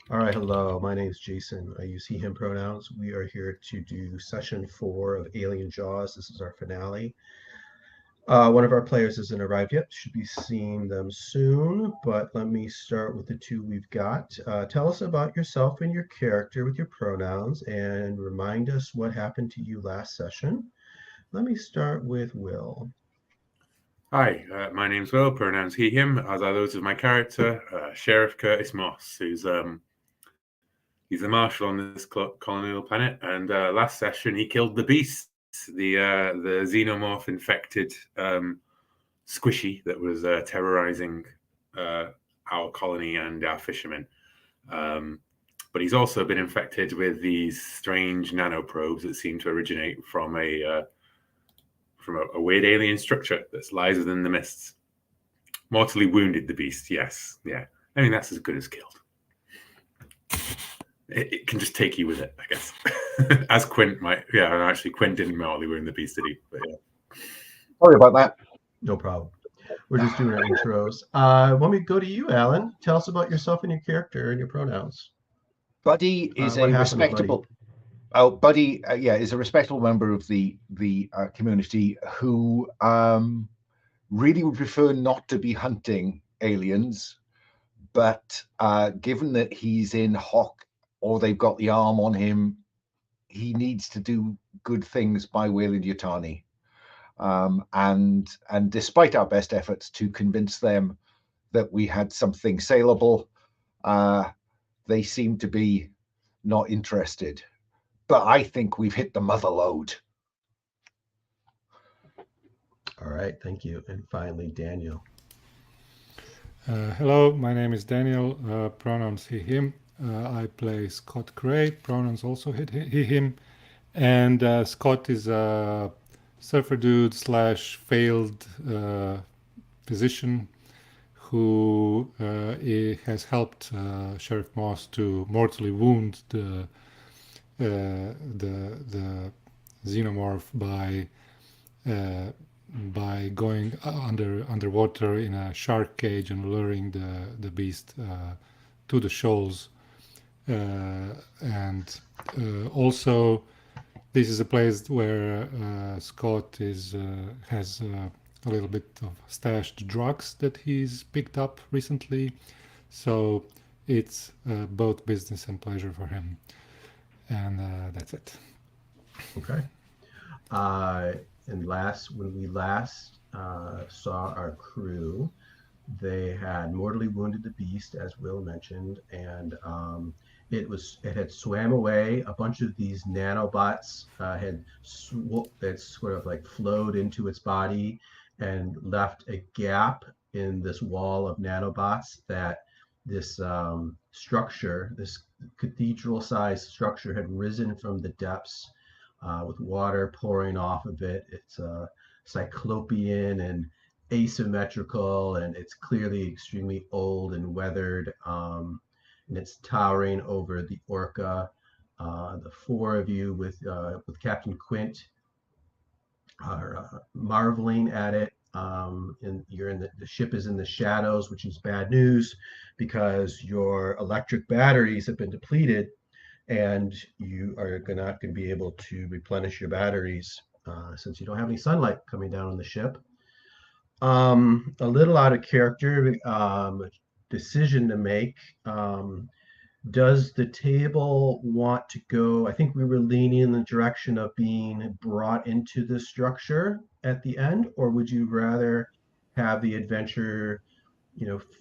All right, hello. My name is Jason. I use he, him pronouns. We are here to do session 4 of Alien Jaws. This is our finale. One of our players hasn't arrived yet. Should be seeing them soon, but let me start with the two we've got. Tell us about yourself and your character with your pronouns and remind us what happened to you last session. Let me start with Will. Hi, my name's Will, pronouns he, him, as are those of my character, Sheriff Curtis Moss, he's a marshal on this colonial planet. And last session, he killed the beasts, the xenomorph infected squishy that was terrorizing our colony and our fishermen. Um, but he's also been infected with these strange nanoprobes that seem to originate from a weird alien structure that lies within the mists. Mortally wounded the beast, yes. Yeah. I mean, that's as good as killed. It can just take you with it, I guess. As Quint might. Yeah, and actually, Quint didn't mortally wound the beast, did he? But yeah. Sorry about that. No problem. We're just doing our intros. When we go to you, Alan, tell us about yourself and your character and your pronouns. Buddy is What a happened to Buddy? respectable. Oh, Buddy, is a respectable member of the community who really would prefer not to be hunting aliens, but given that he's in Hawk or they've got the arm on him, he needs to do good things by Weyland-Yutani. And despite our best efforts to convince them that we had something saleable, they seem to be not interested. But I think we've hit the mother lode. All right, thank you. And finally, Daniel. Hello, my name is Daniel, pronouns he, him. I play Scott Gray, pronouns also he, him. And Scott is a surfer dude slash failed physician who has helped Sheriff Moss to mortally wound the xenomorph by going underwater in a shark cage and luring the beast to the shoals. And also, this is a place where Scott has a little bit of stashed drugs that he's picked up recently. So it's both business and pleasure for him. And that's it. Okay. And when we last saw our crew, they had mortally wounded the beast, as Will mentioned, and it had swam away. A bunch of these nanobots had sort of like flowed into its body and left a gap in this wall of nanobots that this structure, this cathedral-sized structure, had risen from the depths with water pouring off of it. It's cyclopean and asymmetrical, and it's clearly extremely old and weathered. And it's towering over the Orca. The four of you with Captain Quint are marveling at it. And you're in the ship is in the shadows, which is bad news because your electric batteries have been depleted and you are not going to be able to replenish your batteries since you don't have any sunlight coming down on the ship. A little out of character decision to make. Does the table want to go? I think we were leaning in the direction of being brought into the structure at the end, or would you rather have the adventure,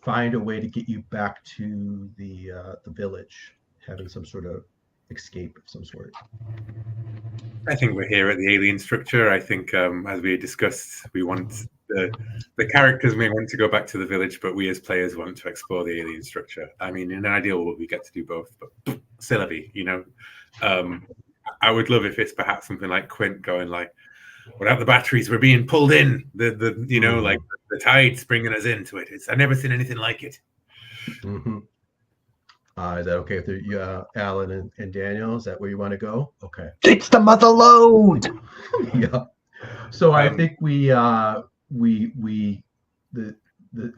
find a way to get you back to the village, having some sort of escape of some sort? I think we're here at the alien structure. I think, as we discussed, we want the characters may want to go back to the village, but we as players want to explore the alien structure. I mean, in an ideal world, we get to do both, but syllabi, I would love if it's perhaps something like Quint going like, without the batteries, we're being pulled in. Like the tide's bringing us into it. I've never seen anything like it. Mm-hmm. Is that okay with you, Alan and Daniel? Is that where you want to go? Okay. It's the mother lode. Yeah. So I think the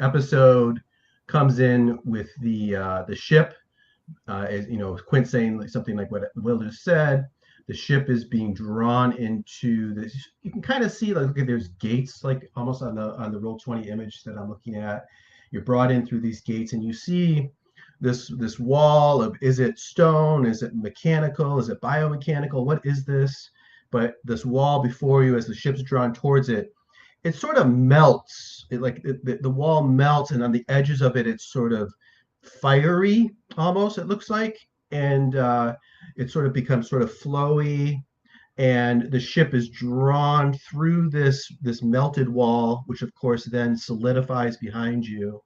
episode comes in with the ship as Quint saying something like what Will just said. The ship is being drawn into this. You can kind of see, like, look at, there's gates, like almost on the Roll20 image that I'm looking at. You're brought in through these gates, and you see this wall of, is it stone? Is it mechanical? Is it biomechanical? What is this? But this wall before you, as the ship's drawn towards it, it sort of melts. The wall melts, and on the edges of it, it's sort of fiery, almost, it looks like, and it sort of becomes sort of flowy, and the ship is drawn through this melted wall, which of course then solidifies behind you,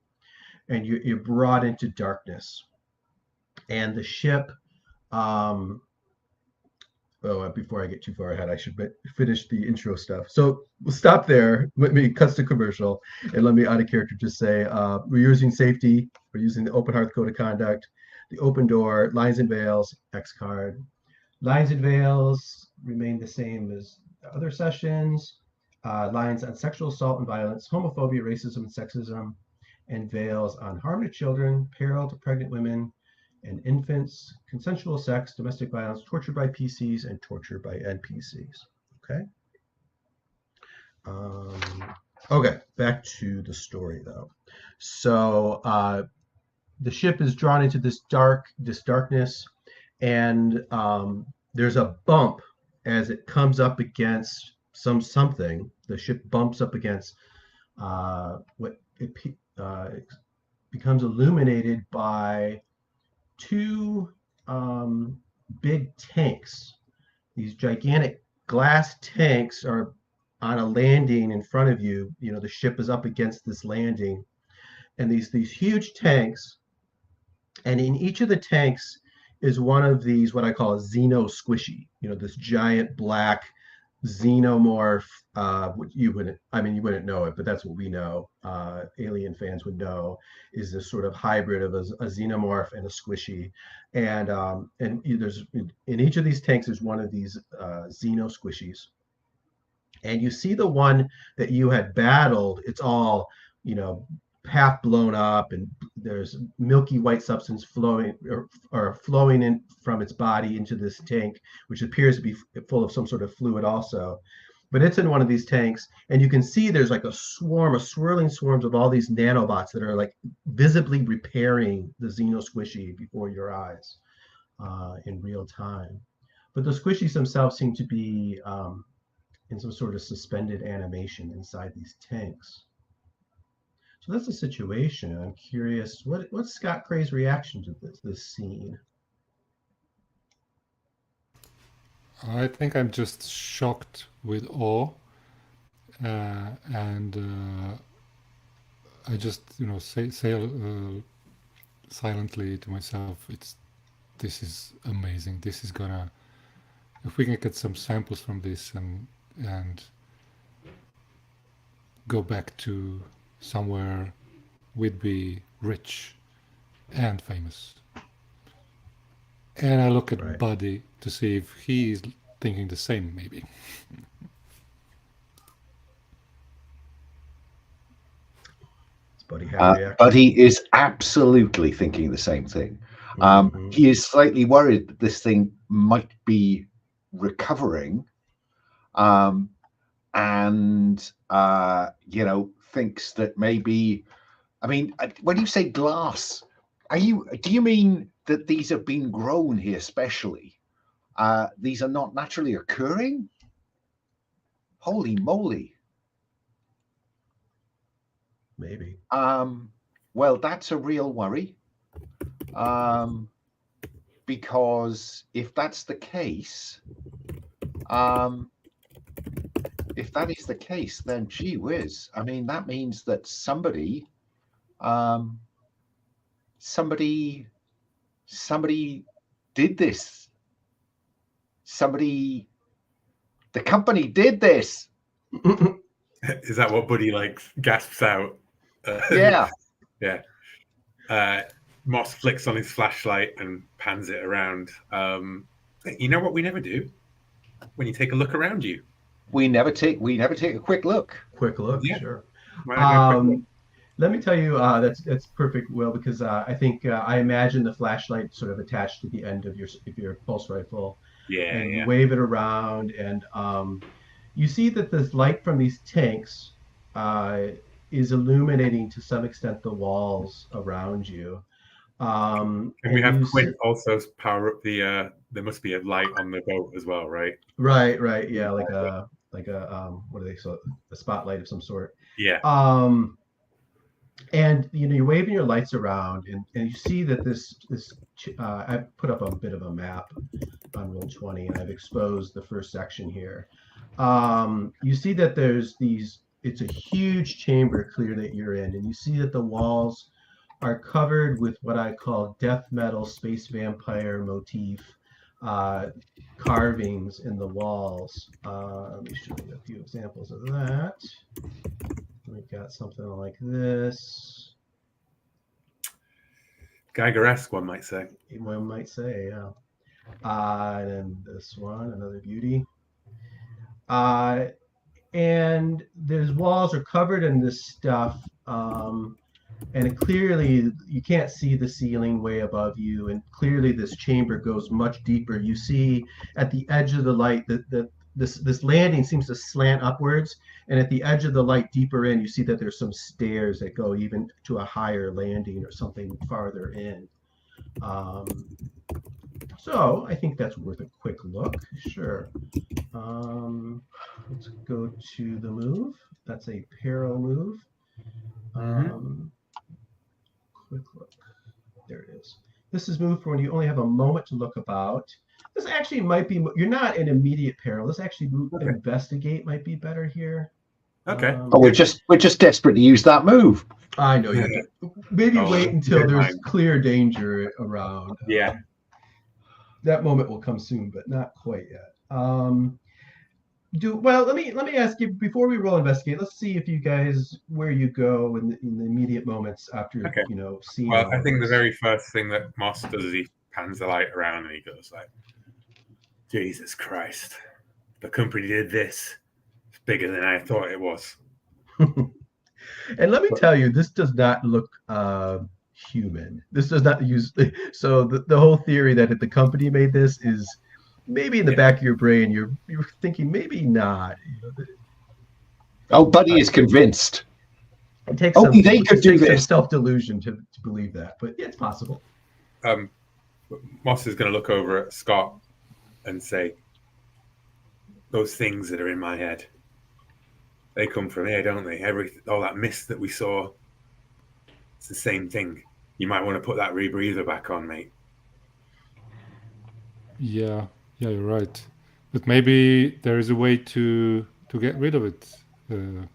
and you're brought into darkness. And the ship, before I get too far ahead, I should finish the intro stuff. So we'll stop there. Let me cut to commercial, and let me, out of character, just say we're using safety. We're using the Open Hearth Code of Conduct, the Open Door, Lines and Veils, X card. Lines and Veils remain the same as other sessions. Lines on sexual assault and violence, homophobia, racism, and sexism, and Veils on harm to children, peril to pregnant women and infants, consensual sex, domestic violence, torture by PCs, and torture by NPCs. Okay. Okay, back to the story though. So the ship is drawn into this darkness, and there's a bump as it comes up against something. The ship bumps up against what it becomes illuminated by two big tanks. These gigantic glass tanks are on a landing in front of you. The ship is up against this landing, and these huge tanks, and in each of the tanks is one of these, what I call a Xeno squishy, this giant black xenomorph. You wouldn't know it, but that's what we know. Alien fans would know, is this sort of hybrid of a xenomorph and a squishy. And there's, in each of these tanks, there's one of these Xeno squishies. And you see the one that you had battled, it's all, half blown up, and there's milky white substance flowing in from its body into this tank, which appears to be full of some sort of fluid also. But it's in one of these tanks, and you can see there's like a swirling swarms of all these nanobots that are like visibly repairing the Xeno squishy before your eyes in real time. But the squishies themselves seem to be in some sort of suspended animation inside these tanks. So that's the situation. I'm curious, what's Scott Cray's reaction to this scene? I think I'm just shocked with awe, and I just say silently to myself, this is amazing. This is gonna, if we can get some samples from this and go back to somewhere, we'd be rich and famous. And I look at Buddy to see if he's thinking the same, maybe. Does Buddy have a reaction? Buddy is absolutely thinking the same thing. He is slightly worried that this thing might be recovering, and thinks that maybe, when you say glass, do you mean that these have been grown here specially? These are not naturally occurring? Holy moly. Maybe. Well, that's a real worry. Because if that's the case, then gee whiz. That means that somebody did this. The company did this. Is that what Buddy gasps out? Yeah. Yeah. Moss flicks on his flashlight and pans it around. You know what we never do? When you take a look around you. We never take a quick look. Quick look, Yeah. sure. Let me tell you, that's perfect, Will, because I think I imagine the flashlight sort of attached to the end of your pulse rifle, Yeah, and you yeah. wave it around, and you see that this light from these tanks uh, is illuminating to some extent the walls around you. Can we And have you Quint see, also power up the? There must be a light on the boat as well, right? right, yeah, like a what do they so a spotlight of some sort. Yeah. Um, and you're waving your lights around, and you see that this I put up a bit of a map on Roll20, and I've exposed the first section here. You see that there's these. It's a huge chamber clear that you're in, and you see that the walls are covered with what I call death metal space vampire motif uh, carvings in the walls. Let me show you a few examples of that. We've got something like this. Geiger-esque, one might say. One might say, yeah. And then this one, another beauty. And those walls are covered in this stuff. And clearly, you can't see the ceiling way above you. And clearly, this chamber goes much deeper. You see at the edge of the light that this landing seems to slant upwards. And at the edge of the light deeper in, you see that there's some stairs that go even to a higher landing or something farther in. So I think that's worth a quick look. Sure. Let's go to the move. That's a peril move. Quick look. There it is. This is moved for when you only have a moment to look about. This actually might be, you're not in immediate peril. This actually investigate might be better here. Okay. We're just desperate to use that move. I know you have to. Maybe wait until there's clear danger around. Yeah. That moment will come soon, but not quite yet. Let me ask you before we roll investigate. Let's see if you guys where you go in the immediate moments after seeing. Well, I think the very first thing that Moss does is he pans the light around and he goes like, "Jesus Christ, the company did this. It's bigger than I thought it was." And let me tell you, this does not look human. This does not use. So the whole theory that the company made this is maybe in the back of your brain. You're thinking maybe not. Buddy is convinced. It takes they could do this. Self-delusion to believe that, but it's possible. Moss is going to look over at Scott and say, "Those things that are in my head, they come from here, don't they? All that mist that we saw, it's the same thing. You might want to put that rebreather back on, mate." Yeah, you're right. But maybe there is a way to get rid of it, the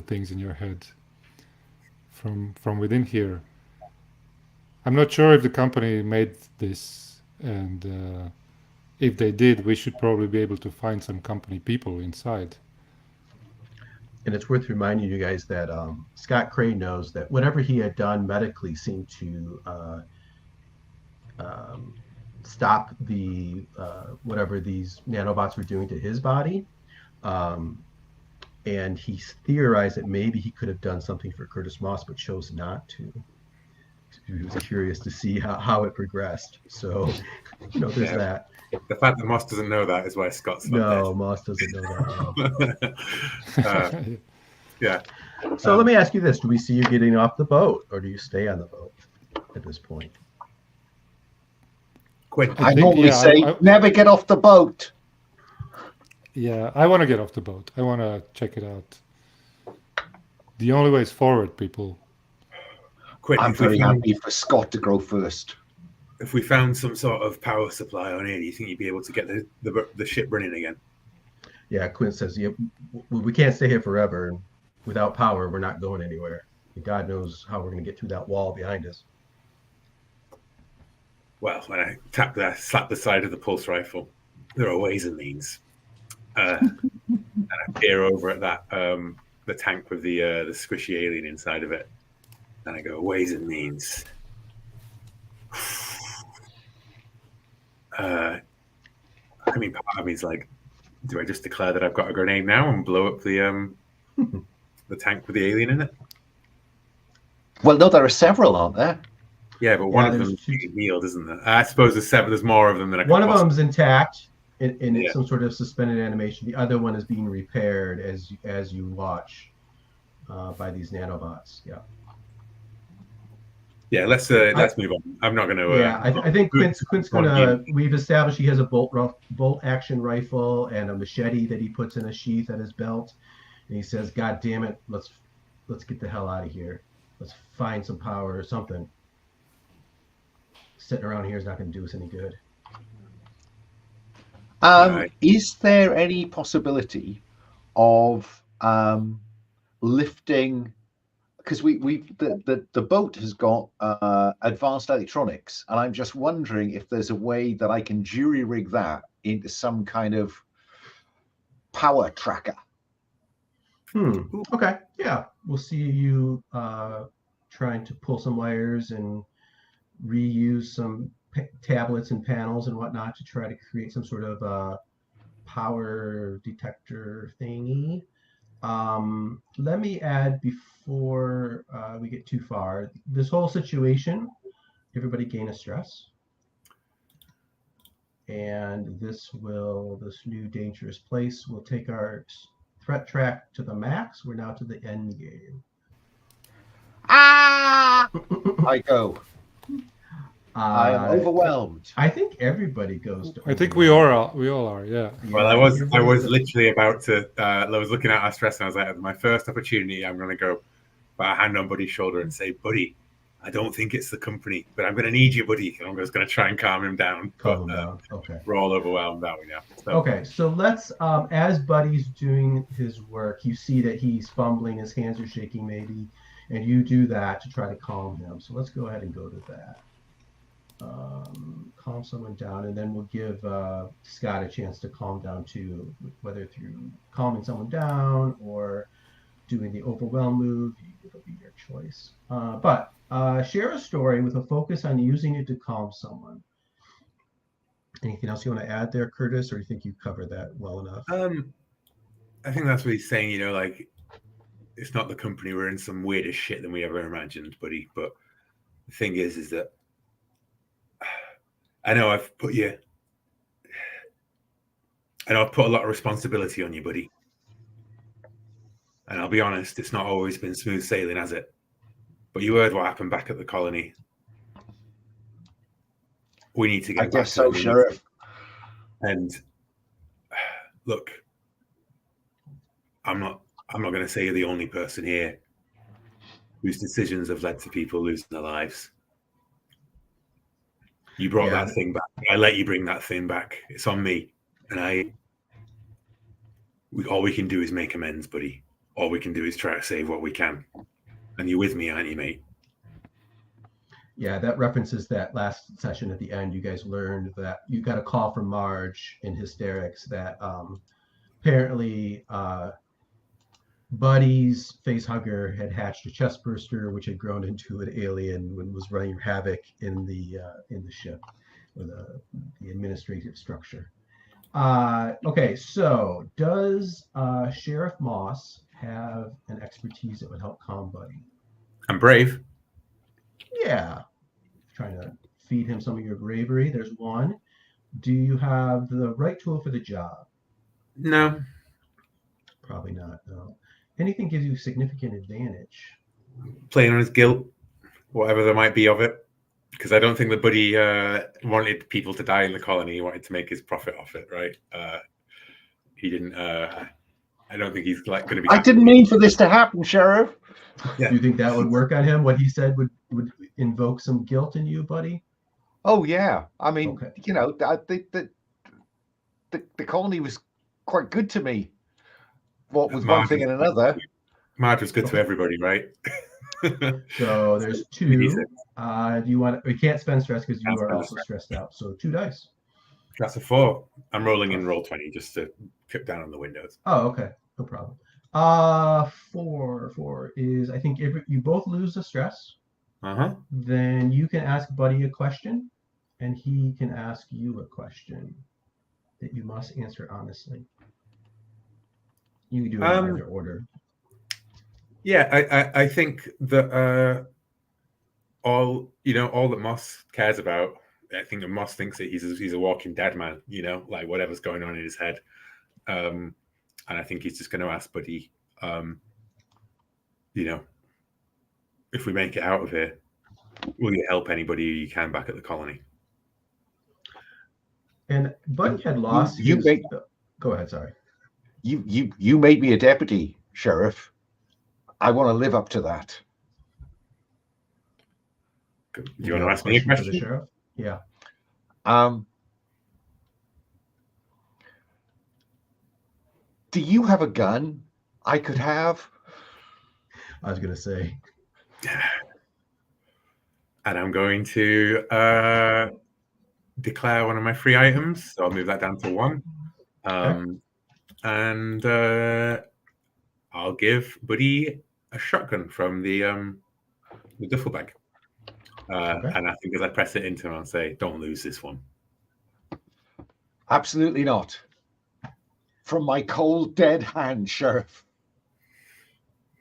things in your head from within here. I'm not sure if the company made this, and if they did, we should probably be able to find some company people inside. And it's worth reminding you guys that Scott Cray knows that whatever he had done medically seemed to stop the whatever these nanobots were doing to his body. And he theorized that maybe he could have done something for Curtis Moss, but chose not to. He was curious to see how it progressed. So, there's that. The fact that Moss doesn't know that is why Scott's not dead. Moss doesn't know that. Yeah. So let me ask you this: do we see you getting off the boat, or do you stay on the boat at this point? Quick. I normally say, never get off the boat. Yeah, I want to get off the boat. I want to check it out. The only way is forward, people. Quick, I'm very happy for Scott to go first. If we found some sort of power supply on here, do you think you'd be able to get the ship running again? Yeah, Quint says, we can't stay here forever. Without power, we're not going anywhere. God knows how we're going to get through that wall behind us. Well, when I slap the side of the pulse rifle, there are ways and means. And I peer over at that the tank with the squishy alien inside of it, and I go, ways and means. I mean, part of me's like, do I just declare that I've got a grenade now and blow up the tank with the alien in it? Well, no, there are several, aren't there? Yeah, but one Yeah, of there's them two. is healed, isn't there? I suppose there's seven. There's more of them than I could One of possibly. them's intact in Yeah. some sort of suspended animation. The other one is being repaired as you watch by these nanobots. Yeah. Yeah, let's move on. I'm not going to. Yeah, I think Quint's on gonna. We've established he has a bolt action rifle and a machete that he puts in a sheath at his belt, and he says, "God damn it, let's get the hell out of here. Let's find some power or something. Sitting around here is not going to do us any good." Right. Is there any possibility of lifting? Because the boat has got advanced electronics, and I'm just wondering if there's a way that I can jury rig that into some kind of power tracker. Okay. Yeah, we'll see you trying to pull some wires and reuse some tablets and panels and whatnot to try to create some sort of power detector thingy. Let me add before we get too far. This whole situation, everybody gain a stress. And this new dangerous place will take our threat track to the max. We're now to the end game. I go. I am overwhelmed. I think everybody goes to. I think we all are. Yeah. Well, I was literally about to. I was looking at our stress, and I was like, my first opportunity, I'm going to go put a hand on Buddy's shoulder and say, "Buddy, I don't think it's the company, but I'm going to need you, buddy." And I'm just going to try and calm him down. Calm him down. Okay. We're all overwhelmed, aren't we now? So. Okay, so let's. As Buddy's doing his work, you see that he's fumbling, his hands are shaking, maybe, and you do that to try to calm him. So let's go ahead and go to that. Calm someone down, and then we'll give Scott a chance to calm down too, whether through calming someone down or doing the overwhelm move. It'll be your choice. But share a story with a focus on using it to calm someone. Anything else you want to add there, Curtis, or you think you covered that well enough? I think that's what he's saying. Like it's not the company. We're in some weirdest shit than we ever imagined, buddy. But the thing is that. I know I've put a lot of responsibility on you, buddy. And I'll be honest, it's not always been smooth sailing, has it? But you heard what happened back at the colony. We need to get back. I guess so, Sheriff. And look, I'm not going to say you're the only person here whose decisions have led to people losing their lives. You brought that thing back. I let you bring that thing back. It's on me. And all we can do is make amends, buddy. All we can do is try to save what we can. And you're with me, aren't you, mate? Yeah, that references that last session at the end. You guys learned that you got a call from Marge in hysterics that apparently Buddy's facehugger had hatched a chest burster, which had grown into an alien and was running havoc in the ship or the administrative structure. Okay, so does Sheriff Moss have an expertise that would help calm Buddy? I'm brave. Yeah, trying to feed him some of your bravery. There's one. Do you have the right tool for the job? No. Probably not. No. Anything gives you significant advantage. Playing on his guilt, whatever there might be of it. Because I don't think that Buddy wanted people to die in the colony. He wanted to make his profit off it, right? He didn't. I don't think he's going to be. I didn't mean for this to happen, Sheriff. Yeah. Do you think that would work on him? What he said would invoke some guilt in you, Buddy? Oh yeah. I mean, the colony was quite good to me. What with one thing and another. Marge was good to everybody, right? So there's two. Do you want? We can't spend stress because you are also stressed out. So 2 dice. That's a 4. I'm rolling in roll 20 just to keep down on the windows. Oh, okay, no problem. 4 is I think if you both lose the stress, then you can ask Buddy a question, and he can ask you a question that you must answer honestly. You can do it in either order. Yeah, I think that all that Moss cares about. I think that Moss thinks that he's a walking dead man. Like whatever's going on in his head. And I think he's just going to ask Buddy, if we make it out of here, will you help anybody you can back at the colony? And Buddy had lost. Go ahead. Sorry. You made me a deputy, Sheriff. I want to live up to that. Do you want to ask me a question? For the sheriff? Yeah. Do you have a gun I could have? I was going to say. And I'm going to declare one of my free items. So I'll move that down to 1. And I'll give Buddy a shotgun from the duffel bag. And I think as I press it into him, I'll say, "Don't lose this one." Absolutely not. From my cold, dead hand, Sheriff.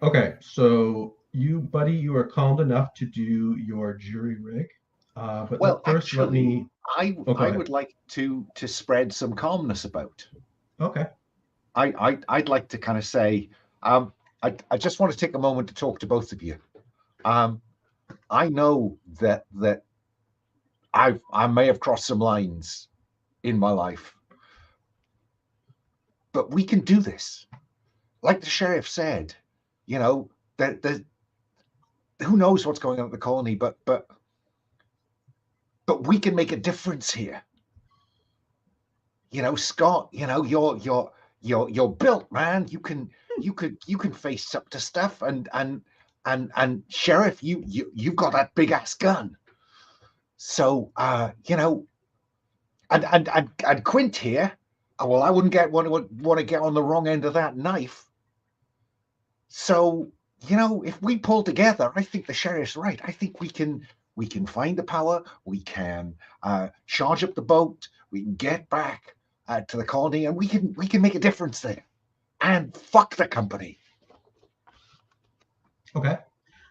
Okay, so Buddy, you are calm enough to do your jury rig. But first, actually, let me. I would like to spread some calmness about. Okay. I'd like to kind of say, I just want to take a moment to talk to both of you. I know that I may have crossed some lines in my life, but we can do this. Like the sheriff said, that who knows what's going on at the colony, but we can make a difference here. Scott, you're built, man. You can face up to stuff, and Sheriff, you've got that big ass gun. So and Quint here, well, I wouldn't want to get on the wrong end of that knife. So if we pull together, I think the sheriff's right. I think we can find the power. We can charge up the boat. We can get back to the colony, and we can make a difference there. And fuck the company. Okay.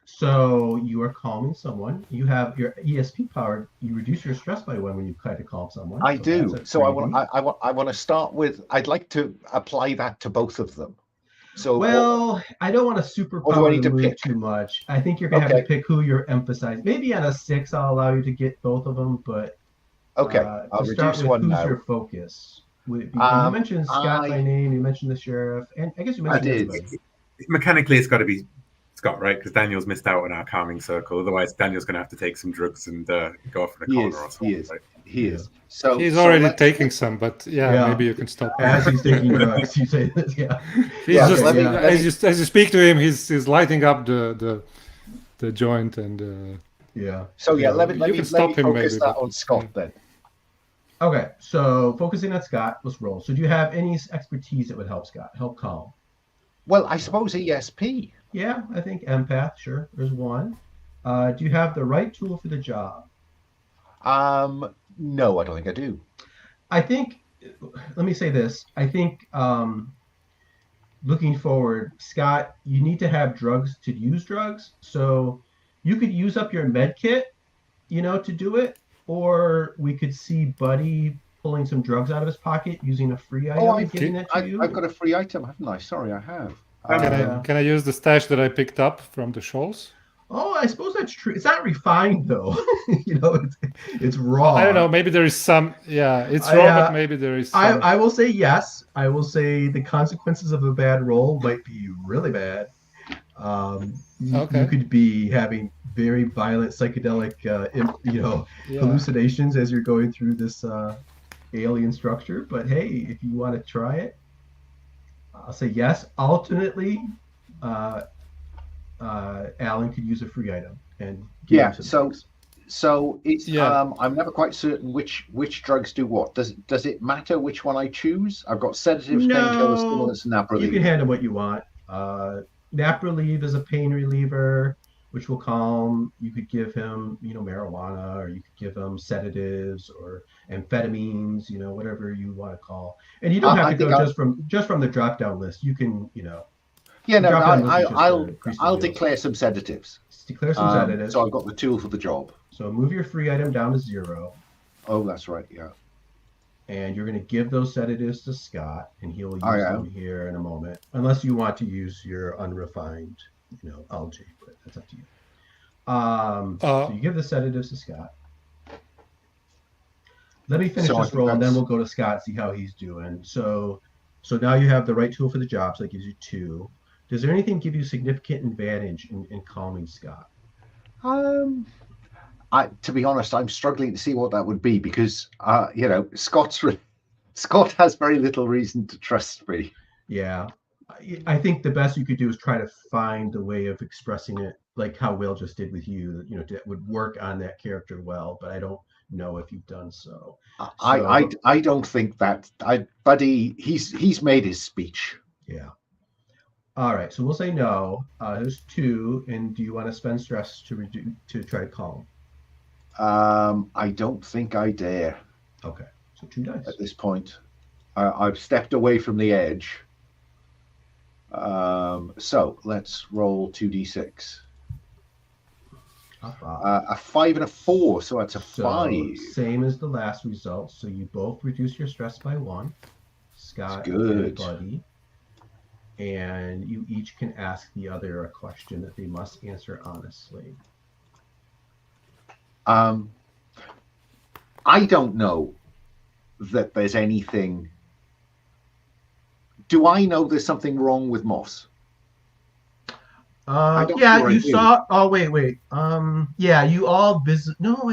So you are calming someone. You have your ESP power. You reduce your stress by 1 when you try to calm someone. I do. So I want to start with. I'd like to apply that to both of them. So I don't want to superpower the move too much. I think you're gonna have to pick who you're emphasizing. Maybe on a 6, I'll allow you to get both of them, but okay, I'll reduce one who's now. Your focus? You mentioned Scott by name. You mentioned the sheriff, and I guess you mentioned everybody. Mechanically, it's got to be Scott, right? Because Daniel's missed out on our calming circle. Otherwise, Daniel's going to have to take some drugs and go off in a corner or something. He is. So he's already taking some, but maybe you can stop. As he's taking drugs, you say this, As you speak to him, he's lighting up the joint and. So let me focus that on Scott then. Okay, so focusing on Scott, let's roll. So do you have any expertise that would help Scott, help calm? Well, I suppose ESP. Yeah, I think empath, sure. There's one. Do you have the right tool for the job? No, I don't think I do. I think, let me say this. I think looking forward, Scott, you need to have drugs to use drugs. So you could use up your med kit, to do it. Or we could see Buddy pulling some drugs out of his pocket using a free item and giving it to you. I've got a free item, haven't I? Sorry, I have. Can I use the stash that I picked up from the Shoals? Oh, I suppose that's true. It's not refined though. It's raw. I don't know. Maybe there is some. Yeah, it's raw, but maybe there is. I will say yes. I will say the consequences of a bad roll might be really bad. You could be having very violent psychedelic, hallucinations as you're going through this alien structure. But hey, if you want to try it, I'll say yes. Alternately, Alan could use a free item and give him some drugs. So it's I'm never quite certain which drugs do what. Does it matter which one I choose? I've got sedatives, painkillers, stimulants, and nap relief. You can handle what you want. Nap relief is a pain reliever, which will calm. You could give him, marijuana, or you could give him sedatives or amphetamines, whatever you want to call. And you don't have to go just from the drop down list. You can, Yeah, no, Drop I, in was I, just I'll to increase the I'll deals. declare some sedatives. Declare some sedatives. So I've got the tool for the job. So move your free item down to 0, Oh, that's right. Yeah. and you're going to give those sedatives to Scott, and he will I use am. them here in a moment, unless you want to use your unrefined, algae, but that's up to you. So you give the sedatives to Scott. Let me finish So I this think roll, and then that's- we'll go to Scott, see how he's doing. So now you have the right tool for the job, so that gives you 2. Does there anything give you significant advantage in calming Scott? To be honest, I'm struggling to see what that would be because, Scott has very little reason to trust me. Yeah. I think the best you could do is try to find a way of expressing it like how Will just did with you, that would work on that character well, but I don't know if you've done so. I don't think that Buddy, he's made his speech. Yeah. All right, so we'll say no. There's 2, and do you want to spend stress to try to calm? I don't think I dare Okay, so 2 dice. at this point. I've stepped away from the edge. So let's roll 2d6. A 5 and a 4, so that's a 5. Same as the last result. So you both reduce your stress by 1. Scott and Buddy. And you each can ask the other a question that they must answer honestly. I don't know that there's anything. Do I know there's something wrong with Moss? Yeah, you saw. Oh, wait. Yeah, you all visit. No,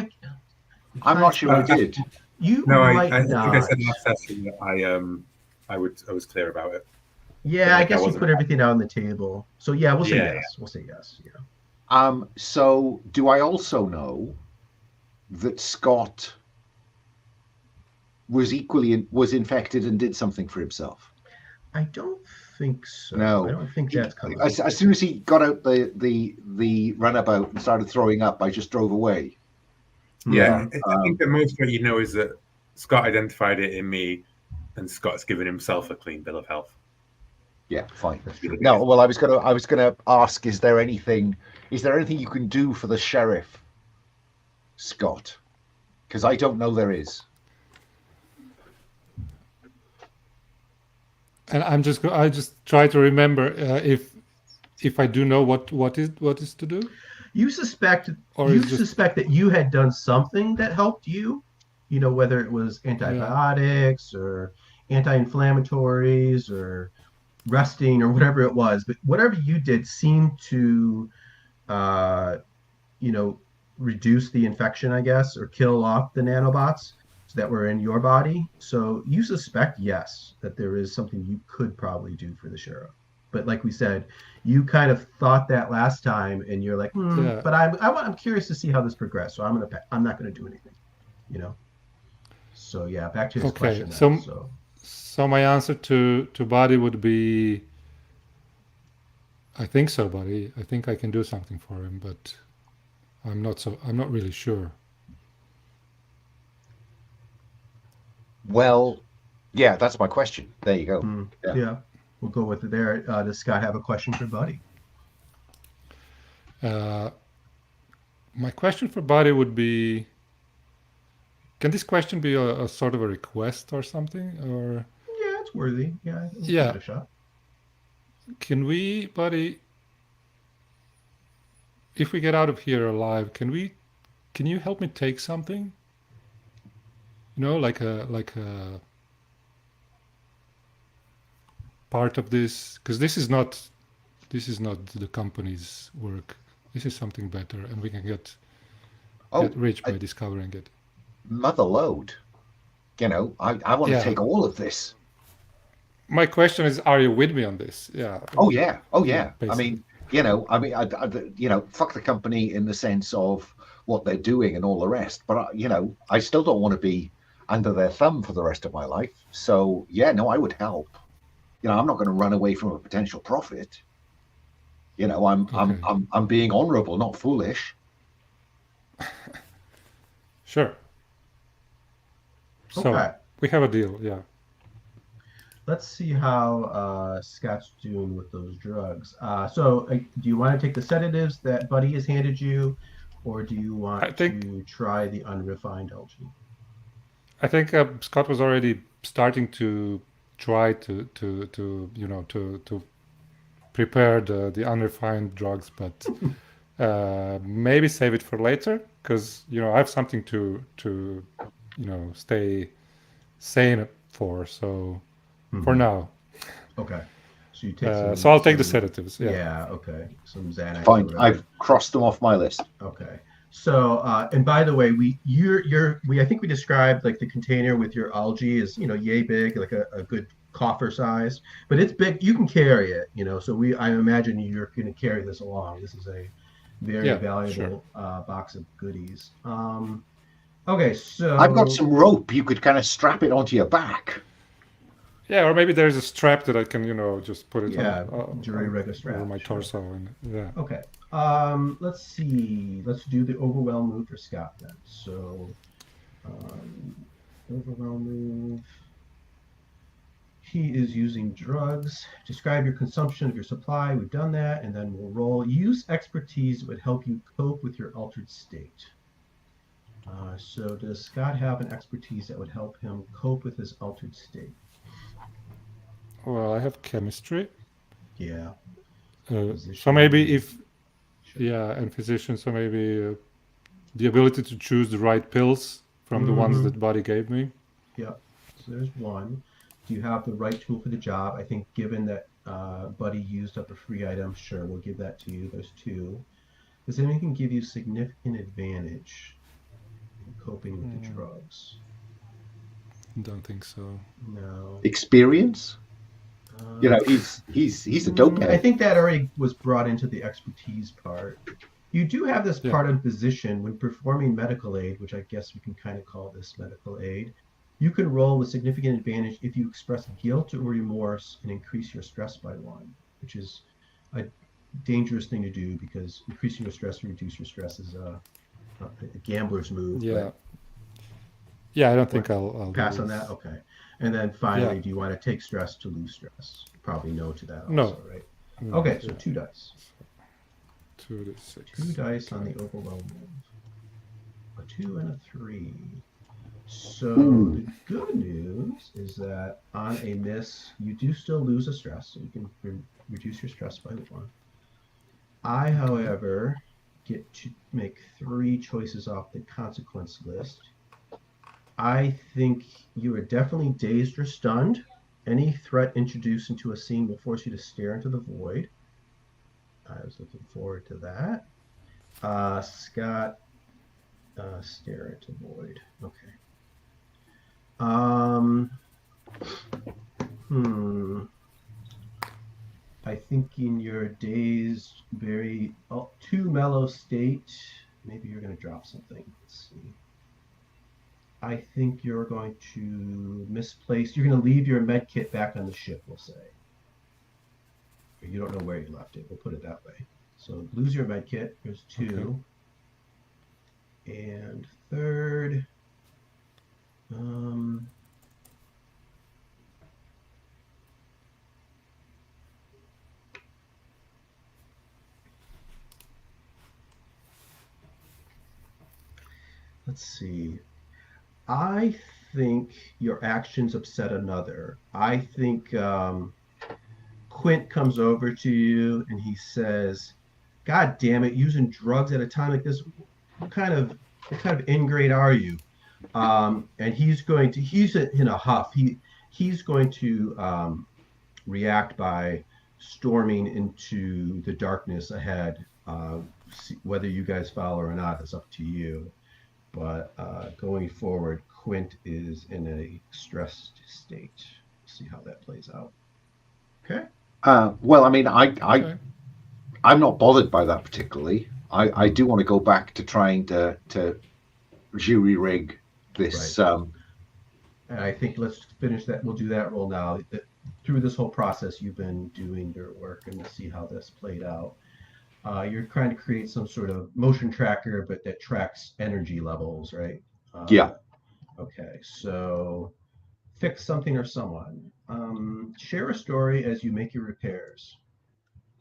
I'm not sure I did. You No, might I think not. I said last session that I was clear about it. Yeah, I Like, guess I you wasn't- put everything out on the table. So yeah, we'll say Yeah, yes. We'll say yes. Yeah. So do I also know that Scott was infected and did something for himself? I don't think so. No. I don't think that's coming. As soon as he got out the runabout and started throwing up, I just drove away. Yeah, I think the most what you know is that Scott identified it in me, and Scott's given himself a clean bill of health. Yeah, fine. No, well, I was gonna ask: is there anything you can do for the sheriff, Scott? Because I don't know there is. And I just try to remember if I do know what is to do. You suspect Or you is just- suspect that you had done something that helped you. Whether it was antibiotics or anti-inflammatories or resting or whatever it was, but whatever you did seemed to, reduce the infection, I guess, or kill off the nanobots that were in your body. So you suspect, yes, that there is something you could probably do for the sheriff. But like we said, you kind of thought that last time, and you're like, Yeah. but I'm curious to see how this progressed. So I'm not gonna do anything, So yeah, back to his Okay, question. so my answer to Buddy would be, I think so, Buddy. I think I can do something for him, but I'm not really sure. Well, yeah, that's my question. There you go. Yeah, we'll go with it there. Does Scott have a question for Buddy? My question for Buddy would be, can this question be a sort of a request or something? Or Yeah, it's worthy. Yeah, we'll Yeah. give it a shot. can we, Buddy, if we get out of here alive, can you help me take something? Like a part of this, because this is not the company's work. This is something better, and we can get rich by discovering it. Mother load. I want to Yeah. take all of this. My question is, are you with me on this? Yeah. Oh yeah. I basically. mean, fuck the company in the sense of what they're doing and all the rest. But I still don't want to be under their thumb for the rest of my life. So yeah, no, I would help. I'm not going to run away from a potential profit. I'm being honorable, not foolish. Sure. So Okay. we have a deal. Yeah. let's see how Scott's doing with those drugs. Do you want to take the sedatives that Buddy has handed you, or do you I want think to try the unrefined algae? Scott was already starting to try to prepare the unrefined drugs, but maybe save it for later because I have something to stay sane for. So for Mhm. now, Okay. So you take so I'll take the some sedatives. Yeah. yeah, okay. Some Xanax or Fine, whatever. I've crossed them off my list. Okay. So, and by the way, I think we described like the container with your algae is, yay big, like a good coffer size, but it's big. You can carry it, So I imagine you're going to carry this along. This is a very Yeah, sure. valuable box of goodies. Okay, I've got so some rope. You could kind of strap it onto your back. Yeah, or maybe there's a strap that I can, just put it yeah, on, jury rig a over strap, my sure. torso, and yeah. Okay. Let's see. Let's do the overwhelm move for Scott then. So, overwhelm move. He is using drugs. Describe your consumption of your supply. We've done that, and then we'll roll. Use expertise that would help you cope with your altered state. So does Scott have an expertise that would help him cope with his altered state? Well, I have chemistry. Yeah. So maybe Physician. yeah, and physician. So maybe the ability to choose the right pills from the ones Mm-hmm. that Buddy gave me. Yep. So there's one. Do you have the right tool for the job? I think given that Buddy used up a free item, sure, we'll give that to you. There's two. Does anything give you significant advantage in coping with the drugs? Don't think so. No. Experience? He's a dope I head. think that already was brought into the expertise part. You do have this Yeah. part of physician when performing medical aid, which I guess we can kind of call this medical aid. You can roll with significant advantage if you express guilt or remorse and increase your stress by one, which is a dangerous thing to do because increasing your stress or reduce your stress is a gambler's move. Yeah. But Yeah, I don't think I'll pass do on this. that. Okay. And then finally, Yeah. do you want to take stress to lose stress? Probably no to that No. also, right? No, Okay, so yeah. 2 dice. 2d6. 2 dice on Okay. the overwhelm move. A 2 and a 3. So Ooh. the good news is that on a miss, you do still lose a stress, so you can reduce your stress by 1. I, however, get to make 3 choices off the consequence list. I think you are definitely dazed or stunned. Any threat introduced into a scene will force you to stare into the void. I was looking forward to that. Scott, stare into void. Okay. I think in your dazed, very too mellow state, maybe you're going to drop something. Let's see. I think you're going to misplace. You're going to leave your med kit back on the ship, we'll say. You don't know where you left it. We'll put it that way. So lose your med kit. There's 2. Okay. And third, let's see. I think your actions upset another. I think Quint comes over to you and he says, "God damn it! Using drugs at a time like this. What kind of ingrate are you?" And he's in a huff. He's going to react by storming into the darkness ahead. Whether you guys follow or not is up to you. But going forward, Quint is in a stressed state. See how that plays out. Okay. Well, I mean, Okay. I'm not bothered by that particularly. I do want to go back to trying to jury rig this. Right. And I think let's finish that. We'll do that roll now. Through this whole process, you've been doing your work, and we'll see how this played out. You're trying to create some sort of motion tracker, but that tracks energy levels, right? Yeah. Okay, so fix something or someone. Share a story as you make your repairs.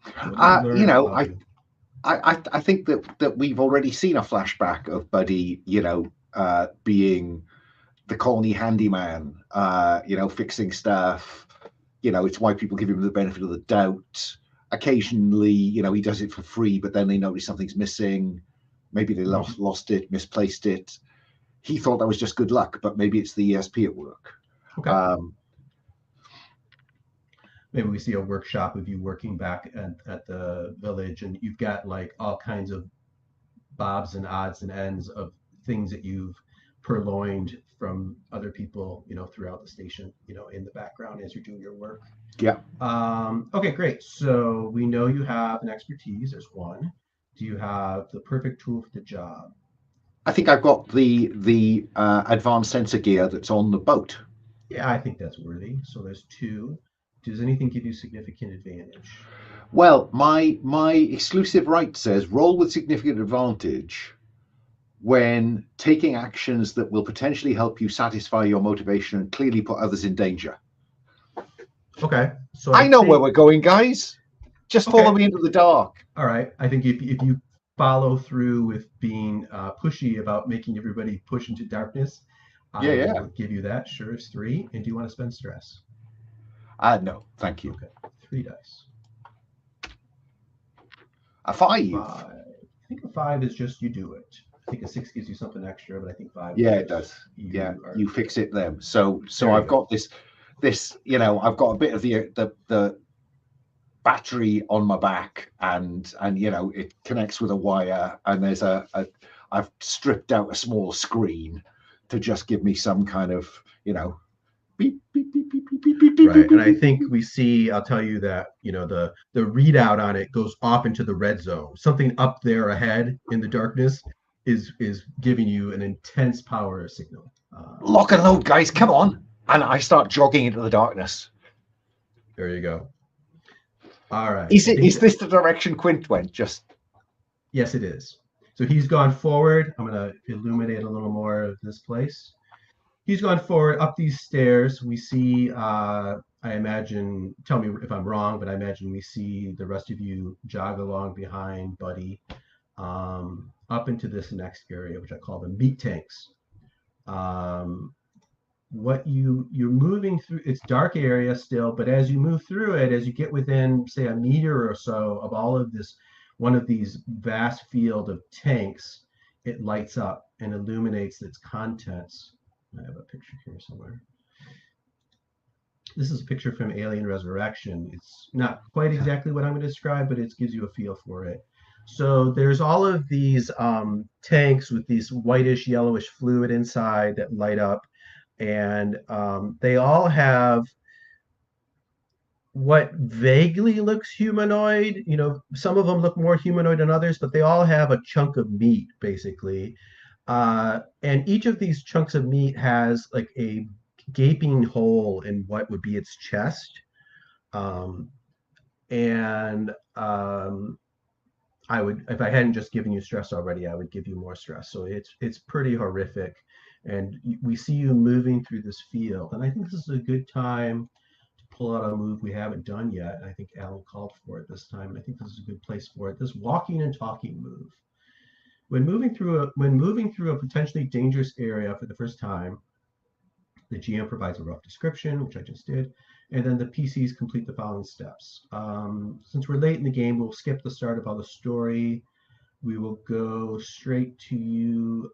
What you You learn know, about you. I think that we've already seen a flashback of Buddy, being the colony handyman, fixing stuff. It's why people give him the benefit of the doubt. Occasionally, he does it for free, but then they notice something's missing. Maybe they lost it, misplaced it. He thought that was just good luck, but maybe it's the ESP at work. Okay. Maybe we see a workshop of you working back at the village, and you've got like all kinds of bobs and odds and ends of things that you've purloined from other people, throughout the station, in the background as you're doing your work. Yeah. Okay, great. So we know you have an expertise. There's one. Do you have the perfect tool for the job? I think I've got the advanced sensor gear that's on the boat. Yeah, I think that's worthy. So there's two. Does anything give you significant advantage? Well, my exclusive right says roll with significant advantage when taking actions that will potentially help you satisfy your motivation and clearly put others in danger. Okay. So I know where we're going, guys. Just follow Okay. me into the dark. All right. I think if you follow through with being pushy about making everybody push into darkness, I Yeah. will give you that. Sure, it's 3. And do you want to spend stress? No, thank you. Okay. 3 dice. A 5. 5. I think a 5 is just you do it. I think a 6 gives you something extra, but I think 5. Yeah, is it does. You You fix it then. So There you I've got this, I've got a bit of the battery on my back, and it connects with a wire, and there's I've stripped out a small screen to just give me some kind of beep beep beep beep beep beep beep beep. Right. And I think we see, I'll tell you that, the readout on it goes off into the red zone. Something up there ahead in the darkness is giving you an intense power signal. Lock and load, guys, come on. And I start jogging into the darkness. There you go. All right. Is this the direction Quint went? Yes, it is. So he's gone forward. I'm going to illuminate a little more of this place. He's gone forward up these stairs. We see, I imagine, tell me if I'm wrong, but I imagine we see the rest of you jog along behind Buddy up into this next area, which I call the meat tanks. What you're moving through, it's dark area still, but as you move through it, as you get within, say, a meter or so of all of this, one of these vast field of tanks, it lights up and illuminates its contents. I have a picture here somewhere. This is a picture from Alien Resurrection. It's not quite exactly what I'm going to describe, but it gives you a feel for it. So there's all of these tanks with these whitish, yellowish fluid inside that light up. And they all have what vaguely looks humanoid. Some of them look more humanoid than others, but they all have a chunk of meat, basically. And each of these chunks of meat has like a gaping hole in what would be its chest. I would, if I hadn't just given you stress already, I would give you more stress. So it's pretty horrific. And we see you moving through this field. And I think this is a good time to pull out a move we haven't done yet. I think Alan called for it this time. I think this is a good place for it. This walking and talking move. When moving through a potentially dangerous area for the first time, the GM provides a rough description, which I just did, and then the PCs complete the following steps. Since we're late in the game, we'll skip the start of all the story. We will go straight to you.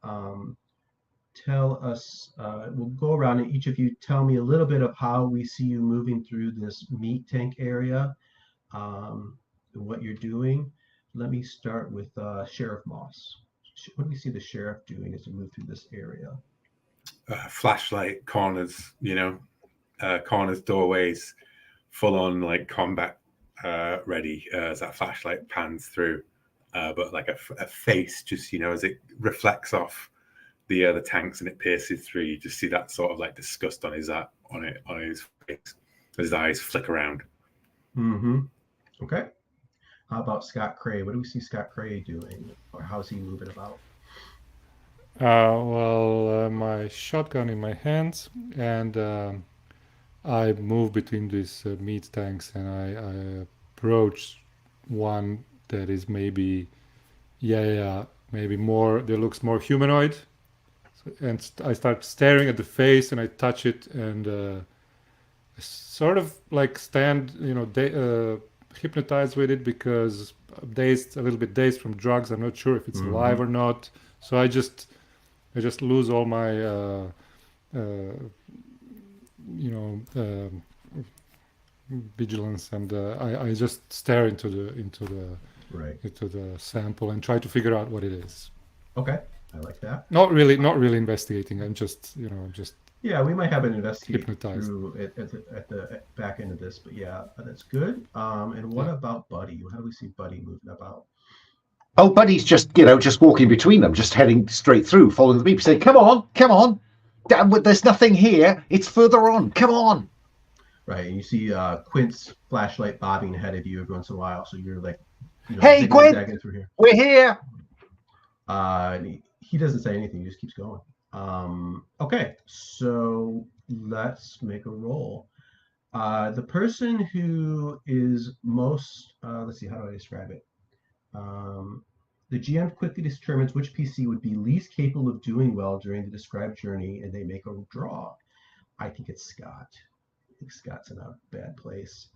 Tell us, we'll go around and each of you tell me a little bit of how we see you moving through this meat tank area, and what you're doing. Let me start with Sheriff Moss. What do we see the sheriff doing as we move through this area? Flashlight corners, corners, doorways, full on like combat ready as that flashlight pans through. But like a face just, as it reflects off the tanks and it pierces through, you just see that sort of like disgust on his face. His eyes flick around. Mm-hmm. Okay. How about Scott Cray? What do we see Scott Cray doing, or how's he moving about? My shotgun in my hands, and I move between these meat tanks, and I approach one that is maybe, maybe more, that looks more humanoid. And I start staring at the face, and I touch it, and sort of like stand, hypnotized with it because dazed, a little bit dazed from drugs. I'm not sure if it's alive or not. So I just lose all my, vigilance, and I just stare into Right. the sample and try to figure out what it is. Okay. I like that. Not really investigating. I'm just, Yeah, we might have an investigate Hypnotized. through at the back end of this, but yeah, that's good. And what Yeah. about Buddy? How do we see Buddy moving about? Oh, Buddy's just just walking between them, just heading straight through, following the beep, saying, "Come on, come on! There's nothing here. It's further on. Come on!" Right, and you see Quint's flashlight bobbing ahead of you every once in a while, so you're like, Hey, Quint! zagging through here. We're here. And he doesn't say anything; he just keeps going. Okay, so let's make a roll. The person who is most, let's see, how do I describe it? The GM quickly determines which PC would be least capable of doing well during the described journey, and they make a draw. I think it's Scott. I think Scott's in a bad place.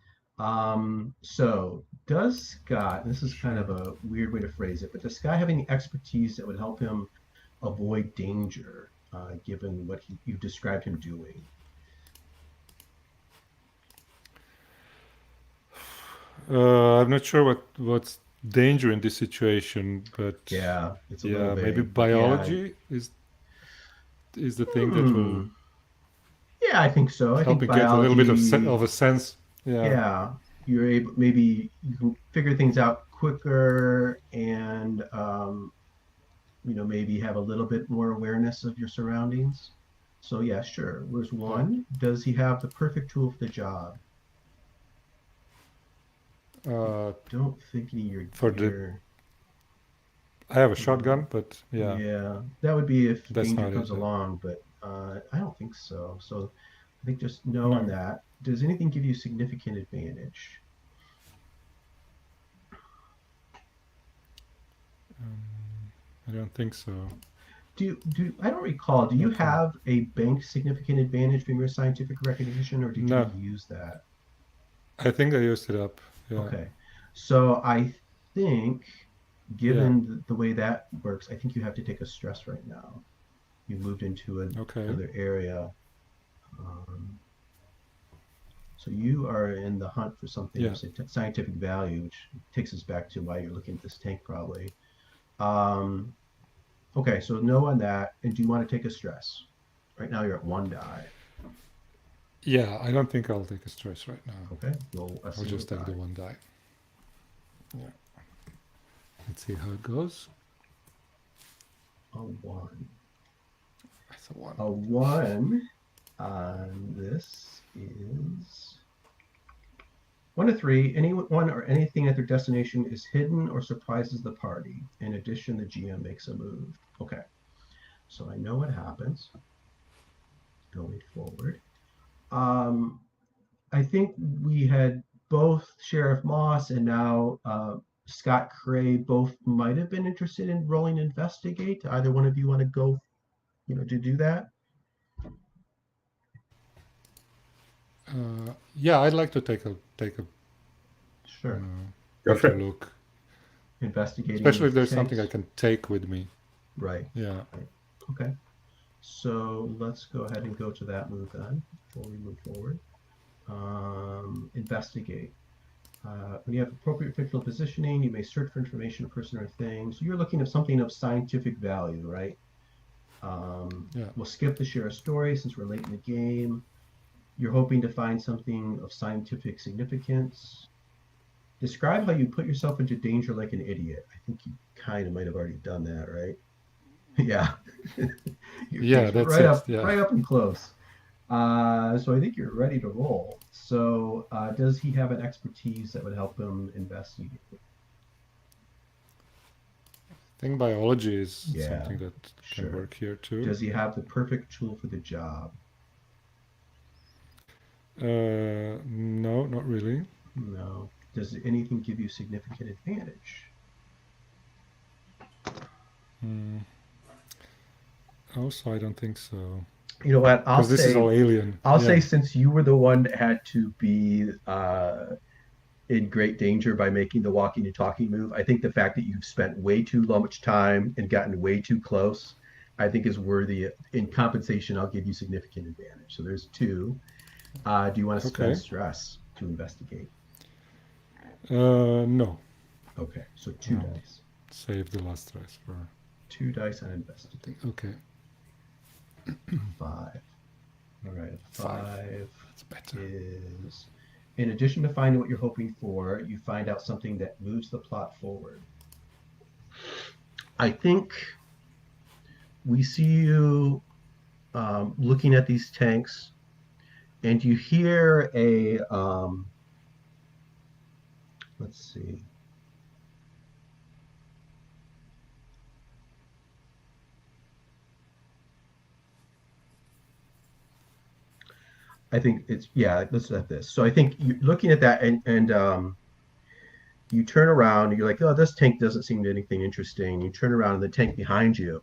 So does Scott, this is kind of a weird way to phrase it, but does Scott have any expertise that would help him avoid danger, given what you described him doing? I'm not sure what's danger in this situation, but Yeah, it's a little maybe vague, but yeah. biology is the thing that will Yeah, I think so. I help think me get a little bit biology, of a sense. yeah, you're able, maybe you can figure things out quicker, and maybe have a little bit more awareness of your surroundings. So yeah, sure. Where's one? Does he have the perfect tool for the job? Don't think any of your For the- gear. I have a shotgun, but yeah, Yeah, that would be if That's danger not it, comes then. along, but I don't think so. So I think just no on that. Does anything give you significant advantage? I don't think so. I don't recall. Do you Okay. have a bank significant advantage from your scientific recognition, or did No. you use that? I think I used it up. Yeah. Okay, so I think, given the way that works, I think you have to take a stress right now. You moved into Okay. another area. So you are in the hunt for something Yeah. of scientific value, which takes us back to why you're looking at this tank, probably. Okay, so no on that. And do you want to take a stress? Right now you're at 1 die. Yeah, I don't think I'll take a stress right now. Okay, roll a I'll single just take die. the 1 die. Yeah. Let's see how it goes. A 1. That's a 1. A 1 on this is 1 to 3. Anyone or anything at their destination is hidden or surprises the party. In addition, the GM makes a move. Okay, so I know what happens going forward. I think we had both Sheriff Moss and now Scott Cray both might have been interested in rolling investigate. Either one of you want to go, to do that? Yeah, I'd like to take a Sure. Go for take a it. look, Investigating. especially if there's something I tanks. can take with me. Right. Yeah. Okay. So let's go ahead and go to that move then before we move forward. Investigate. When you have appropriate fictional positioning, you may search for information, a person, or thing. So you're looking at something of scientific value, right? Yeah. We'll skip the share a story since we're late in the game. You're hoping to find something of scientific significance. Describe how you put yourself into danger like an idiot. I think you kind of might have already done that, right? Yeah. Yeah, that's right it, up, yeah. right up and close. So I think you're ready to roll. So does he have an expertise that would help him investigate? I think biology is Yeah, something that sure. can work here too. Does he have the perfect tool for the job? No, not really. No. Does anything give you significant advantage? Also, I don't think so. You know what? Because this is all alien. I'll say Yeah. since you were the one that had to be in great danger by making the walking and talking move, I think the fact that you've spent way too much time and gotten way too close, I think is worthy. In compensation, I'll give you significant advantage. So there's two. Do you want to spend Okay. stress to investigate? No. Okay, so two No. dice. Save the last dice for. Two dice on investigate. Okay. 5. All right, five That's better. is, in addition to finding what you're hoping for, you find out something that moves the plot forward. I think we see you looking at these tanks, and you hear a, let's see. I think it's, yeah, let's at this. So I think you're looking at that, and you turn around and you're like, oh, this tank doesn't seem to anything interesting. You turn around and the tank behind you,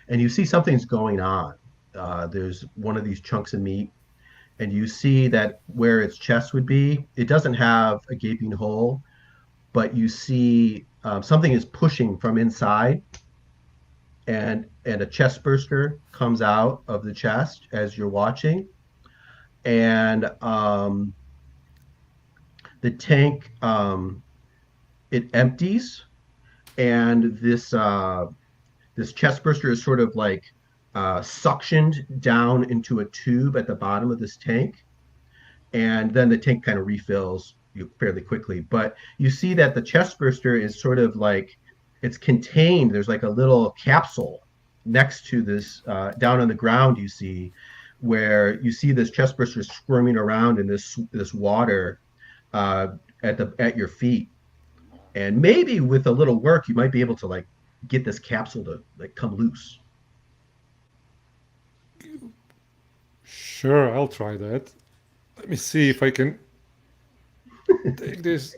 and you see something's going on. There's one of these chunks of meat, and you see that where its chest would be, it doesn't have a gaping hole, but you see something is pushing from inside, and a chest burster comes out of the chest as you're watching, and the tank it empties, and this chest burster is sort of like suctioned down into a tube at the bottom of this tank, and then the tank kind of refills fairly quickly. But you see that the chest burster is sort of like it's contained. There's like a little capsule next to this down on the ground. You see where you see this chest burster squirming around in this water uh, at your feet, and maybe with a little work, you might be able to like get this capsule to like come loose. Sure, I'll try that. Let me see if I can take this.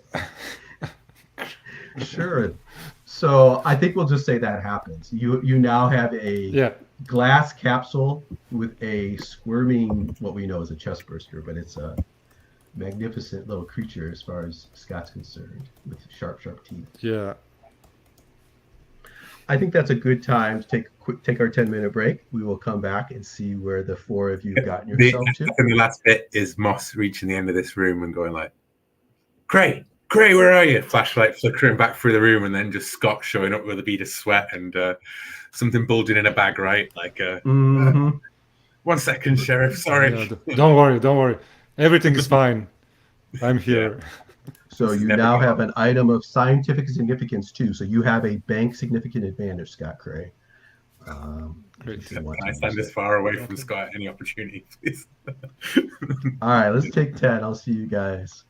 Sure. So I think we'll just say that happens. You now have a Yeah. glass capsule with a squirming, what we know is a chest burster, but it's a magnificent little creature as far as Scott's concerned, with sharp, sharp teeth. Yeah. I think that's a good time to take our 10-minute break. We will come back and see where the four of you have gotten yourself to. And the last bit is Moss reaching the end of this room and going like, Cray, where are you? Flashlight flickering back through the room, and then just Scott showing up with a bead of sweat and something bulging in a bag, right? Like, 1 second, Sheriff. Sorry. Yeah, don't worry. Everything is fine. I'm here. Yeah. So you now have an item of scientific significance too. So you have a bank significant advantage, Scott Cray. Great. Can I stand as far away from Scott any opportunity, please? All right, let's take 10. I'll see you guys.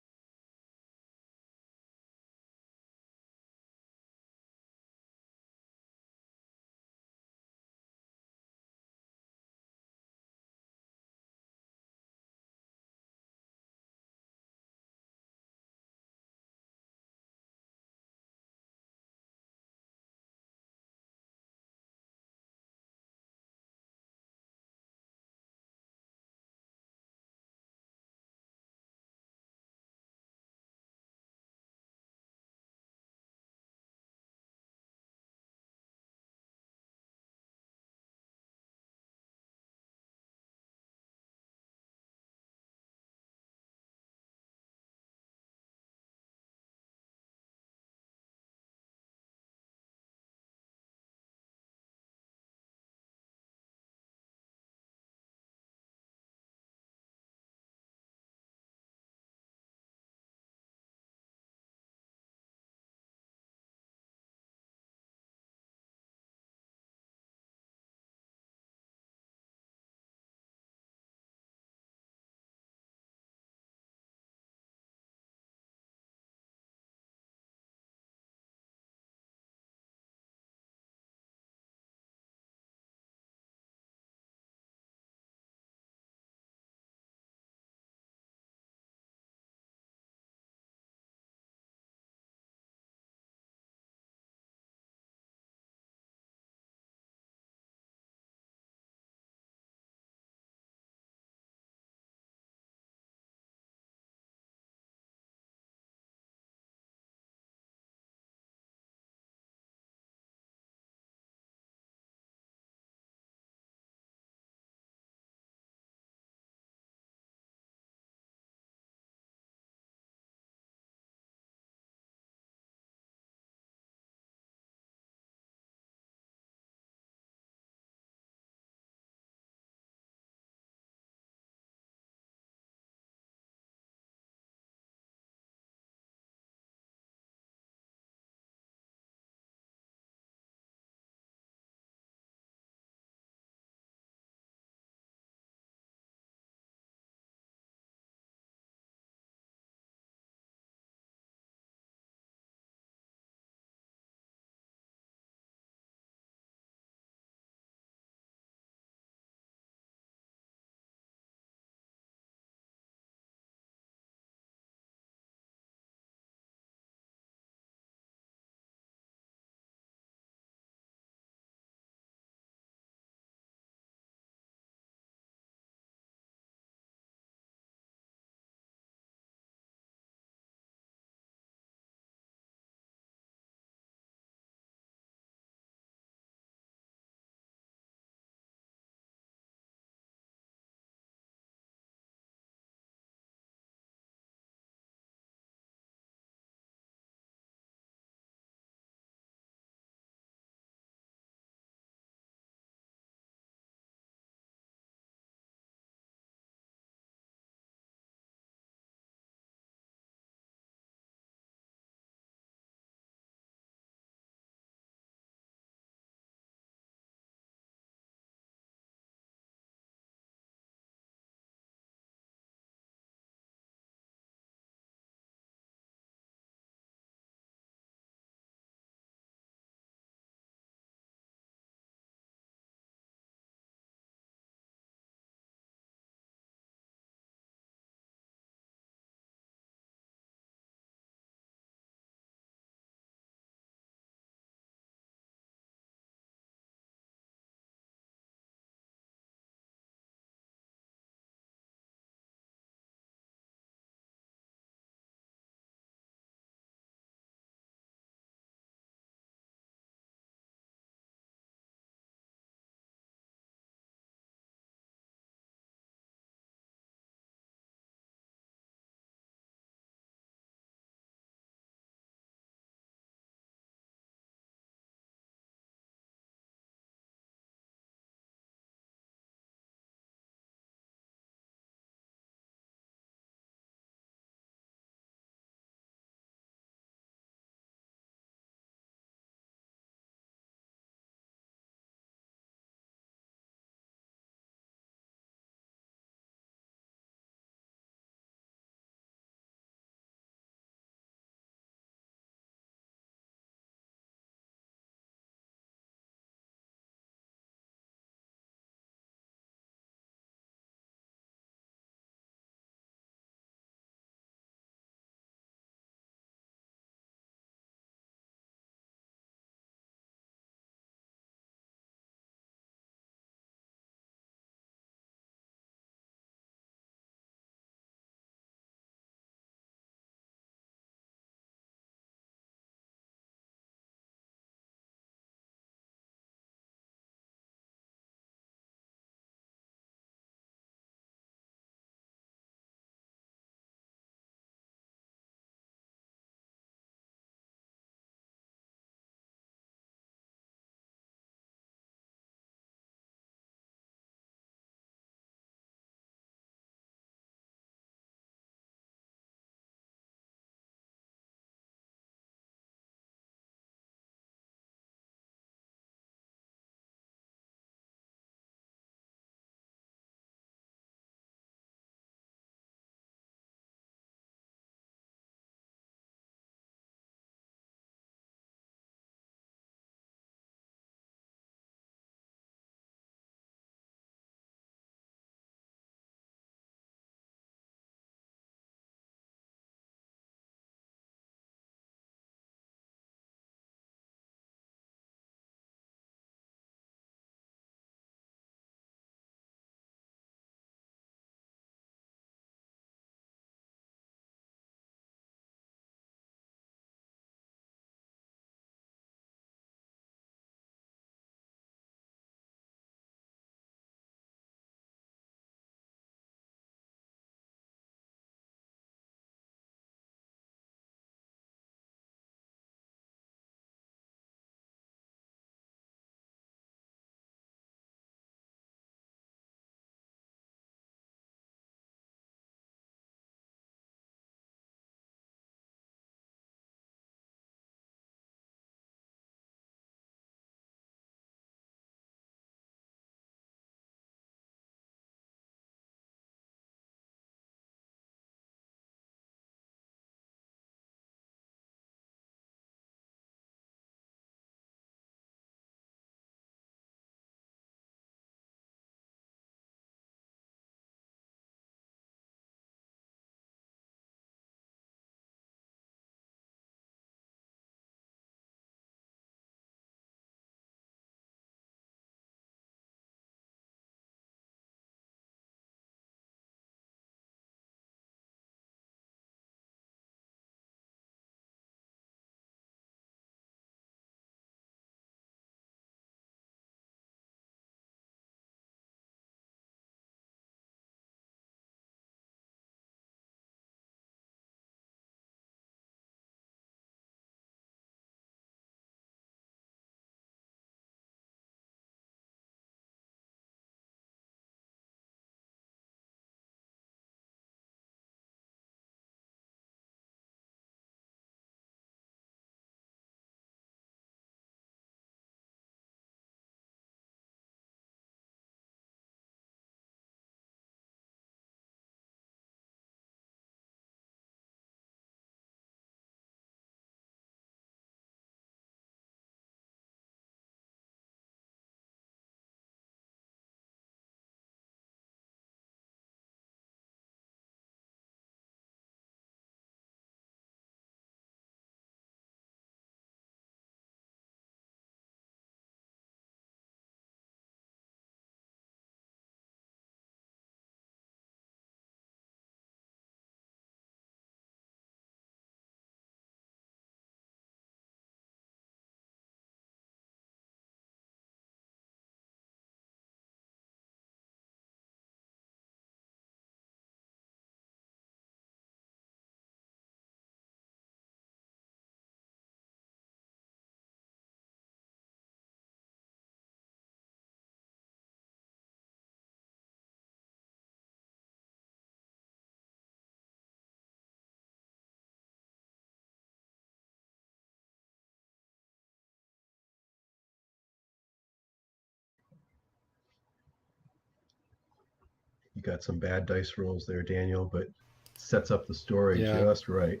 You got some bad dice rolls there, Daniel, but sets up the story Yeah. just right.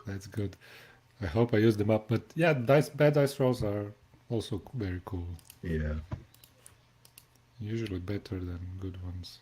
That's good. I hope I use them up. But yeah, bad dice rolls are also very cool. Yeah. Usually better than good ones.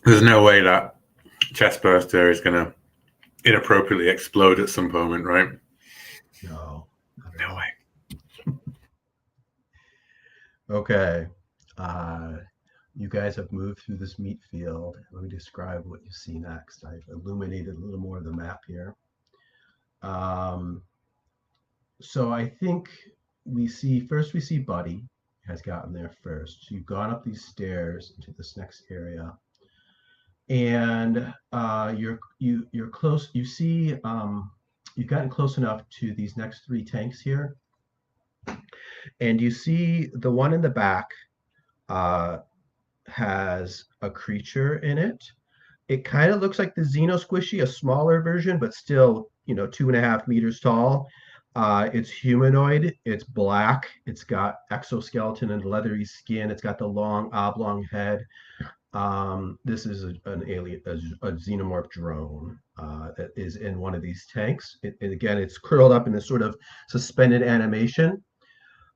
There's no way that chest burster is going to inappropriately explode at some moment, right? No. not at No all. way. Okay. You guys have moved through this meat field. Let me describe what you see next. I've illuminated a little more of the map here. So I think we see Buddy has gotten there first. So you've gone up these stairs into this next area, and you're close. You see you've gotten close enough to these next three tanks here, and you see the one in the back has a creature in it. It kind of looks like the Xeno Squishy, a smaller version, but still, 2.5 meters tall. It's humanoid. It's black. It's got exoskeleton and leathery skin. It's got the long oblong head. This is an alien, a xenomorph drone that is in one of these tanks. And again, it's curled up in this sort of suspended animation.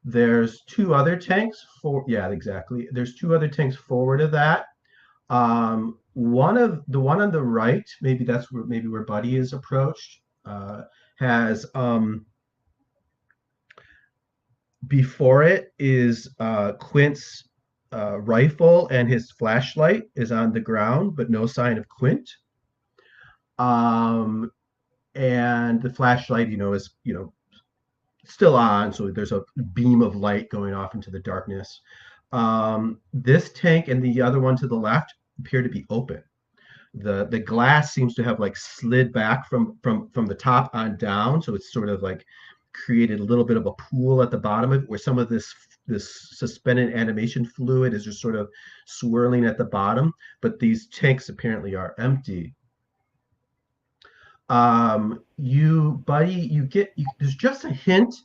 There's two other tanks yeah, exactly. There's two other tanks forward of that. One on the right, maybe that's where Buddy is approached, has before it is Quint's rifle, and his flashlight is on the ground, but no sign of Quint. And the flashlight, is still on, so there's a beam of light going off into the darkness. This tank and the other one to the left appear to be open. The glass seems to have like slid back from the top on down, so it's sort of like created a little bit of a pool at the bottom of it, where some of this suspended animation fluid is just sort of swirling at the bottom, but these tanks apparently are empty. There's just a hint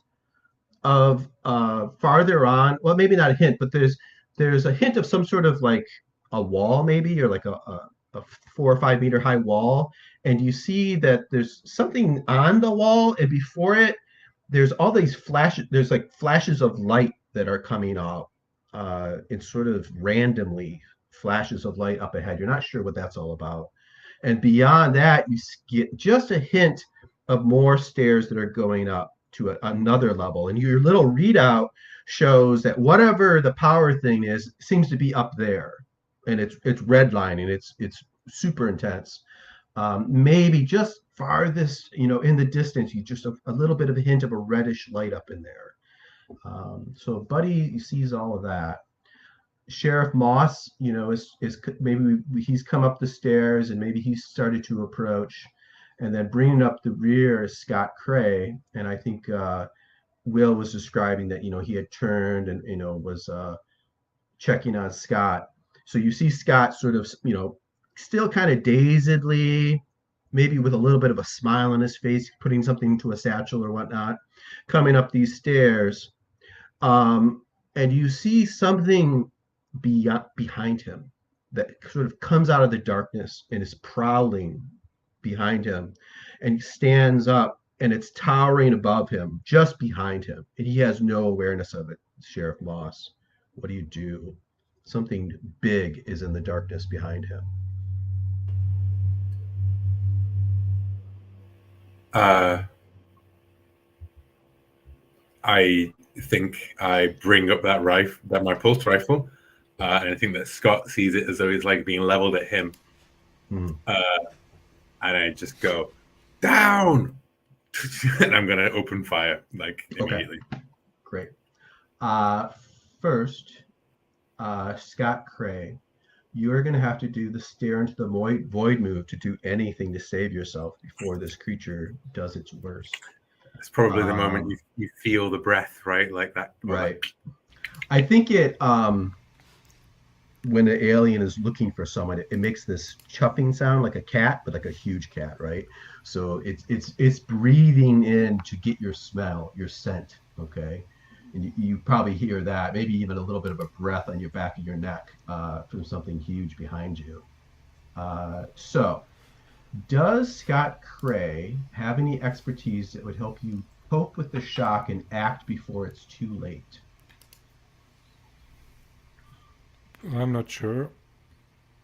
of farther on, well, maybe not a hint, but there's a hint of some sort of like a wall, maybe, or like a 4 or 5 meter high wall, and you see that there's something on the wall, and before it there's all these flashes. There's like flashes of light that are coming up. It's sort of randomly flashes of light up ahead. You're not sure what that's all about. And beyond that, you get just a hint of more stairs that are going up to another level. And your little readout shows that whatever the power thing is seems to be up there, and it's redlining. It's super intense. Maybe just farthest, in the distance, you just a little bit of a hint of a reddish light up in there. So Buddy sees all of that. Sheriff Moss, is maybe he's come up the stairs, and maybe he's started to approach, and then bringing up the rear is Scott Cray, and I think Will was describing that he had turned and was checking on Scott. So you see Scott sort of still kind of dazedly, maybe with a little bit of a smile on his face, putting something into a satchel or whatnot, coming up these stairs. And you see something behind him that sort of comes out of the darkness and is prowling behind him, and he stands up, and it's towering above him, just behind him, and he has no awareness of it. Sheriff Moss, what do you do? Something big is in the darkness behind him. I think I bring up that my pulse rifle, and I think that Scott sees it as though it's like being leveled at him, Mhm. and I just go down, and I'm gonna open fire like immediately. Great. First, Scott Cray, you are going to have to do the stare into the void move to do anything to save yourself before this creature does its worst. It's probably the moment you feel the breath, right? Like that. Right. I think it when an alien is looking for someone, it makes this chuffing sound like a cat, but like a huge cat, right? So it's breathing in to get your smell, your scent, okay? And you probably hear that, maybe even a little bit of a breath on your back of your neck from something huge behind you. So, does Scott Cray have any expertise that would help you cope with the shock and act before it's too late? I'm not sure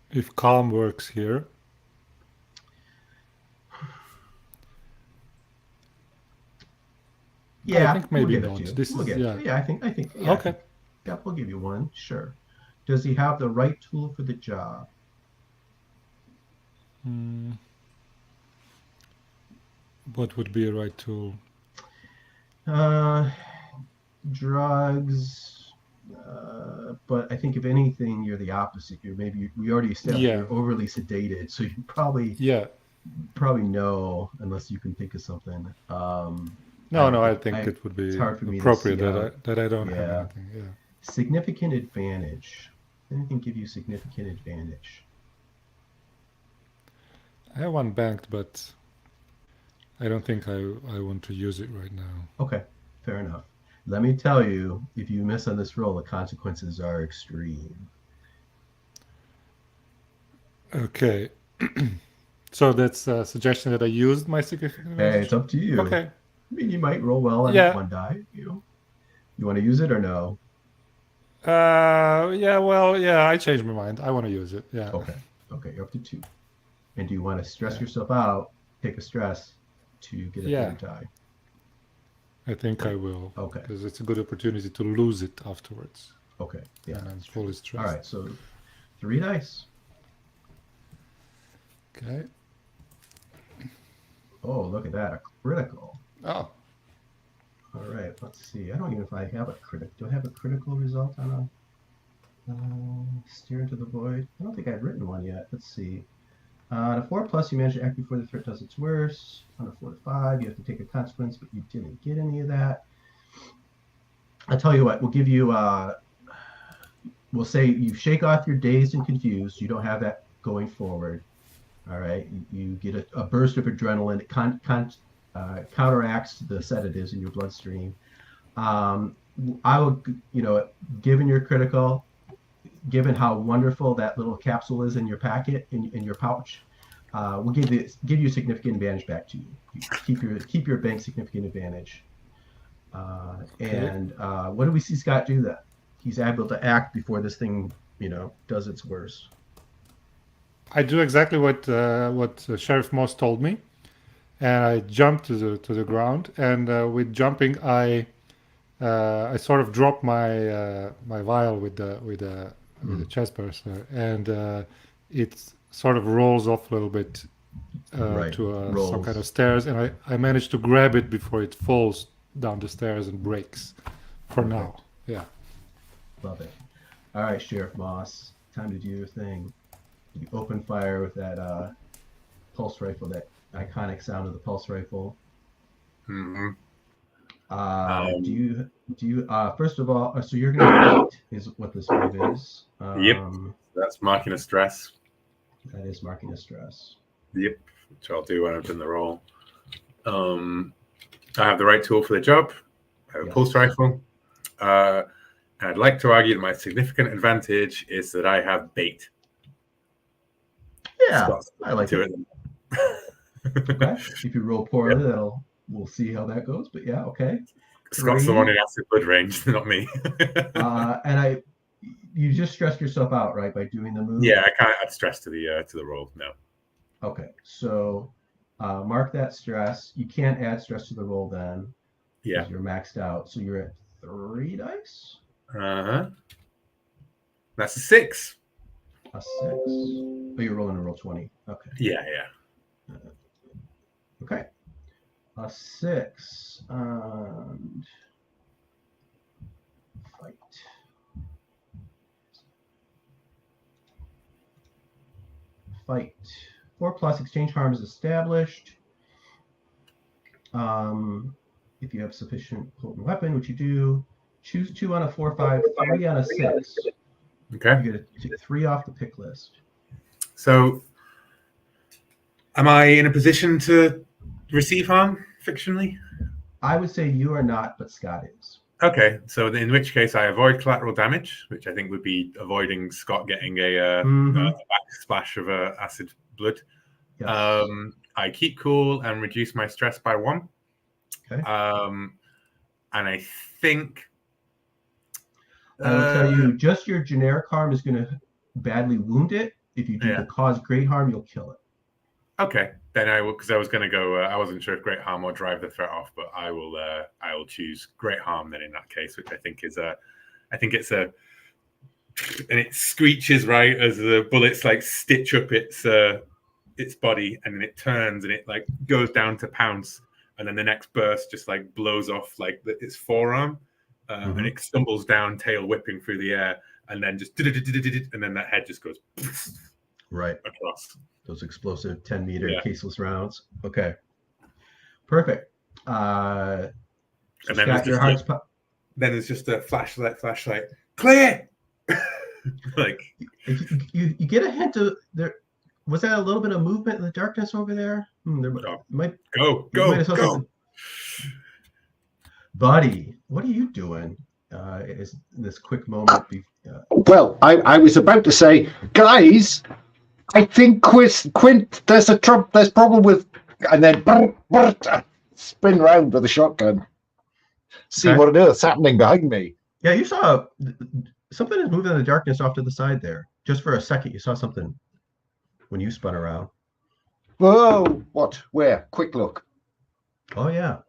if calm works here. Yeah, I think maybe we'll not. give it to you. This We'll is get yeah. yeah, I think Okay. yeah, we'll give you one. Sure. Does he have the right tool for the job? What would be a right tool? Drugs. But I think if anything, you're the opposite. We already established Yeah. you're overly sedated, so you probably know unless you can think of something. I think it would be hard for me to appropriate see that I don't have Yeah. anything. Yeah. Significant advantage. Anything give you significant advantage? I have one banked, but I don't think I want to use it right now. Okay, fair enough. Let me tell you, if you miss on this roll, the consequences are extreme. Okay. So that's a suggestion that I used my significant advantage? Hey, it's up to you. Okay. I mean, you might roll well on one die. You want to use it or no? I changed my mind. I want to use it. Yeah. Okay, you're up to 2. And do you want to stress yourself out, take a stress to get a third die? I think I will. Okay. Because it's a good opportunity to lose it afterwards. Okay, yeah. And I'm fully stressed. All right, so 3 dice. Okay. Oh, look at that, a critical. Oh. All right, let's see. I don't even know if I have a critical. Do I have a critical result on a steer into the void? I don't think I've written one yet. Let's see. On a 4+, you manage to act before the threat does its worst. On a 4 to 5, you have to take a consequence, but you didn't get any of that. I'll tell you what. We'll give you. We'll say you shake off your dazed and confused. You don't have that going forward. All right. You get a burst of adrenaline. It counteracts the sedatives in your bloodstream. I will, given your critical, given how wonderful that little capsule is in your packet, in your pouch, we'll give you significant advantage back to you. Keep your bank significant advantage. And what do we see Scott do then? He's able to act before this thing, does its worst. I do exactly what Sheriff Moss told me, and I jump to the ground. And with jumping, I sort of drop my my vial with the chest burster, and it sort of rolls off a little bit to some kind of stairs, and I managed to grab it before it falls down the stairs and breaks. For now, yeah. Love it. All right, Sheriff Moss, time to do your thing. You open fire with that pulse rifle, that iconic sound of the pulse rifle. Mm-hmm. Do you first of all, so you're gonna is what this move is. Yep, that's marking a stress. That is marking a stress. Yep, which I'll do when I've done the roll. I have the right tool for the job. I have a pulse rifle. And I'd like to argue that my significant advantage is that I have bait. Yeah, I like it. Okay. If you roll poorly, we'll see how that goes. But yeah, okay. Scott's the one in acid blood range, not me. And you just stressed yourself out, right, by doing the move? Yeah, I can't add stress to the roll. No. Okay, so Mark that stress. You can't add stress to the roll then. Yeah. Because you're maxed out. So you're at 3 dice? Uh-huh. That's a 6. A 6. Oh, you're rolling a roll 20. Okay. Yeah. Okay. A 6. And fight. Fight. 4+ exchange harm is established. If you have sufficient potent weapon, which you do, choose 2 on a 4, 5, 3 on a 6. Okay. You get to 3 off the pick list. So, am I in a position to receive harm fictionally? I would say you are not, but Scott is. Okay, so in which case I avoid collateral damage, which I think would be avoiding Scott getting a back splash of acid blood. Yes. I keep cool and reduce my stress by 1. Okay. And I think I will tell you, just your generic harm is going to badly wound it. If you do the cause great harm, you'll kill it. Okay, then I will, because I was going to go. I wasn't sure if great harm or drive the threat off, but I will. I will choose great harm then in that case, which I think is a. I think it's a. And it screeches right as the bullets like stitch up its body, and then it turns and it like goes down to pounce, and then the next burst just like blows off like its forearm, and it stumbles down, tail whipping through the air, and then just and then that head just goes right across. Those explosive 10-meter caseless rounds. Okay. Perfect. And then there's just a flashlight. Clear. Like you get a hint of there. Was that a little bit of movement in the darkness over there? There might go. Buddy, what are you doing? Is this quick moment? Well, I was about to say, guys, I think Quint, there's problem with, and then spin round with a shotgun. See what on earth's happening behind me. Yeah, you saw something is moving in the darkness off to the side there. Just for a second, you saw something when you spun around. Whoa! What? Where? Quick look. Oh yeah,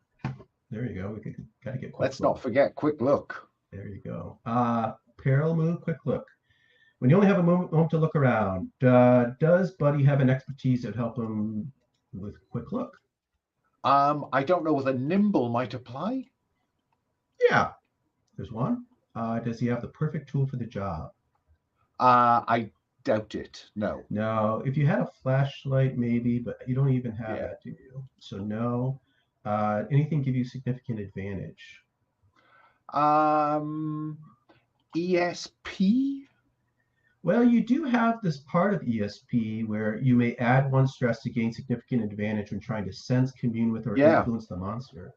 there you go. We gotta get. Let's not forget quick look. There you go. Peril move, quick look. When you only have a moment to look around, does Buddy have an expertise that would help him with quick look? I don't know whether nimble might apply. Yeah, there's one. Does he have the perfect tool for the job? I doubt it. No. No. If you had a flashlight, maybe, but you don't even have that, do you? So no. Anything give you significant advantage? ESP? Well, you do have this part of ESP where you may add 1 stress to gain significant advantage when trying to sense, commune with, or influence the monster.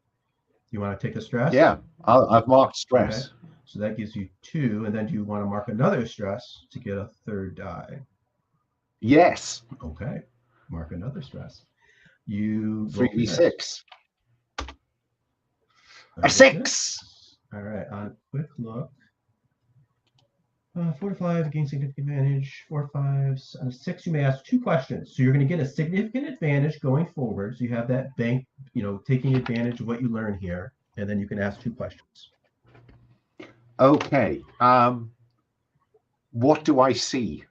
You want to take a stress? Yeah, I've marked stress. Okay. So that gives you 2, and then do you want to mark another stress to get a 3rd die? Yes. Okay. Mark another stress. You 3d6. A 6. All right. On quick look. 4 to 5 gain significant advantage. 4 5s on a 6. You may ask 2 questions. So you're going to get a significant advantage going forward. So you have that bank, taking advantage of what you learn here, and then you can ask 2 questions. Okay. What do I see?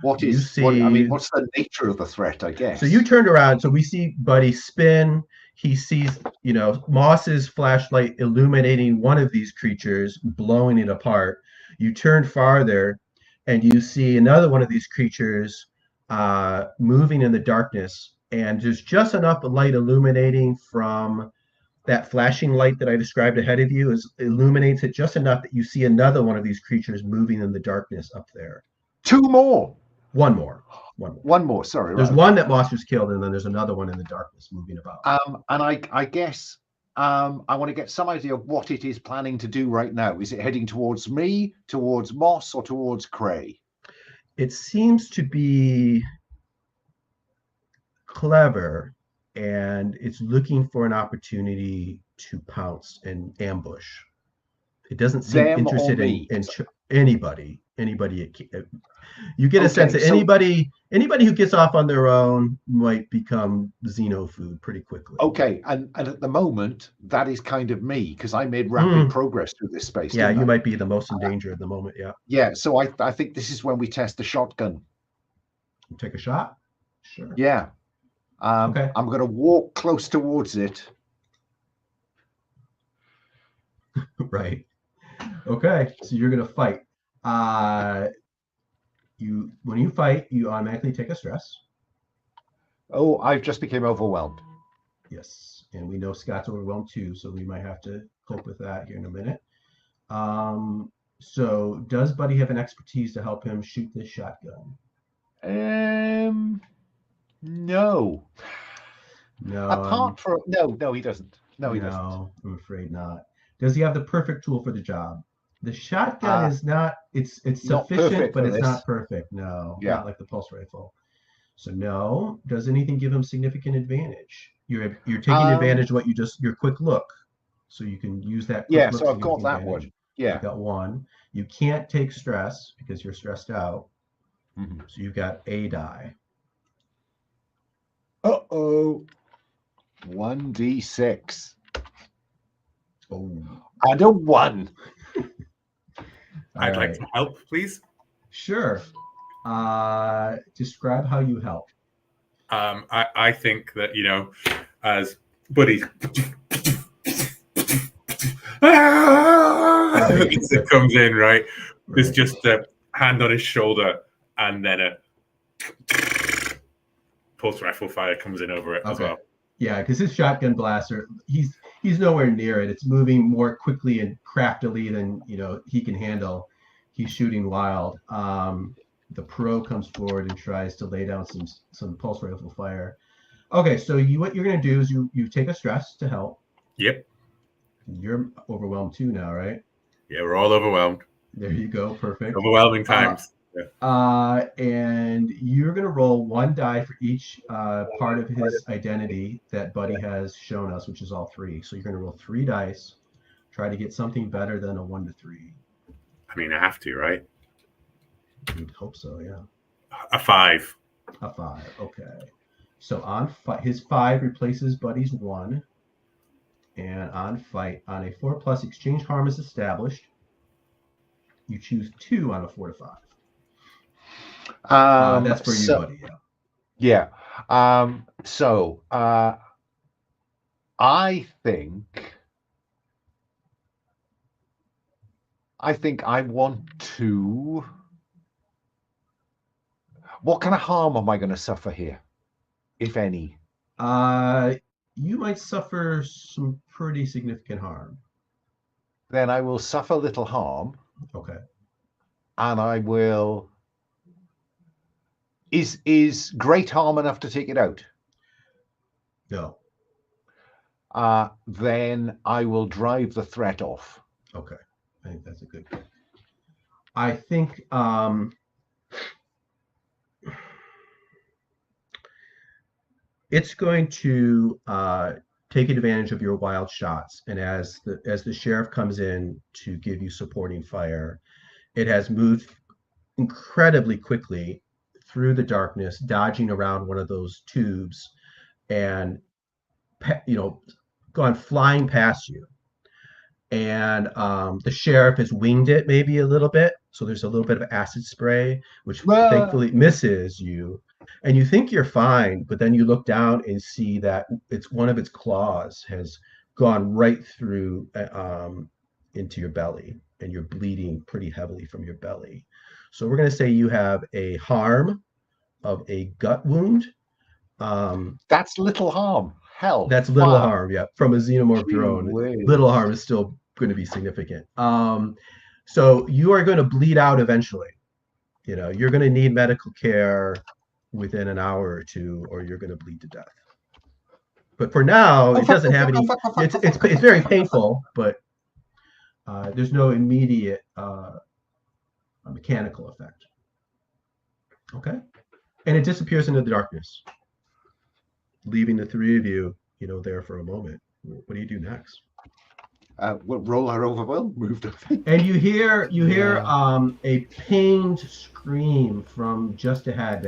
What's the nature of the threat, I guess? So you turned around. So we see Buddy spin. He sees, Moss's flashlight illuminating one of these creatures, blowing it apart. You turn farther, and you see another one of these creatures moving in the darkness. And there's just enough light illuminating from that flashing light that I described ahead of you illuminates it just enough that you see another one of these creatures moving in the darkness up there. 2 more. One more. Sorry. There's one that Moss was killed, and then there's another one in the darkness moving about. And I guess I want to get some idea of what it is planning to do right now. Is it heading towards me, towards Moss, or towards Cray? It seems to be clever, and it's looking for an opportunity to pounce and ambush. It doesn't seem interested in anybody. You get a sense Okay, that so anybody who gets off on their own might become xeno food pretty quickly. okay, and at the moment that is kind of me because I made rapid Mm. progress through this space. Yeah, didn't you I? might be the most in danger at the moment. Yeah. Yeah, so I think this is when we test the shotgun. Take a shot. Sure. Yeah. Okay. I'm going to walk close towards it. Right. Okay. So you're gonna fight. When you fight, you automatically take a stress. Oh, I've just became overwhelmed. Yes, and we know Scott's overwhelmed too, so we might have to cope with that here in a minute. So does Buddy have an expertise to help him shoot this shotgun? No. No. Apart from no, he doesn't. No, he doesn't. No, I'm afraid not. Does he have the perfect tool for the job? The shotgun is not. It's not sufficient, perfect but for it's this. not perfect. No, Yeah. not like the pulse rifle. So no. Does anything give him significant advantage? You're taking advantage of what your quick look, so you can use that quick Yeah, look. so I've got that one. You Yeah. got one. You can't take stress because you're stressed out. Mhm. So you've got a die. Uh-oh. 1d6. Oh, And a 1. I'd like right. to help, please. Sure. Describe how you help. I think that, as Buddy as it comes in, right? There's just a hand on his shoulder and then a pulse rifle fire comes in over it as well. Yeah, because his shotgun blaster, he's nowhere near it. It's moving more quickly and craftily than he can handle. He's shooting wild. The pro comes forward and tries to lay down some pulse rifle fire. Okay, so what you're gonna do is you take a stress to help. Yep. You're overwhelmed too now, right? Yeah, we're all overwhelmed. There you go. Perfect. Overwhelming times. And you're going to roll one die for each part of his identity that Buddy has shown us, which is all 3. So you're going to roll 3 dice, try to get something better than a 1 to 3. I mean, I have to, right? You'd hope so, yeah. A 5. A 5, okay. So on his 5 replaces Buddy's 1. And on fight, on a 4+ exchange harm is established. You choose 2 on a 4 to 5. That's for you, Buddy. Yeah. So I think I want to. What kind of harm am I going to suffer here, if any? You might suffer some pretty significant harm. Then I will suffer little harm. Okay. And I will. Is great harm enough to take it out? No. Then I will drive the threat off. Okay. I think that's a good. I think it's going to take advantage of your wild shots, and as the sheriff comes in to give you supporting fire, it has moved incredibly quickly through the darkness, dodging around one of those tubes, and gone flying past you. And the sheriff has winged it maybe a little bit, so there's a little bit of acid spray, which thankfully misses you. And you think you're fine, but then you look down and see that it's one of its claws has gone right through into your belly, and you're bleeding pretty heavily from your belly. So we're going to say you have a harm of a gut wound. That's little harm. Hell, that's little harm. Yeah, from a xenomorph drone, whiz. Little harm is still going to be significant. So you are going to bleed out eventually. You're going to need medical care within an hour or 2, or you're going to bleed to death. But for now, it doesn't have any. It's very painful, but there's no immediate mechanical effect. Okay, and it disappears into the darkness, leaving the 3 of you, there for a moment. What do you do next? we'll roll our overwhelm move. And you hear Yeah. a pained scream from just ahead,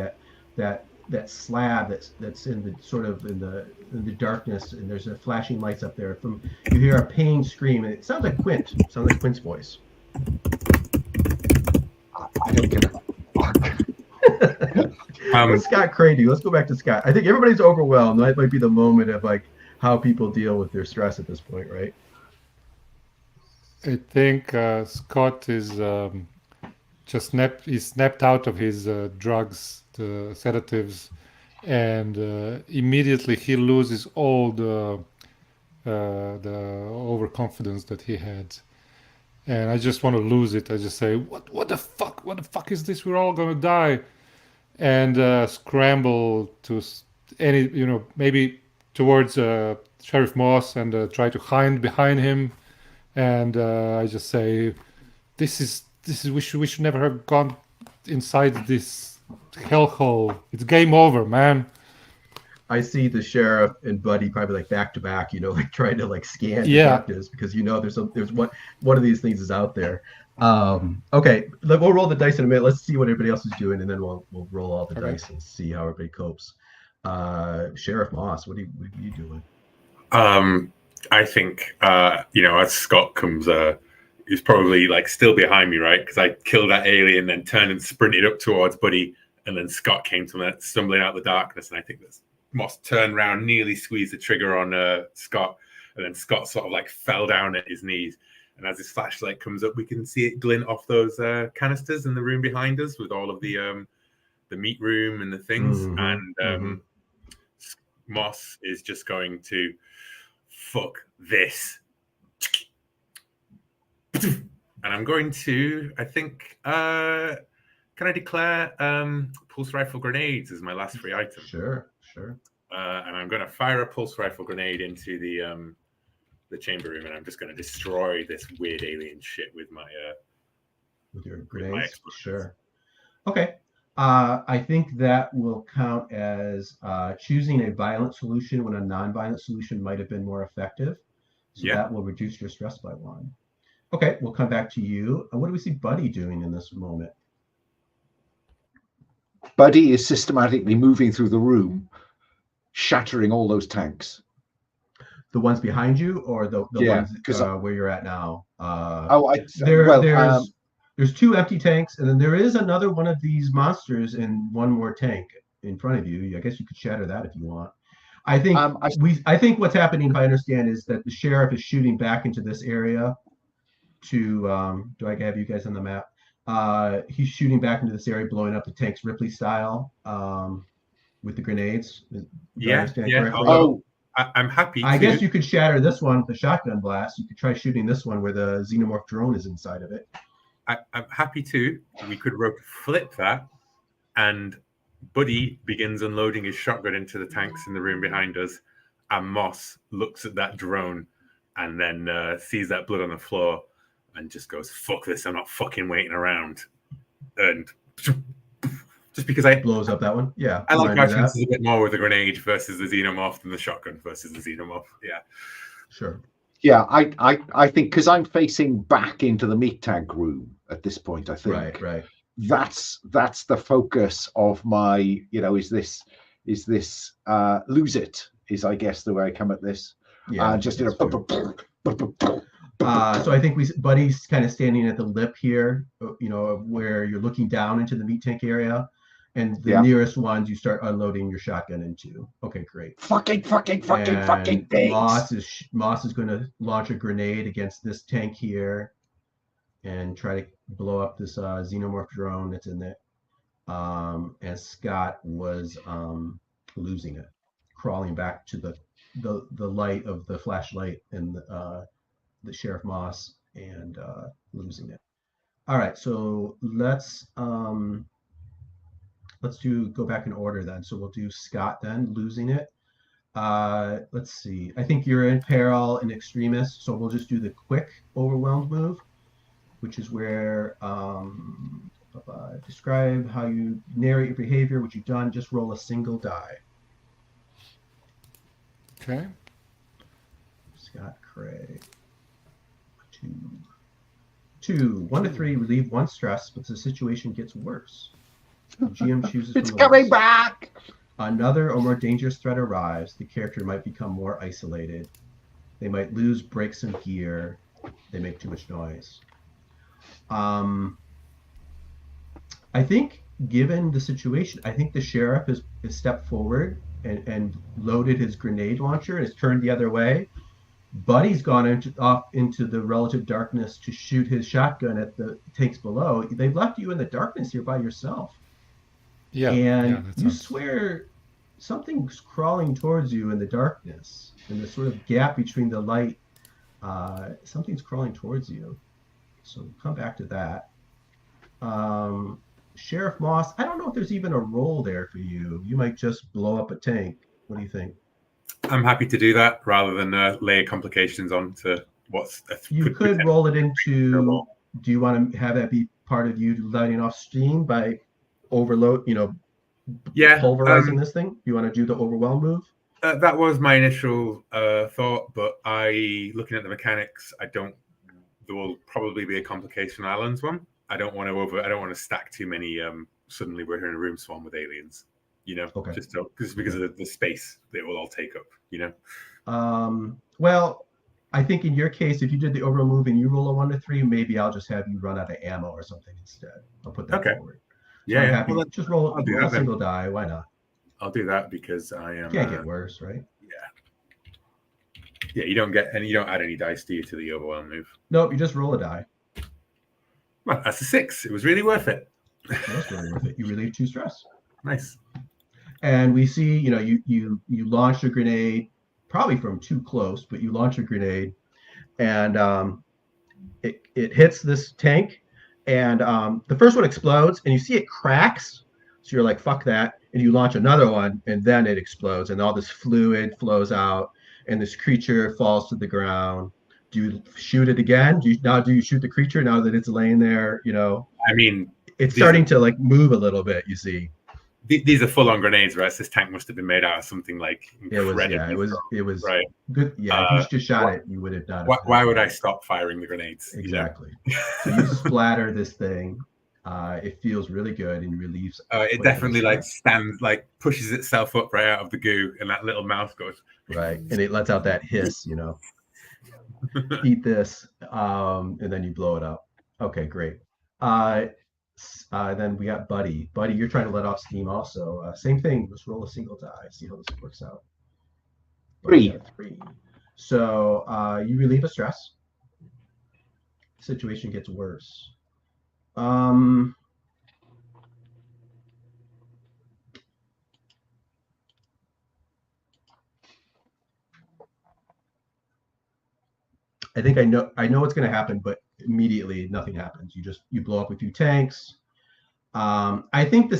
that slab that's in the sort of in the darkness, and there's a flashing lights up there. From you hear a pained scream, and it sounds like Quint. It sounds like Quint's voice. I don't get a fuck. What's Scott Cray? Let's go back to Scott. I think everybody's overwhelmed. That might be the moment of like how people deal with their stress at this point, right? I think Scott is he's snapped out of his drugs, the sedatives, and immediately he loses all the overconfidence that he had. And I just want to lose it. I just say, what the fuck? What the fuck is this? We're all gonna die. And scramble to maybe towards Sheriff Moss and try to hide behind him. And I just say, this is we should never have gone inside this hellhole. It's game over, man. I see the sheriff and Buddy probably like back to back, like trying to like scan the Yeah. darkness because there's one of these things is out there. Okay, we'll roll the dice in a minute. Let's see what everybody else is doing, and then we'll roll all the Okay. dice and see how everybody copes. Sheriff Moss, what are you doing? I think as Scott comes, he's probably like still behind me, right? Because I killed that alien, then turned and sprinted up towards Buddy, and then Scott came to me, stumbling out of the darkness, and I think that's Moss turned around, nearly squeezed the trigger on Scott, and then Scott sort of like fell down at his knees. And as his flashlight comes up, we can see it glint off those canisters in the room behind us with all of the meat room and the things. And Moss is just going to fuck this. And I'm going to, I think, can I declare pulse rifle grenades as my last free item? Sure. And I'm going to fire a pulse rifle grenade into the chamber room, and I'm just going to destroy this weird alien shit with my with your with grenades. my explosions. Sure. Okay. I think that will count as choosing a violent solution when a non-violent solution might have been more effective. So Yeah. that will reduce your stress by 1. Okay, we'll come back to you. What do we see Buddy doing in this moment? Buddy is systematically moving through the room, shattering all those tanks. The ones behind you, or the Yeah, ones 'cause where you're at now? There's 2 empty tanks, and then there is another one of these monsters and one more tank in front of you. I guess you could shatter that if you want. I think I think what's happening, if I understand, is that the sheriff is shooting back into this area. Do I have you guys on the map? He's shooting back into this area, blowing up the tanks Ripley style with the grenades. Do I understand correctly? Oh, I'm happy. I guess you could shatter this one with a shotgun blast. You could try shooting this one where the xenomorph drone is inside of it. I'm happy to. We could flip that, and Buddy begins unloading his shotgun into the tanks in the room behind us, and Moss looks at that drone and then sees that blood on the floor and just goes, "Fuck this! I'm not fucking waiting around." And just because blows up that one, yeah. I like my chances a bit more with the grenade versus the xenomorph than the shotgun versus the xenomorph. Yeah, sure. Yeah, I think because I'm facing back into the meat tank room at this point. I think right. That's the focus of my, is this lose it is, I guess, the way I come at this. Yeah, just so I think Buddy's kind of standing at the lip here, where you're looking down into the meat tank area, and the nearest ones you start unloading your shotgun into. Okay, great. Fucking things. Moss is going to launch a grenade against this tank here and try to blow up this xenomorph drone that's in there. And Scott was losing it, crawling back to the light of the flashlight and the Sheriff Moss, and losing it. All right, so let's go back in order then. So we'll do Scott then, losing it. Let's see. I think you're in peril and extremist, so we'll just do the quick overwhelmed move, which is where describe how you narrate your behavior, what you've done. Just roll a single die. Okay. Scott Cray. 2, 1 to 3, relieve 1 stress, but the situation gets worse. The GM chooses It's from the coming list. back. Another or more dangerous threat arrives. The character might become more isolated. They might lose brakes and gear. They make too much noise. I think, given the situation, I think the sheriff has stepped forward and loaded his grenade launcher and has turned the other way. Buddy's gone off into the relative darkness to shoot his shotgun at the tanks below. They've left you in the darkness here by yourself. Yeah, And that you sounds- swear something's crawling towards you in the darkness, in the sort of gap between the light. Something's crawling towards you. So we'll come back to that. Sheriff Moss, I don't know if there's even a role there for you. You might just blow up a tank. What do you think? I'm happy to do that rather than layer complications onto what's You could roll it into. Do you want to have that be part of you lighting off steam by overload? Pulverizing this thing. You want to do the overwhelm move? That was my initial thought, but looking at the mechanics, there will probably be a complication on Alan's one. I don't want to stack too many. Suddenly we're in a room swarm with aliens. Okay. Just because of the space they will all take up. Well, I think in your case, if you did the overall move and you roll a 1 to 3, maybe I'll just have you run out of ammo or something instead. I'll put that forward. So I'm happy. Well, just roll a single die. Why not? I'll do that because I am. Can't get worse, right? Yeah. You don't add any dice, do you, to the overwhelm move? Nope. You just roll a die. Well, that's a 6. It was really worth it. That's really worth it. You relieve 2 stress. Nice. And we see, you launch a grenade, probably from too close, but you launch a grenade, and it hits this tank, and the first one explodes, and you see it cracks. So you're like, fuck that, and you launch another one, and then it explodes, and all this fluid flows out, and this creature falls to the ground. Do you shoot it again? Do you shoot the creature now that it's laying there? I mean, it's starting to like move a little bit. You see. These are full-on grenades, right? This tank must have been made out of something like incredibly it was right. Good. Yeah, if you just shot it, you would have done it. Why would I stop firing the grenades? Exactly. So you splatter this thing. It feels really good and relieves. It definitely pushes itself up right out of the goo, and that little mouth goes right, and it lets out that hiss. Eat this, and then you blow it up. Okay, great. Then we got Buddy. Buddy, you're trying to let off steam also. Same thing. Let's roll a single die. See how this works out. 3. 3. So you relieve a stress. Situation gets worse. I think I know what's going to happen, but immediately nothing happens. You blow up a few tanks. I think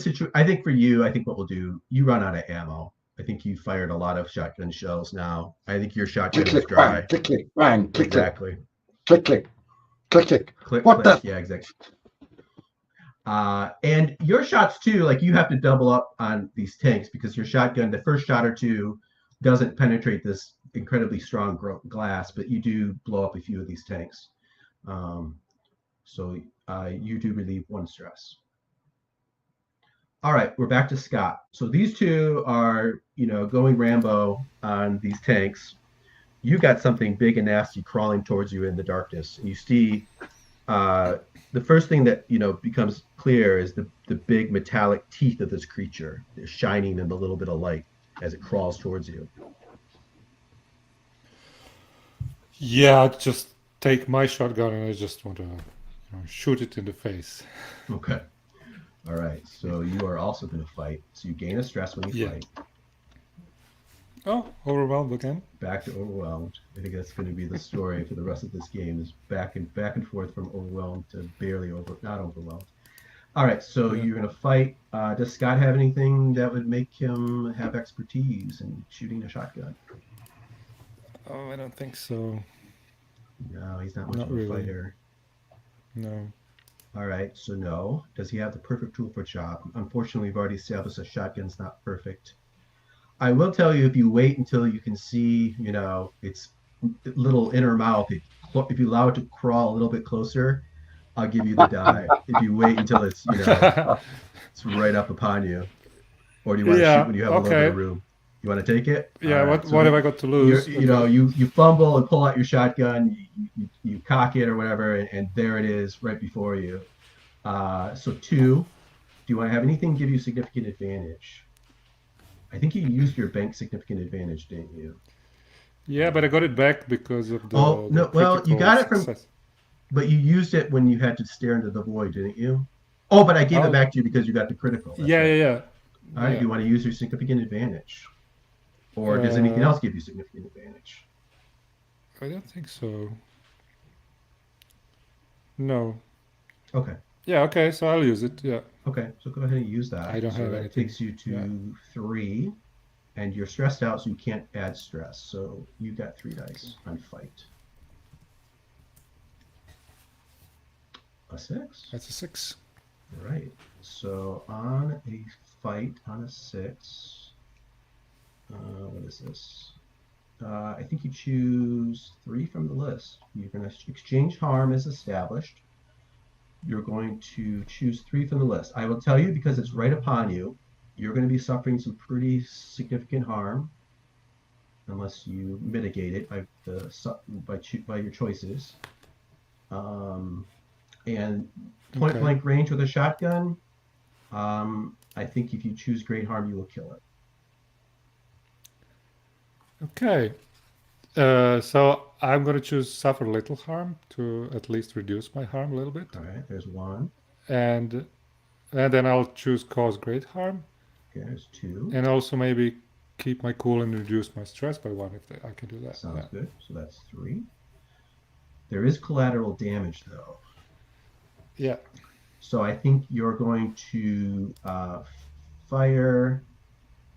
for you, I think what we'll do, you run out of ammo. I think you fired a lot of shotgun shells now. I think your shotgun is dry. Click, click, bang, click, exactly. Click, click, click, click. Click, what click. the? Yeah, exactly. And your shots too, like you have to double up on these tanks because your shotgun, the first shot or two, doesn't penetrate this incredibly strong glass, but you do blow up a few of these tanks. So you do relieve 1 stress. All right, we're back to Scott. So these two are, going Rambo on these tanks. You got something big and nasty crawling towards you in the darkness. And you see the first thing that, becomes clear is the big metallic teeth of this creature. They're shining in a little bit of light as it crawls towards you. Yeah, I'd just take my shotgun and I just want to shoot it in the face. Okay. All right. So you are also going to fight. So you gain a stress when you fight. Oh, overwhelmed again. Back to overwhelmed. I think that's going to be the story for the rest of this game is back and forth from overwhelmed to not overwhelmed. All right. So you're going to fight. Does Scott have anything that would make him have expertise in shooting a shotgun? Oh, I don't think so. No, he's not much of a really. fighter. No. All right, so no. Does he have the perfect tool for job? Unfortunately, we've already established a shotgun's not perfect. I will tell you, if you wait until you can see, its little inner mouth, if you allow it to crawl a little bit closer, I'll give you the die if you wait until it's it's right up upon you. Or do you want to shoot Yeah, when you have a little bit okay. of room? You want to take it? Yeah, All right. what have I got to lose? You fumble and pull out your shotgun. You cock it or whatever, and there it is right before you. So 2. Do you want to have anything give you significant advantage? I think you used your bank significant advantage, didn't you? Yeah, but I got it back because of the. Oh, no, the well, you critical got it from- success. But you used it when you had to stare into the void, didn't you? Oh, but I gave Oh. it back to you because you got the critical. That's Yeah, right. yeah. All right. Yeah. Do you want to use your significant advantage, or does anything else give you significant advantage? I don't think so. No. Okay. Yeah, okay, so I'll use it. Yeah. Okay. So go ahead and use that. I don't so have that anything. takes you to Yeah. 3, and you're stressed out, so you can't add stress. So you got 3 dice on fight. A 6. That's a 6. Right. So on a fight on a 6, what is this? I think you choose 3 from the list. You're going to exchange harm as established. You're going to choose 3 from the list. I will tell you, because it's right upon you, you're going to be suffering some pretty significant harm unless you mitigate it by your choices. And point Okay. blank range with a shotgun, I think if you choose great harm, you will kill it. Okay. So I'm going to choose suffer little harm to at least reduce my harm a little bit. All right, there's 1. And then I'll choose cause great harm. Okay, there's 2. And also maybe keep my cool and reduce my stress by 1 if I can do that. Sounds Yeah. good. So that's 3. There is collateral damage, though. Yeah. So I think you're going to fire,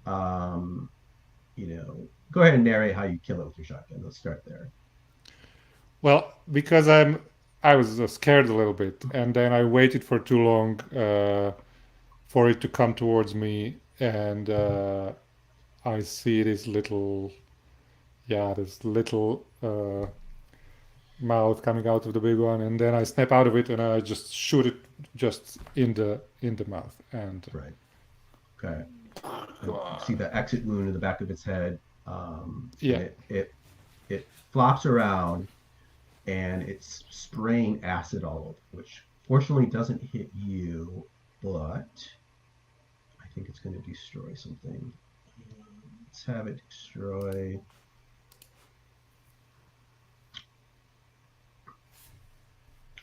go ahead and narrate how you kill it with your shotgun. Let's start there. Well, because I was scared a little bit, and then I waited for too long for it to come towards me, and I see this little mouth coming out of the big one, and then I snap out of it, and I just shoot it just in the mouth, and Right. Okay. You see the exit wound in the back of its head. Yeah. It flops around, and it's spraying acid all over, which fortunately doesn't hit you, but I think it's going to destroy something. Let's have it destroy.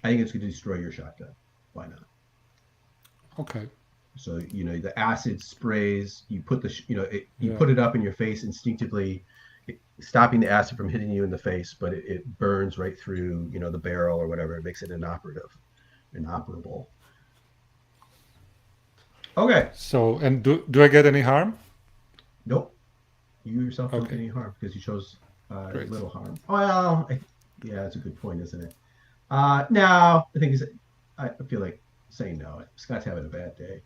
I think it's going to destroy your shotgun. Why not? okay. So the acid sprays. You put you Yeah. put it up in your face instinctively, stopping the acid from hitting you in the face, but it burns right through the barrel or whatever. It makes it inoperable. Okay. So, and do I get any harm? Nope. You yourself don't Okay. get any harm because you chose Great. little harm. Well, yeah, that's a good point, isn't it? No, the thing is, I feel like saying no. Scott's having a bad day.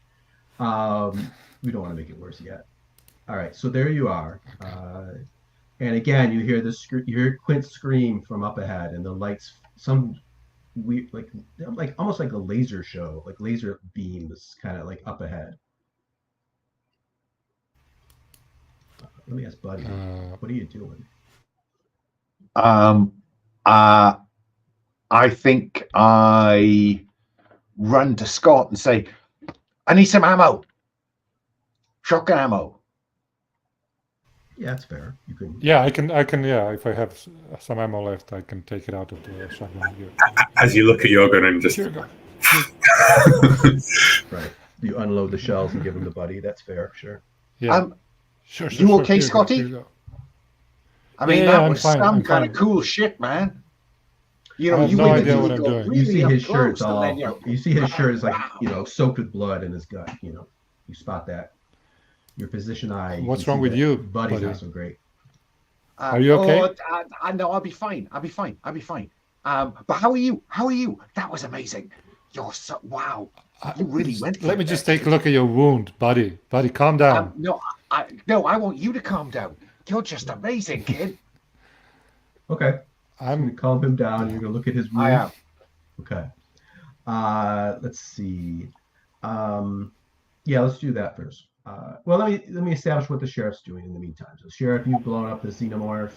We don't want to make it worse yet. All right, so there you are. And again, you hear Quint scream from up ahead, and the lights, some weird, like almost like a laser show, like laser beams, kind of like up ahead. Let me ask Buddy, what are you doing? I think I run to Scott and say, I need some ammo. Shotgun ammo. Yeah, that's fair. You can. Yeah, I can. Yeah, if I have some ammo left, I can take it out of the shotgun here. As you look at your gun and just Here you go. Right. You unload the shells and give them to Buddy. That's fair. Sure. Yeah. You Sure. okay, Here you go, Scotty? here you go. I mean, Yeah, that I'm was fine, some I'm kind fine. of cool shit, man. I have you no waited idea till what he I'm got doing. really You see up his close, shirt's and all. then you're- You see his shirt is like Wow. soaked with blood in his gut. You spot that. Your physician eye. you What's can wrong see with that you, Buddy's buddy? not so great. Are you okay? I know. I'll be fine. I'll be fine. But how are you? That was amazing. You're so wow. You really went. for Let it me just there. take a look at your wound, buddy. Buddy, calm down. No, I want you to calm down. You're just amazing, kid. Okay. I'm I'm gonna calm him down. You're gonna look at his wound. I am. Okay. Let's see. Yeah, let's do that first. Well, let me establish what the sheriff's doing in the meantime. So, sheriff, you've blown up the xenomorph.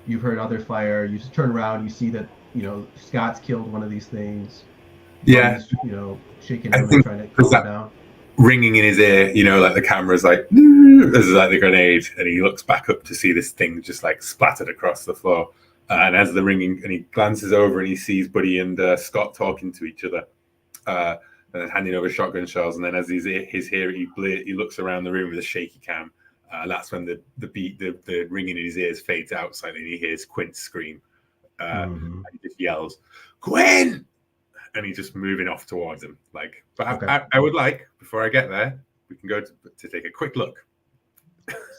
You've heard other fire. You turn around. You see that Scott's killed one of these things. Yeah, Buddy's shaking I him and think trying to there's calm him that down. ringing in his ear, like the camera's like, this is like the grenade, and he looks back up to see this thing just like splattered across the floor. And as the ringing, and he glances over and he sees Buddy and Scott talking to each other, and then handing over shotgun shells. And then as his ear, he looks around the room with a shaky cam. And that's when the ringing in his ears fades out slightly, and he hears Quint scream. Mhm. And he just yells, "Quinn!" And he's just moving off towards him. But Okay. I would like, before I get there, we can go to take a quick look.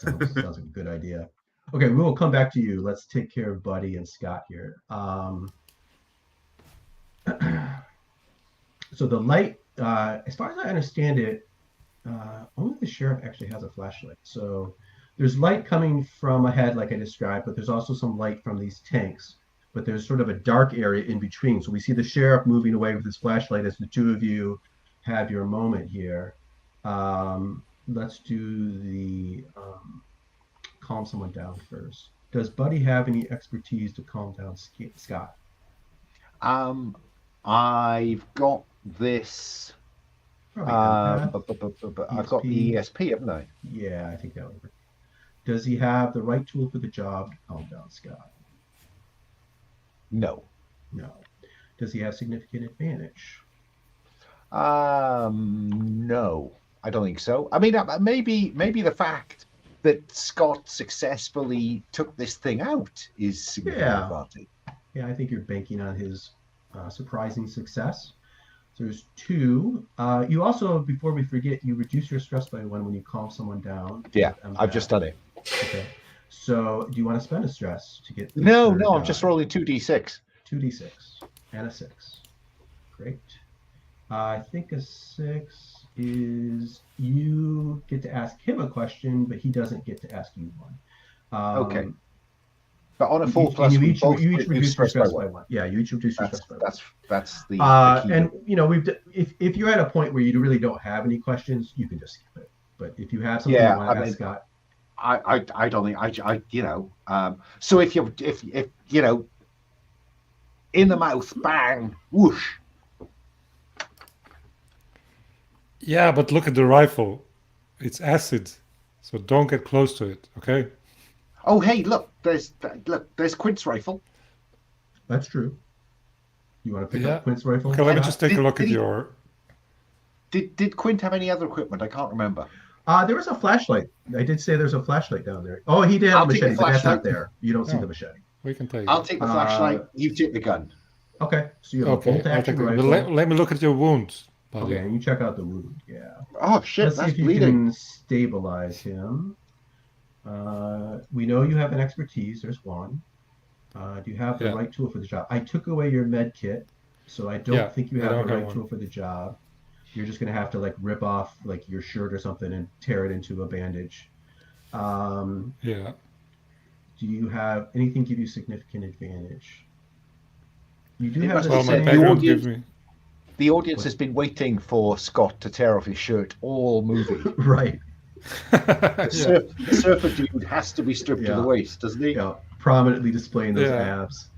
Sounds like a good idea. Okay, we will come back to you. Let's take care of Buddy and Scott here. So the light, as far as I understand it, only the sheriff actually has a flashlight. So there's light coming from ahead, like I described, but there's also some light from these tanks. But there's sort of a dark area in between. So we see the sheriff moving away with his flashlight as the two of you have your moment here. Let's do the calm someone down first. Does Buddy have any expertise to calm down Scott? I've got this. Probably empath. But I've got the ESP, haven't I? Yeah, I think that would work. Does he have the right tool for the job to calm down Scott? No. No. Does he have significant advantage? No, I don't think so. I mean, maybe the fact that Scott successfully took this thing out is significant advantage. Yeah, I think you're banking on his surprising success. So there's 2. You also, before we forget, you reduce your stress by 1 when you calm someone down. Yeah, I've just done it. Okay. So do you want to spend a stress to get? No, I'm just rolling 2d6. 2d6 and a 6. Great. I think a 6 is you get to ask him a question, but he doesn't get to ask you one. Okay. But on a 4 plus, you we each both reduce your stress by one. 1. Yeah, you each reduce your stress by 1. That's the key. And if you're at a point where you really don't have any questions, you can just skip it. But if you have something you want to ask Scott, I don't think so if in the mouth, bang, whoosh. Yeah, but look at the rifle. It's acid, so don't get close to it, okay? Oh, hey, look, there's Quint's rifle. that's true. You want to pick up Quint's rifle? Okay, let me just take a look Did at he- your... Did Quint have any other equipment? I can't remember. There was a flashlight. I did say there's a flashlight down there. Oh, he did have I'll a take the machete, but that's not flashlight. there. You don't see Oh. the machete. We can take I'll it. take the flashlight. You take the gun. Okay, so you have a Okay, bolt I'll action take it. But rifle. let me look at your wound, buddy. Okay, and you check out the wound. Yeah. Oh shit, Let's see that's if you bleeding. can stabilize him. We know you have an expertise. There's 1. Do you have the Yeah. right tool for the job? I took away your med kit, so I don't Yeah, think you I have don't the have right one. tool for the job. You're just gonna have to rip off your shirt or something and tear it into a bandage. Yeah. Do you have anything give you significant advantage? You do It have must the Well, be my saying same. the background audience- gives me... The audience has been waiting for Scott to tear off his shirt all movie. Right. The surfer dude has to be stripped to Yeah. the waist, doesn't he? Yeah. Prominently displaying those Yeah. abs.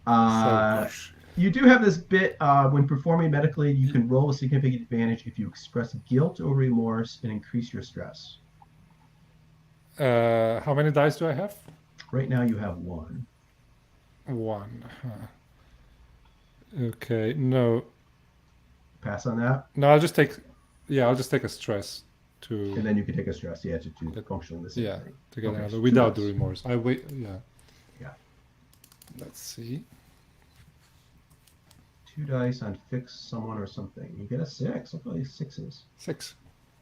So, You do have this bit when performing medically, you can roll a significant advantage if you express guilt or remorse and increase your stress. how many dice do I have? Right now you have 1. 1. Huh. Okay, no. Pass on that, No, I'll just take... Yeah, I'll just take a stress to... and then you can take a stress. Yeah, to functionally the same Yeah, thing. to get Okay, another so without two the dice. remorse. I wait. Yeah. Yeah. Let's see. 2 dice on fix someone or something. You get a 6. Look at all these 6s. 6.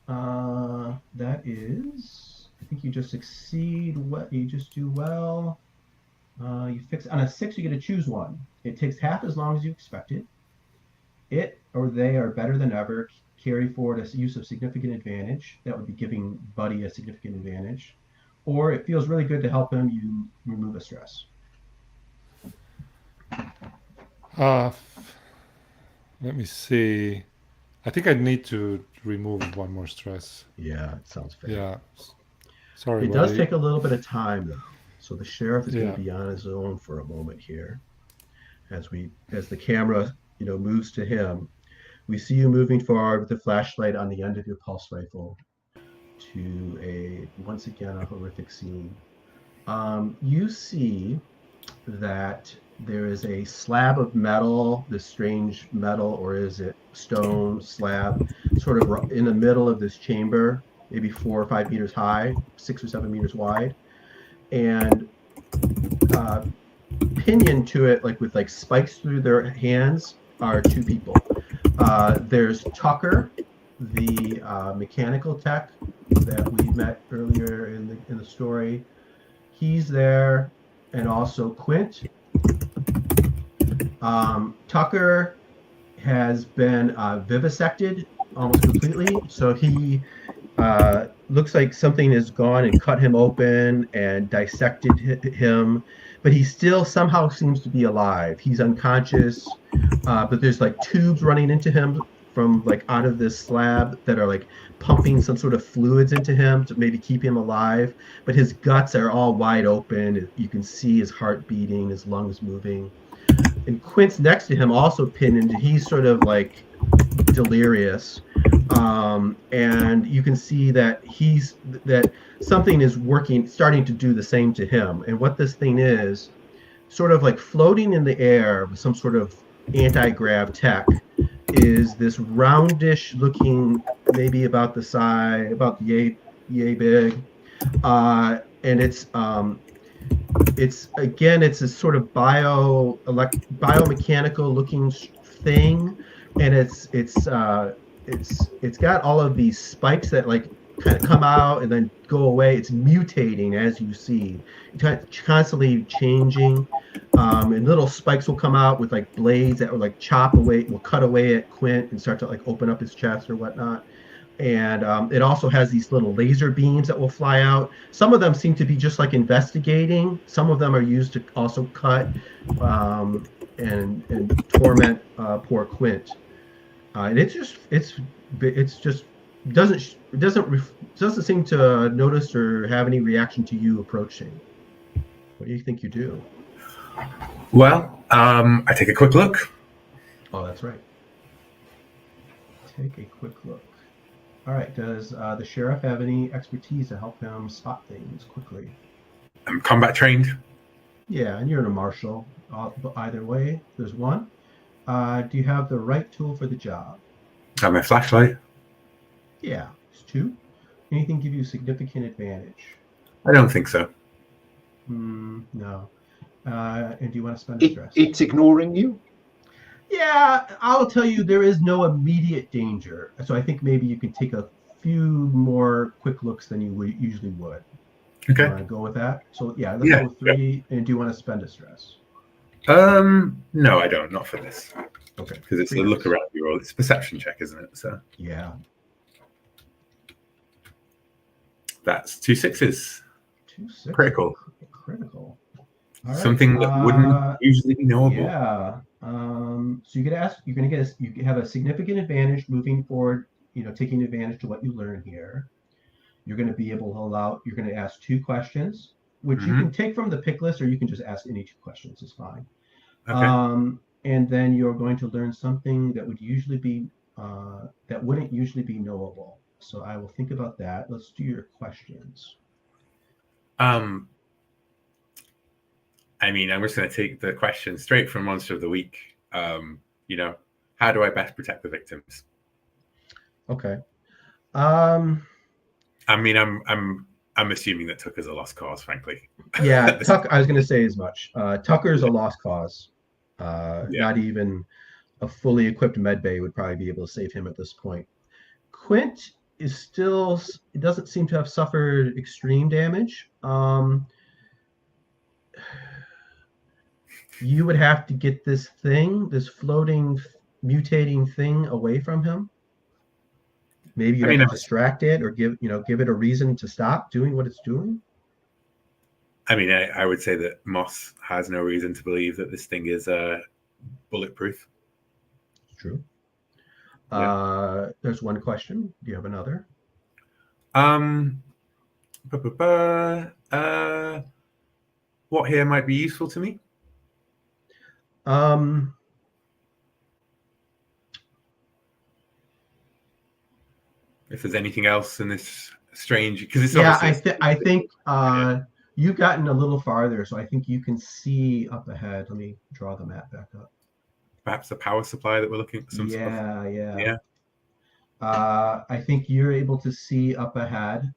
That is, I think you just succeed. What you just do well. You fix on a 6. You get to choose one. It takes half as long as you expected. It or they are better than ever. Carry forward a use of significant advantage. That would be giving Buddy a significant advantage. Or it feels really good to help him. You remove a stress. Let me see. I think I need to remove one more stress. Yeah, it sounds fair. Yeah. Sorry, It does buddy. take a little bit of time though. So the sheriff is going Yeah. to be on his own for a moment here as the camera, moves to him. We see you moving forward with the flashlight on the end of your pulse rifle to once again, a horrific scene. You see that there is a slab of metal, this strange metal, or is it stone slab, sort of in the middle of this chamber, maybe 4 or 5 meters high, 6 or 7 meters wide, and pinioned to it, like with like spikes through their hands, are two people. There's Tucker, the mechanical tech that we met earlier in the story. He's there, and also Quint. Tucker has been vivisected almost completely, so he looks like something has gone and cut him open and dissected him, but he still somehow seems to be alive. He's unconscious, but there's like tubes running into him from like out of this slab that are like pumping some sort of fluids into him to maybe keep him alive. But his guts are all wide open. You can see his heart beating, his lungs moving. And Quint's next to him, also pinned into. He's sort of like delirious, and you can see that that something is starting to do the same to him. And what this thing is, sort of like floating in the air with some sort of anti-grav tech, is this roundish looking, maybe about the size, about yay big, and it's a sort of biomechanical looking thing, and it's got all of these spikes that like kind of come out and then go away. It's mutating as you see. It's constantly changing, and little spikes will come out with like blades that will like will cut away at Quint and start to like open up his chest or whatnot. And it also has these little laser beams that will fly out. Some of them seem to be just like investigating. Some of them are used to also cut and torment poor Quint. And it doesn't seem to notice or have any reaction to you approaching. What do you think you do? Well, I take a quick look. Oh, that's right. Take a quick look. All right. Does the sheriff have any expertise to help him spot things quickly? I'm combat trained. Yeah, and you're in a marshal. Either way, there's one. Do you have the right tool for the job? I have my flashlight. Yeah, there's two. Anything give you significant advantage? I don't think so. No. And do you want to spend a stress? It's ignoring you? Yeah, I'll tell you, there is no immediate danger. So I think maybe you can take a few more quick looks than you usually would. Okay. You want to go with that? So yeah, let's go with 3. And do you want to spend a stress? No, I don't. Not for this. Okay. Because it's a look around you roll. It's a perception check, isn't it? So yeah. That's 2 6s. 2 6. Critical. All right. Something that wouldn't usually be knowable. Yeah. So you have a significant advantage moving forward, taking advantage to what you learn here. You're going to be able to you're going to ask 2 questions, which you can take from the pick list, or you can just ask any 2 questions. It's fine. Okay. And then you're going to learn something that wouldn't usually be knowable. So I will think about that. Let's do your questions. I mean, I'm just going to take the question straight from Monster of the Week. How do I best protect the victims? Okay. I mean, I'm assuming that Tucker's a lost cause, frankly. Yeah, I was going to say as much. Tucker's a lost cause. Not even a fully equipped med bay would probably be able to save him at this point. Quint doesn't seem to have suffered extreme damage. You would have to get this floating, mutating thing away from him. Maybe you have to distract it or give it a reason to stop doing what it's doing. I mean, I would say that Moss has no reason to believe that this thing is bulletproof. True. Yeah. There's one question. Do you have another? What here might be useful to me? Um, If there's anything else in this strange, because it's yeah, obviously I think you've gotten a little farther, so I think you can see up ahead. Let me draw the map back up. perhaps a power supply that we're looking at. Some sort of, Yeah. I think you're able to see up ahead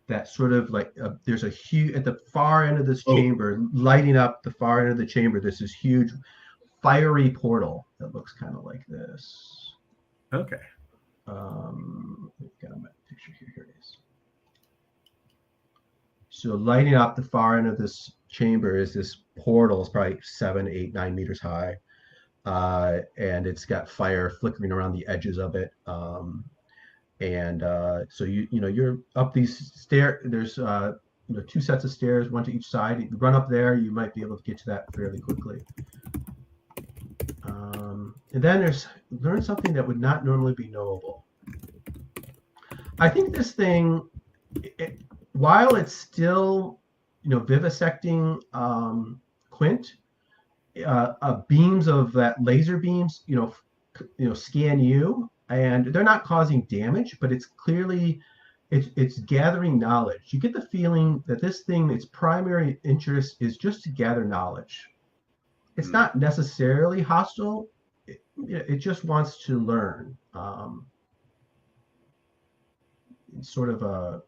that sort of like there's a huge at the far end of this chamber, lighting up the far end of the chamber. There's this huge fiery portal that looks kind of like this. Okay. Got my picture here. Here it is. So lighting up the far end of this chamber is this portal. It's probably 7, 8, 9 meters high, and it's got fire flickering around the edges of it. So you're up these stairs. There's 2 sets of stairs, one to each side. You run up there, you might be able to get to that fairly quickly. And then learn something that would not normally be knowable. I think this thing, while it's still, vivisecting Quint, beams of that laser beams, scan you, and they're not causing damage, but it's clearly, it's gathering knowledge. You get the feeling that this thing, its primary interest is just to gather knowledge. It's not necessarily hostile. It just wants to learn. It's sort of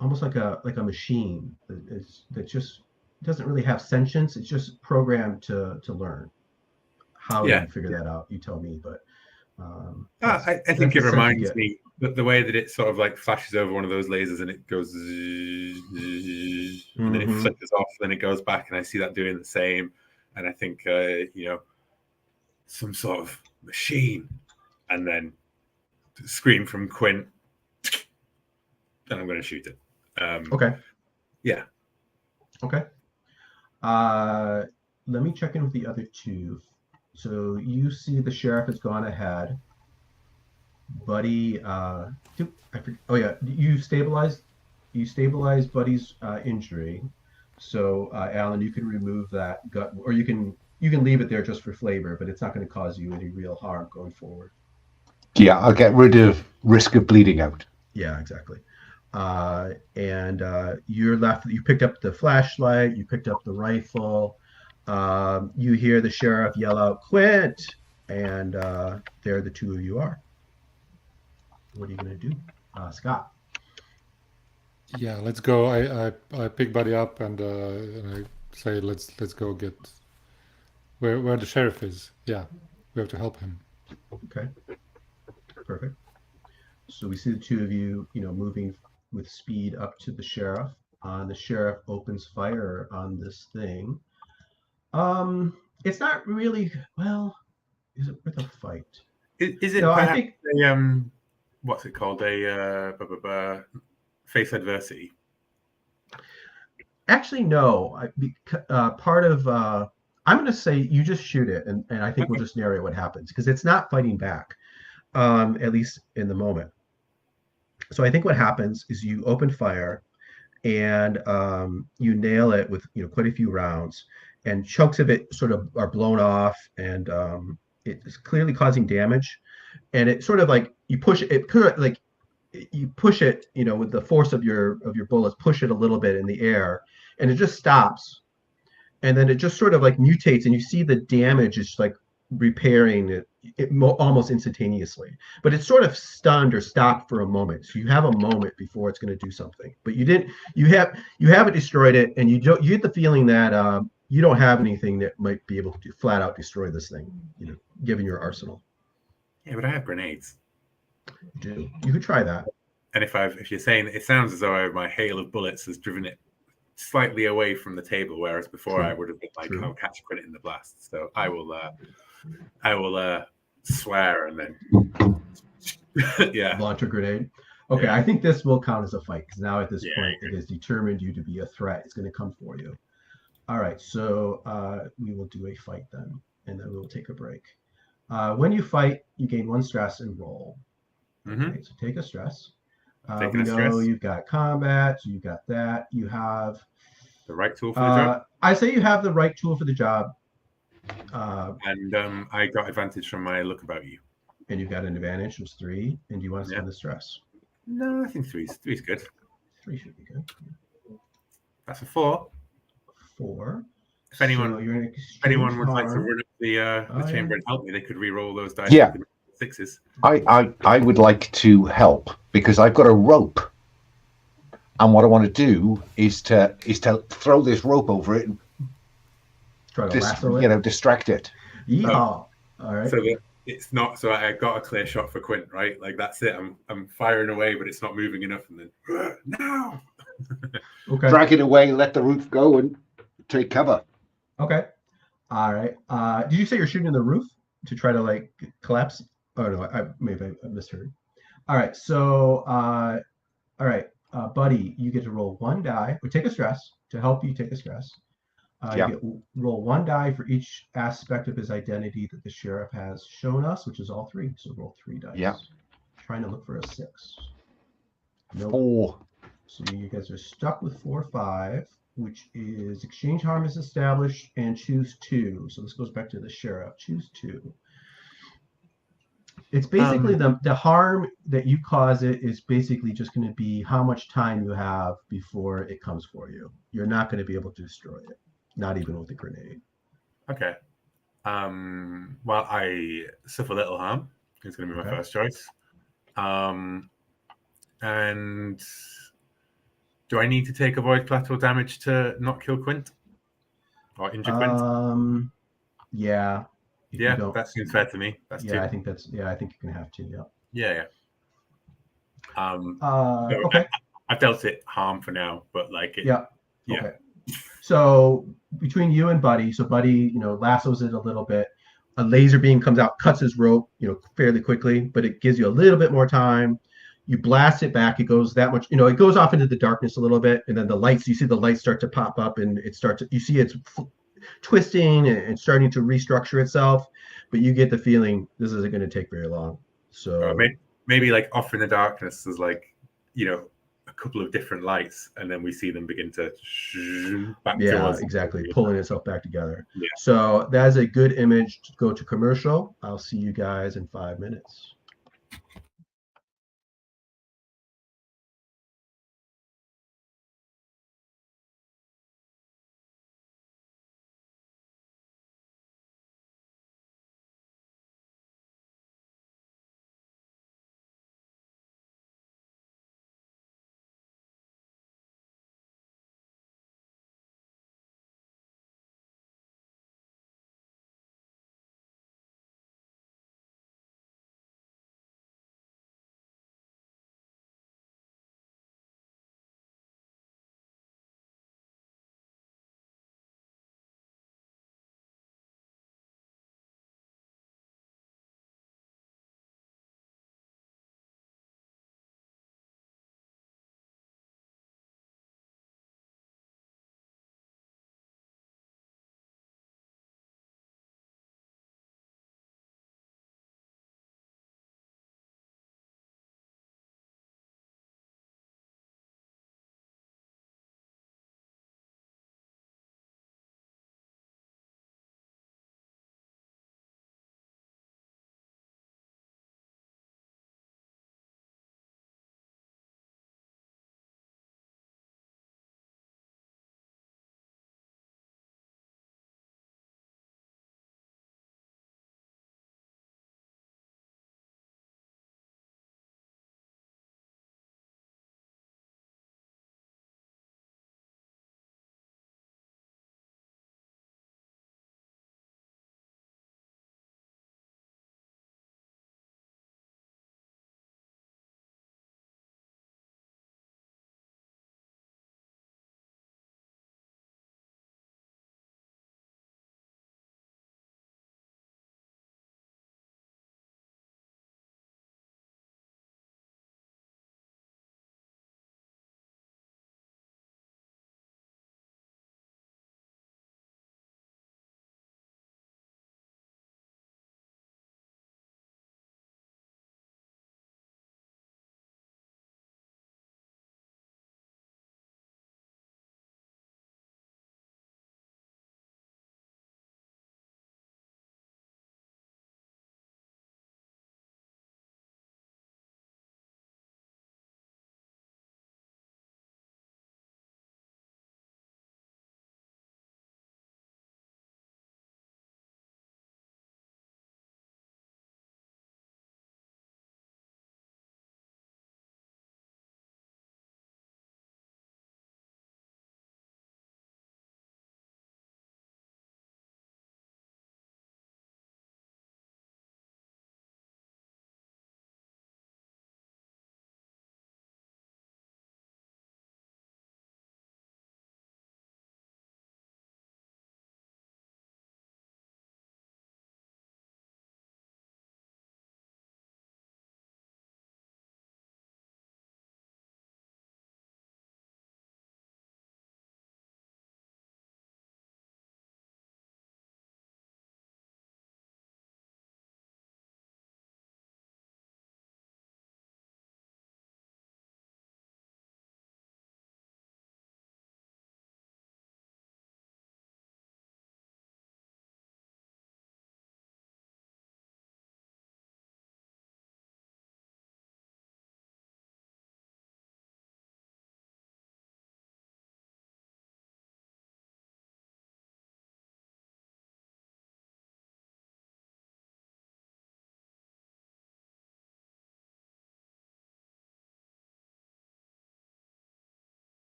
almost like a machine that just doesn't really have sentience. It's just programmed to learn. How you figure that out, you tell me. But I think it reminds me that the way that it sort of like flashes over one of those lasers and it goes, and then it flickers off, then it goes back, and I see that doing the same. And I think some sort of machine, and then scream from Quint, then I'm going to shoot it. Okay. Yeah. Okay. Let me check in with the other 2. So you see the sheriff has gone ahead. Buddy, you stabilized Buddy's injury. So Alan, you can remove that gut, or you can leave it there just for flavor, but it's not going to cause you any real harm going forward. Yeah, I'll get rid of risk of bleeding out. Yeah, exactly. You're left. You picked up the flashlight. You picked up the rifle. You hear the sheriff yell out, "Quint!" And there the 2 of you are. What are you going to do, Scott? Yeah, let's go. I pick Buddy up and I say, let's go get where the sheriff is. Yeah, we have to help him. Okay, perfect. So we see the 2 of you, moving with speed up to the sheriff. The sheriff opens fire on this thing. It's not really, well, is it worth a fight? Is it perhaps what's it called? A face adversity? Actually, no. Part of, I'm going to say you just shoot it, and I think we'll just narrate what happens, because it's not fighting back, at least in the moment. So I think what happens is you open fire, and you nail it with quite a few rounds, and chunks of it sort of are blown off, and it's clearly causing damage. And it sort of like you push it, with the force of your bullets, push it a little bit in the air, and it just stops. And then it just sort of like mutates, and you see the damage is like repairing it almost instantaneously. But it's sort of stunned or stopped for a moment. So you have a moment before it's going to do something. But you haven't destroyed it, and you get the feeling that you don't have anything that might be able to flat out destroy this thing, given your arsenal. Yeah, but I have grenades. You could try that. And if you're saying it sounds as though my hail of bullets has driven it slightly away from the table, whereas before I would have been like, "Oh, catch Quint in the blast." So I will swear and then launch a grenade. Okay, I think this will count as a fight, because now at this point it has determined you to be a threat. It's going to come for you. All right, so we will do a fight then. and then we'll take a break. When you fight, you gain 1 stress and roll. Mm-hmm. Okay, so take a stress. Taking We a know stress. you've got combat, so you got that. You have. The right tool for the job. I say you have the right tool for the job. And I got advantage from my look about you. And you've got an advantage, was 3. And do you want to Yeah. spend the stress? No, I think three's good. 3 should be good. That's a 4. 4. If anyone, So you're in if anyone exchange would like to harm. run up the Oh, chamber yeah. and help me, they could re-roll those dice. Yeah. With the 6s. I would like to help because I've got a rope, and what I want to do is to throw this rope over it and Try to lasso it. distract it. Yeehaw! All right. So that it's not. So I got a clear shot for Quint, right? Like that's it. I'm firing away, but it's not moving enough, and then no. Okay. Drag it away, let the roof go, and take cover. Okay. All right. Did you say you're shooting the roof to try to like collapse? Oh no, maybe I misheard. All right. So, all right, buddy, you get to roll 1 die or take a stress to help you take a stress. Yeah. You roll 1 die for each aspect of his identity that the sheriff has shown us, which is all 3. So roll 3 dice. Yeah. Trying to look for a 6. Nope. 4. So you guys are stuck with 4 or 5, which is exchange harm is established and choose 2. So this goes back to the sheriff. Choose 2. It's basically the harm that you cause it is basically just going to be how much time you have before it comes for you. You're not going to be able to destroy it, not even with a grenade. Okay. Well, I suffer little harm. It's going to be my first choice. And do I need to take avoid collateral damage to not kill Quint or injure Quint? Yeah. Yeah, that seems fair to me. That's 2. I think that's. Yeah, I think you're gonna have to. Yeah. Okay. I've dealt it harm for now, but like it. Yeah. Okay. So between you and Buddy, so Buddy, lassos it a little bit. A laser beam comes out, cuts his rope, fairly quickly, but it gives you a little bit more time. You blast it back. It goes that much, it goes off into the darkness a little bit, and then you see the lights start to pop up, and you see it's twisting and starting to restructure itself, but you get the feeling this isn't going to take very long. So maybe like off in the darkness, there's like, a couple of different lights, and then we see them begin to back to us. Exactly, pulling itself back together. Yeah. So that's a good image to go to commercial. I'll see you guys in 5 minutes.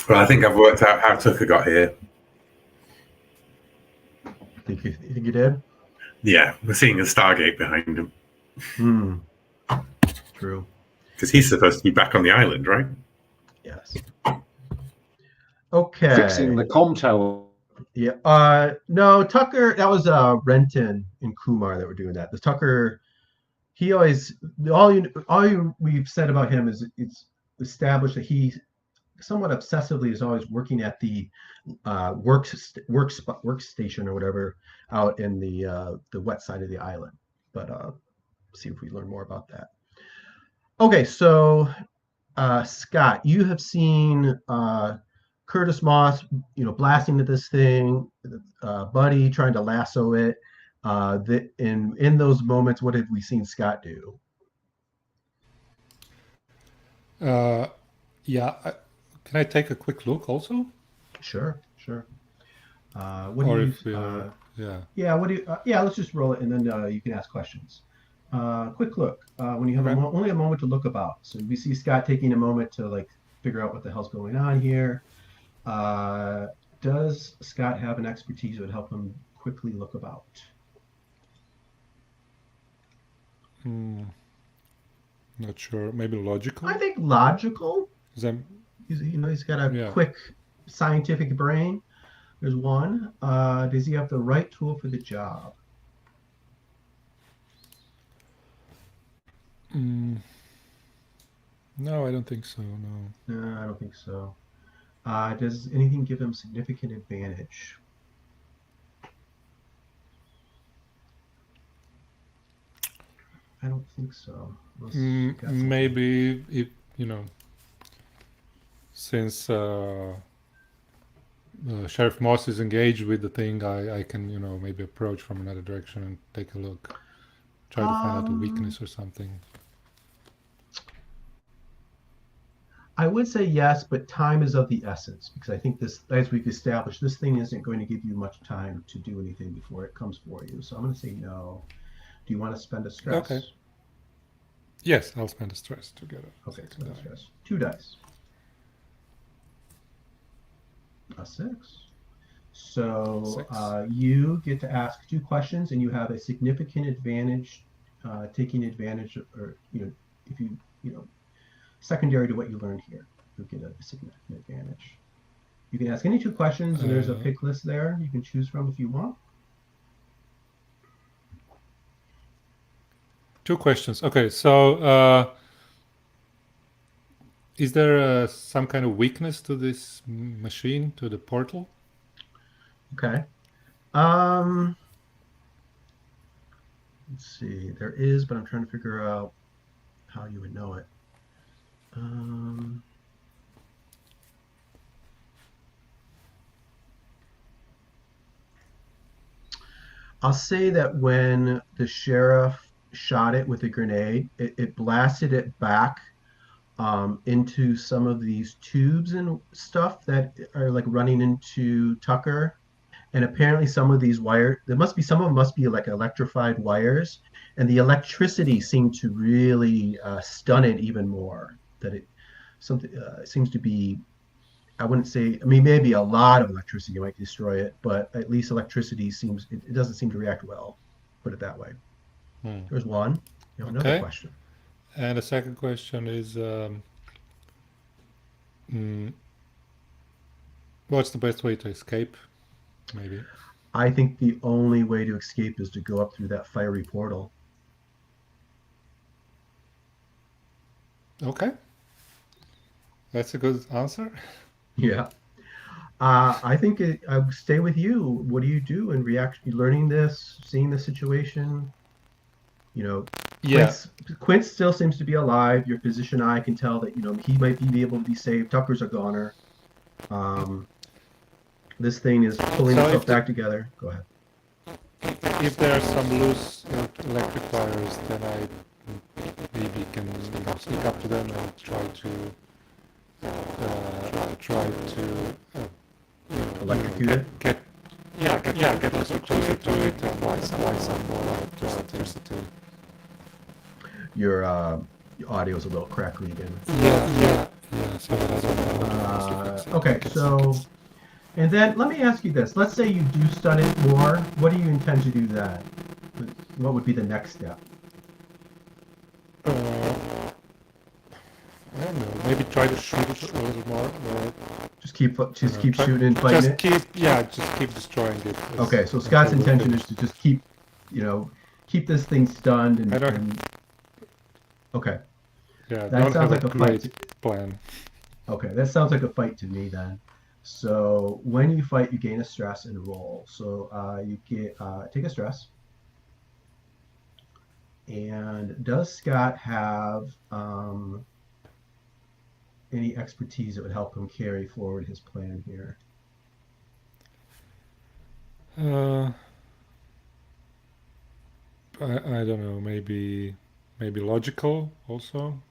Well, I think I've worked out how Tucker got here. You think you did? Yeah, we're seeing a Stargate behind him. True. Because he's supposed to be back on the island, right? Yes. Okay. Fixing the comm tower. Yeah. No, Tucker. That was Renton and Kumar that were doing that. The Tucker. He always we've said about him is it's established that he somewhat obsessively is always working at the workstation or whatever out in the wet side of the island. But see if we learn more about that. Okay, so Scott, you have seen Curtis Moss, blasting at this thing, Buddy trying to lasso it. In those moments, what have we seen Scott do? Yeah, can I take a quick look also? Sure. What do you? Yeah. What do you? Yeah, let's just roll it, and then you can ask questions. Quick look. When you have only a moment to look about. So we see Scott taking a moment to figure out what the hell's going on here. Does Scott have an expertise that would help him quickly look about? Not sure. Maybe logical. I think logical. He's got a quick scientific brain. There's one. Does he have the right tool for the job? No, I don't think so. No, I don't think so. Does anything give him significant advantage? I don't think so. Maybe if since Sheriff Moss is engaged with the thing, I can maybe approach from another direction and take a look, try to find out a weakness or something. I would say yes, but time is of the essence, because I think this, as we've established, this thing isn't going to give you much time to do anything before it comes for you. So I'm going to say no. Do you want to spend a stress? Okay. Yes, I'll spend a stress together. Okay, spend a stress. 2 dice. A 6. So 6. You get to ask 2 questions, and you have a significant advantage, taking advantage, or if you secondary to what you learned here, you'll get a significant advantage. You can ask any 2 questions, and there's a pick list there you can choose from if you want. 2 questions. Okay, so is there some kind of weakness to this machine, to the portal? Okay. Let's see. There is, but I'm trying to figure out how you would know it. I'll say that when the sheriff shot it with a grenade, it blasted it back into some of these tubes and stuff that are running into Tucker. And apparently some of these wires, some of them must be electrified wires, and the electricity seemed to really stun it even more. That it seems to be, I wouldn't say, maybe a lot of electricity might destroy it, but at least electricity it doesn't seem to react well, put it that way. There's one. You have another question. And the second question is, what's the best way to escape? Maybe. I think the only way to escape is to go up through that fiery portal. Okay. That's a good answer. Yeah. I think I would stay with you. What do you do in reaction? Learning this, seeing the situation? Quint still seems to be alive. Your physician eye can tell that, he might be able to be saved. Tucker's a goner. This thing is pulling itself back together. Go ahead. If there are some loose electric wires, then I maybe can sneak up to them and try to Electrocute it? Get a little closer to it and apply some more electricity. Your audio is a little crackly again. Yeah. So it doesn't know how to fix it. Okay, so, and then let me ask you this. Let's say you do stun it more. What do you intend to do then? What would be the next step? I don't know. Maybe try to shoot it a little more. Or, Just keep try- shooting and fighting it? just keep destroying it. Okay, so Scott's until we're intention is finished. to just keep this thing stunned and, I don't- and okay. Yeah, that don't sounds have like a a fight. great plan. Okay, that sounds like a fight to me then. So when you fight, you gain a stress and roll. So you get take a stress. And does Scott have any expertise that would help him carry forward his plan here? I don't know. Maybe logical also.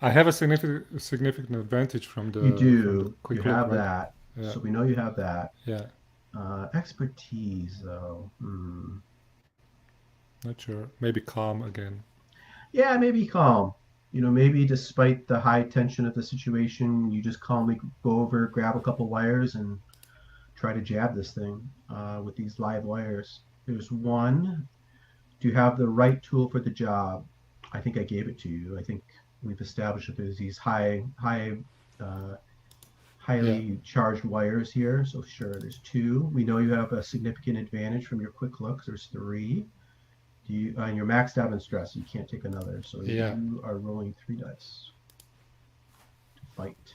I have a significant advantage from the. You from the do. quick You look, have right? that. Yeah. So we know you have that. Yeah. Expertise, though. Not sure. Maybe calm again. Yeah, maybe calm. Maybe despite the high tension of the situation, you just calmly go over, grab a couple wires, and try to jab this thing with these live wires. There's one. Do you have the right tool for the job? I think I gave it to you. I think we've established that there's these highly charged wires here. So sure, there's 2. We know you have a significant advantage from your quick looks. There's 3. And you're maxed out in stress. You can't take another. So Yeah. you are rolling 3 dice to fight.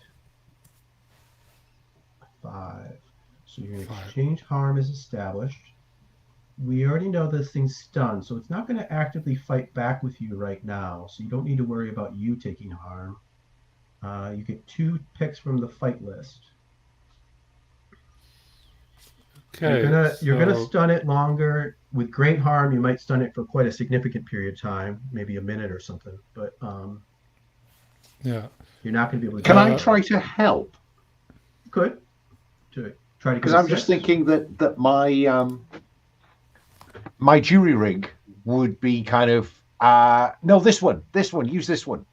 5. So you're going to 5. exchange harm as established. We already know this thing's stunned, so it's not going to actively fight back with you right now. So you don't need to worry about you taking harm. You get 2 picks from the fight list. Okay. You're gonna so- stun it longer. With great harm, you might stun it for quite a significant period of time, maybe a minute or something. But Yeah. you're not going to be able to. Can do I that. try to help? Good. To try to. Because I'm just thinking that my my jury rig would be kind of no, this one, use this one.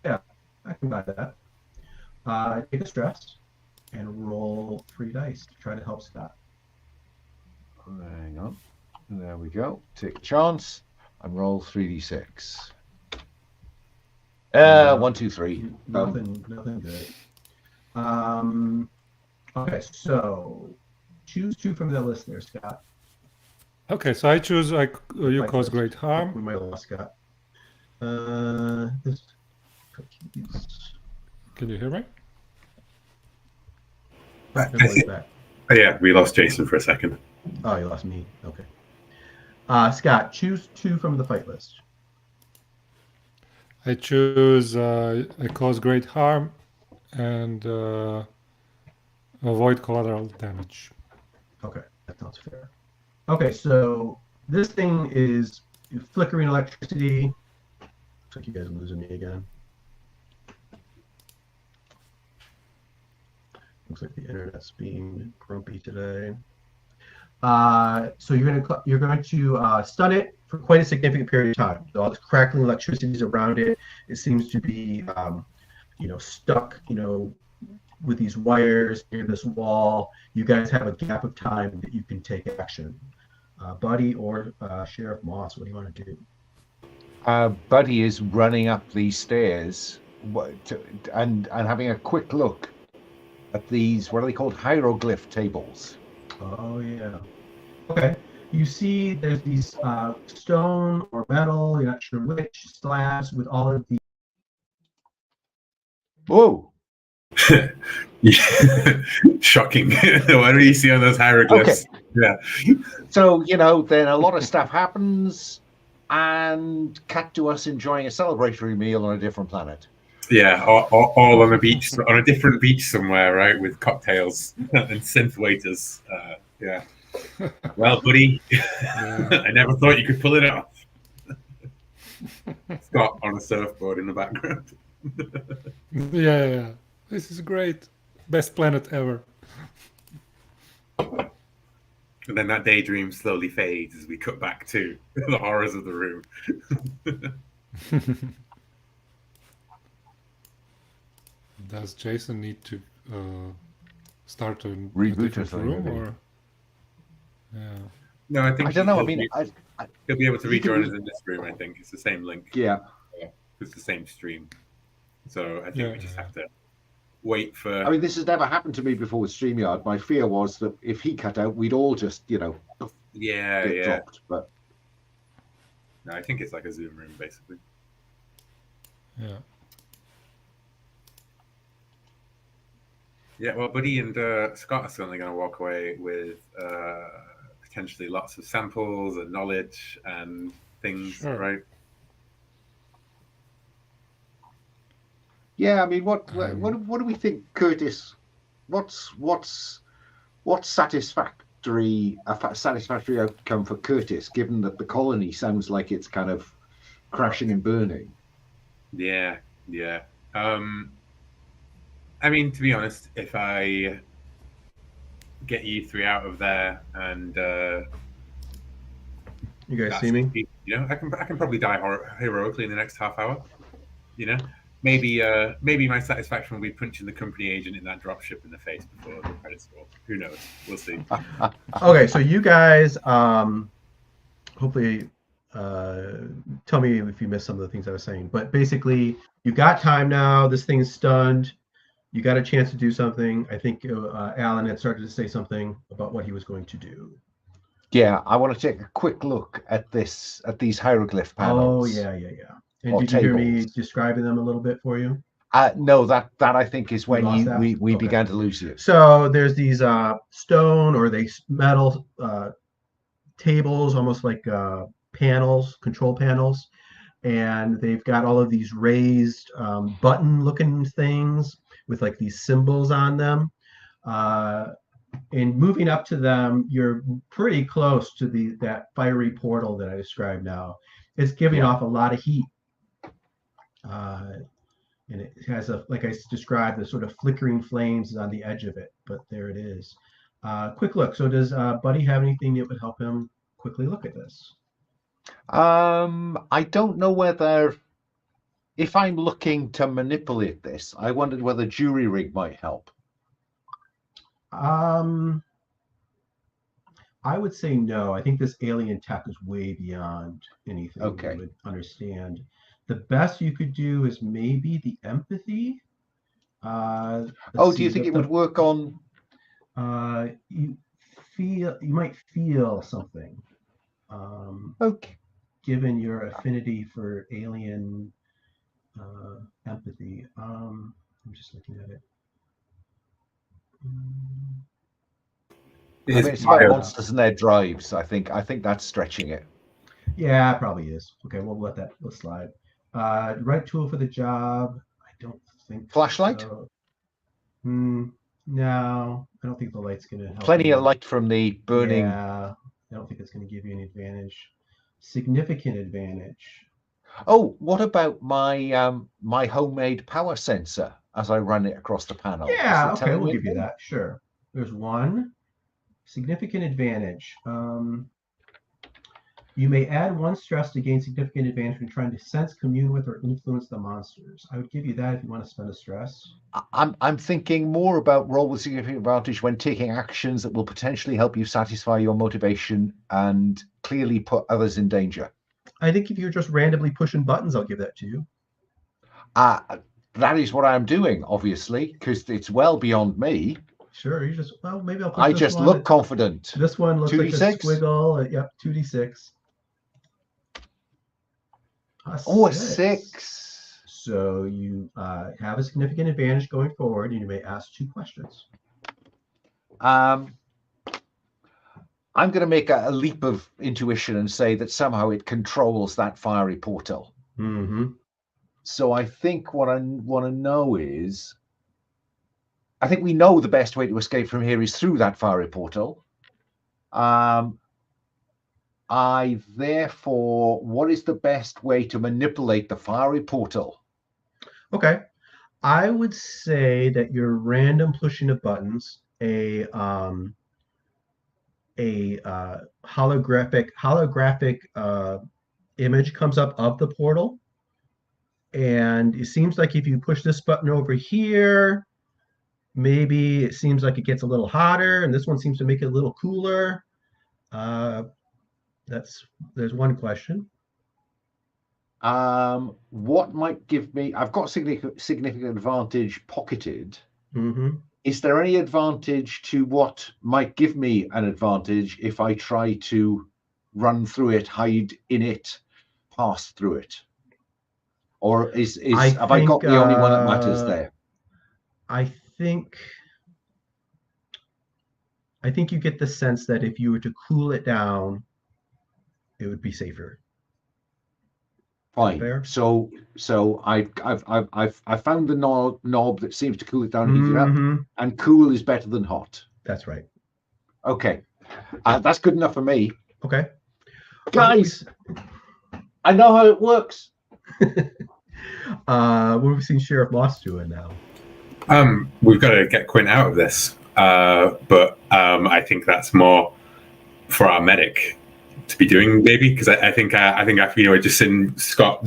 I can buy that. Take a stress and roll 3 dice to try to help Scott. Hang on, there we go. Take a chance and roll 3d6. 1, 2, 3. Nothing good. Okay, so choose 2 from the list there, Scott. Okay, so I choose you Fight cause first. great harm. We might have lost Scott. This cookies. Can you hear me? Everybody's back. Oh, yeah, we lost Jason for a second. Oh, you lost me. Okay. Scott, choose 2 from the fight list. I choose I cause great harm and avoid collateral damage. Okay, that sounds fair. Okay, so this thing is flickering electricity. Looks like you guys are losing me again. Looks like the internet's being grumpy today. So you're going to stun it for quite a significant period of time. So all this crackling electricity is around it. It seems to be, stuck, with these wires near this wall. You guys have a gap of time that you can take action. Buddy or Sheriff Moss, what do you want to do? Buddy is running up these stairs and having a quick look at these, what are they called, hieroglyph tables. Oh yeah. Okay. You see, there's these stone or metal, you're not sure which, slabs with all of the. Whoa! Shocking. What do you see on those hieroglyphs? Okay. Yeah. So, then a lot of stuff happens, and cut to us enjoying a celebratory meal on a different planet. Yeah, all on a beach, on a different beach somewhere, right, with cocktails and synth waiters. Yeah. Well, buddy, I never thought you could pull it off. Scott on a surfboard in the background. Yeah. This is great. Best planet ever. And then that daydream slowly fades as we cut back to the horrors of the room. Does Jason need to start a Reboot or different something, room, maybe. or yeah? No, I think I don't know. I he'll mean, he'll be able to he could rejoin be- us in this room. I think it's the same link. yeah. It's the same stream. So I think Yeah, we just yeah. have to wait for. I mean, this has never happened to me before with StreamYard. My fear was that if he cut out, we'd all just, Yeah, get yeah. dropped. But No, I think it's like a Zoom room basically. Yeah. Yeah, well, Buddy and Scott are certainly going to walk away with potentially lots of samples and knowledge and things, Sure. right? yeah, I mean, what do we think, Curtis? What's satisfactory outcome for Curtis, given that the colony sounds like it's kind of crashing and burning? Yeah, yeah. I mean, to be honest, if I get you three out of there and You guys that's see me? it, you know, I can probably die heroically in the next half hour. You know, maybe my satisfaction will be punching the company agent in that dropship in the face before the credits roll. Who knows? We'll see. Okay, so you guys, hopefully, tell me if you missed some of the things I was saying. But basically, you got time now. This thing's stunned. You got a chance to do something. I think Alan had started to say something about what he was going to do. Yeah, I want to take a quick look at these hieroglyph Oh, panels. yeah. And Or did you hear me tables. describing them a little bit for you? No, that I think is when lost that? we Okay. began to lose you. So there's these stone or metal tables, almost like panels, control panels, and they've got all of these raised button-looking things with like these symbols on them. And moving up to them, you're pretty close to that fiery portal that I described now. It's giving Yeah. off a lot of heat. And it has like I described, the sort of flickering flames on the edge of it, but there it is. Quick look. So does Buddy have anything that would help him quickly look at this? I don't know whether, if I'm looking to manipulate this, I wondered whether jury rig might help. I would say no. I think this alien tech is way beyond anything Okay. you would understand. The best you could do is maybe the empathy. Do you think it would work on? You might feel something. Okay. Given your affinity for alien empathy. I'm just looking at it. I mean, it's about monsters and their drives. I think that's stretching it. Yeah, it probably is. Okay, we'll let that slide. Right tool for the job. I don't think Flashlight? so. No, I don't think the light's gonna help. Plenty you. of light from the burning. Yeah, I don't think it's gonna give you any advantage. Significant advantage. Oh, what about my my homemade power sensor as I run it across the panel? Yeah, Is it okay, telling we'll me give you anything? that. Sure. There's one. Significant advantage. You may add one stress to gain significant advantage when trying to sense, commune with, or influence the monsters. I would give you that if you want to spend a stress. I'm thinking more about roll with significant advantage when taking actions that will potentially help you satisfy your motivation and clearly put others in danger. I think if you're just randomly pushing buttons, I'll give that to you. That is what I'm doing, obviously, because it's well beyond me. Sure, you just, well, maybe I'll put I this just one. look confident. This one looks like a 2d6? squiggle. Yep, 2d6. Oh, a 6. So you have a significant advantage going forward, and you may ask 2 questions. I'm going to make a leap of intuition and say that somehow it controls that fiery portal. Mm-hmm. So I think what I want to know is, I think we know the best way to escape from here is through that fiery portal. Therefore, what is the best way to manipulate the fiery portal? Okay. I would say that your random pushing of buttons, a holographic image comes up of the portal, and it seems like if you push this button over here, maybe it seems like it gets a little hotter, and this one seems to make it a little cooler. There's one question. What might give me? I've got significant advantage pocketed. Mm-hmm. Is there any advantage to what might give me an advantage if I try to run through it, hide in it, pass through it? Or have I got the only one that matters there? I think you get the sense that if you were to cool it down, it would be safer. Fine. Fair? So I've found the knob that seems to cool it down and heat it up, and cool is better than hot. That's right. Okay, that's good enough for me. Okay, Guys, I know how it works. What have we seen Sheriff Moss doing now? We've got to get Quint out of this, but I think that's more for our medic to be doing, maybe, because I think after just seeing Scott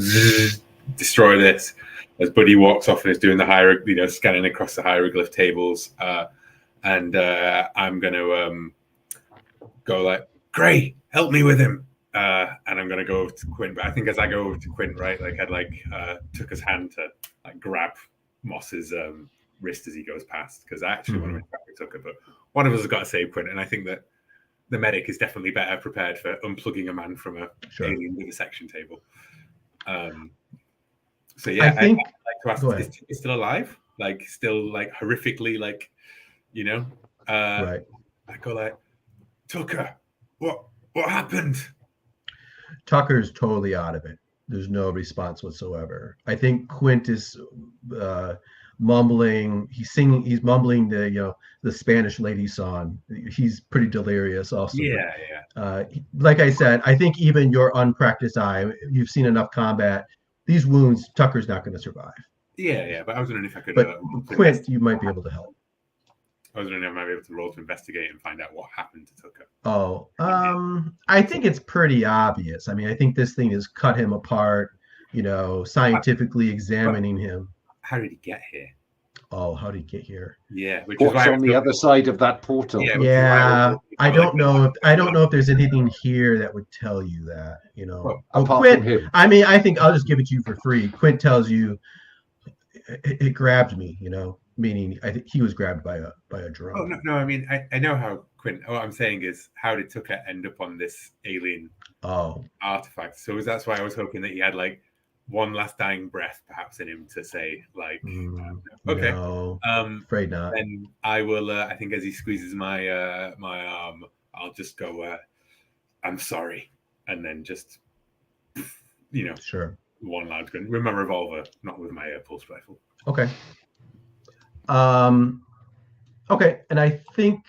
destroy this as Buddy walks off and is doing the scanning across the hieroglyph tables, and I'm gonna go like, Gray, help me with him, and I'm gonna go over to Quint. But I think as I go over to Quint, right, like I'd took his hand to like grab Moss's wrist as he goes past, because I actually want to interact with Tucker, but one of us has got to save Quint, and I think that the medic is definitely better prepared for unplugging a man from a alien vivisection table. So yeah, I'd like to ask, is he still alive? Like still like horrifically, like, right. I go like, Tucker, what happened? Tucker's totally out of it. There's no response whatsoever. I think Quint is mumbling. He's mumbling the Spanish lady song. He's pretty delirious also. Yeah. Like I said, I think even your unpracticed eye, you've seen enough combat. These wounds, Tucker's not going to survive. Yeah. But I was wondering if I could. But Quint, you might be able to help. I was wondering if I might be able to roll to investigate and find out what happened to Tucker. Oh, I think it's pretty obvious. I mean, I think this thing has cut him apart, scientifically examining him. How did he get here? Oh, how did he get here? Yeah, which What's on the other side of that portal? Yeah, I don't know if there's anything here that would tell you that, apart Quint, from him. I mean, I think I'll just give it to you for free. Quint tells you it grabbed me, meaning I think he was grabbed by a drone. Oh no! I mean, I know how Quint. What I'm saying is, how did Tucker end up on this alien artifact? So that's why I was hoping that he had like one last dying breath, perhaps, in him to say like, okay, no, afraid not. Then I will. I think as he squeezes my my arm, I'll just go, I'm sorry, and then just sure. One loud gun with my revolver, not with my pulse rifle. Okay. Okay, and I think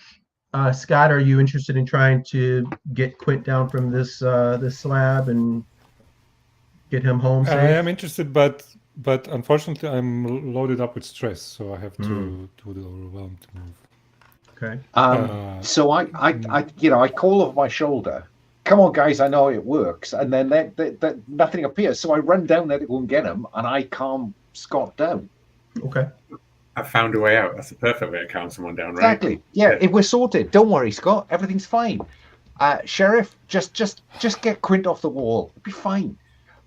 Scott, are you interested in trying to get Quint down from this slab and get him home safe? I am interested, but unfortunately, I'm loaded up with stress, so I have to do the overwhelmed move. Okay. So I call off my shoulder. Come on, guys! I know it works, and then nothing appears. So I run down there to go and get him, and I calm Scott down. Okay. I found a way out. That's the perfect way to calm someone down, right? Exactly. Yeah. If we're sorted, don't worry, Scott. Everything's fine. Sheriff, just get Quint off the wall. It'll be fine.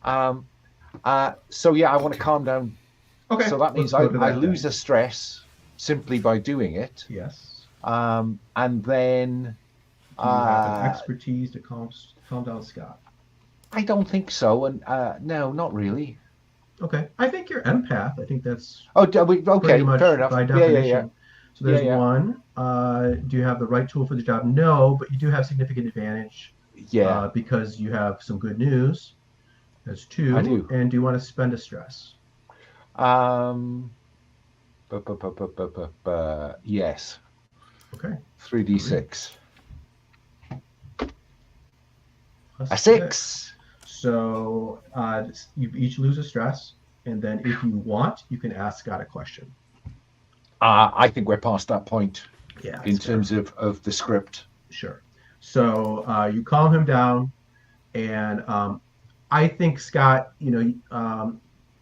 So yeah, I want to calm down. Okay. So that means I lose the stress simply by doing it. Yes. And then. You have an expertise to calm down Scott. I don't think so, and no, not really. Okay, I think you're empath. I think that's okay. much Fair enough. By definition. Yeah. So there's one. Do you have the right tool for the job? No, but you do have significant advantage. Yeah. Because you have some good news. That's two. I do. And do you want to spend a stress? Yes. Okay. 3d6. Plus A 6. So you each lose a stress, and then if you want, you can ask Scott a question. I think we're past that point. Yeah. In terms of the script. Sure. So you calm him down, and I think Scott,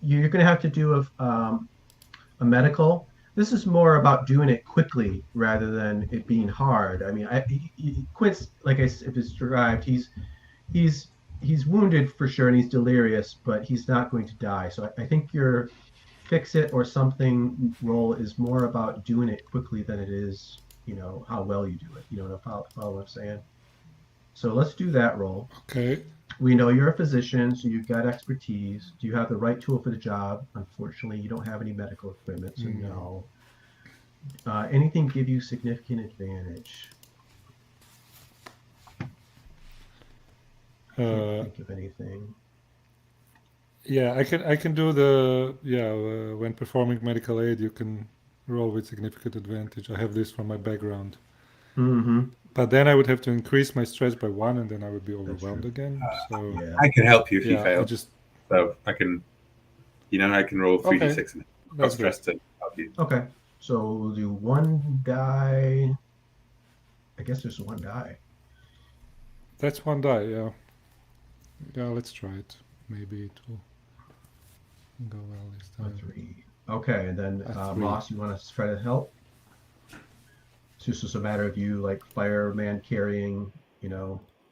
you're going to have to do a medical. This is more about doing it quickly rather than it being hard. I mean, Quint's, like if it's described, he's he's wounded for sure and he's delirious, but he's not going to die. So I think your fix it or something roll is more about doing it quickly than it is, how well you do it. You know, follow what I'm saying? So let's do that roll. Okay. We know you're a physician, so you've got expertise. Do you have the right tool for the job? Unfortunately, you don't have any medical equipment, so no. Anything give you significant advantage? Can't think of anything. Yeah, I can do the when performing medical aid, you can roll with significant advantage. I have this from my background. Mm-hmm. But then I would have to increase my stress by 1, and then I would be overwhelmed true. again. So Yeah. I can help you if you yeah, fail. I just So I can roll 3d6 and got that's stress good. to help you. Okay. So we'll do one die. I guess there's one die. That's 1 die. Yeah. Yeah, let's try it. Maybe it will go well this A time. 3. Okay, and then A 3. Moss, you want to try to help? It's just a matter of you, like fireman carrying,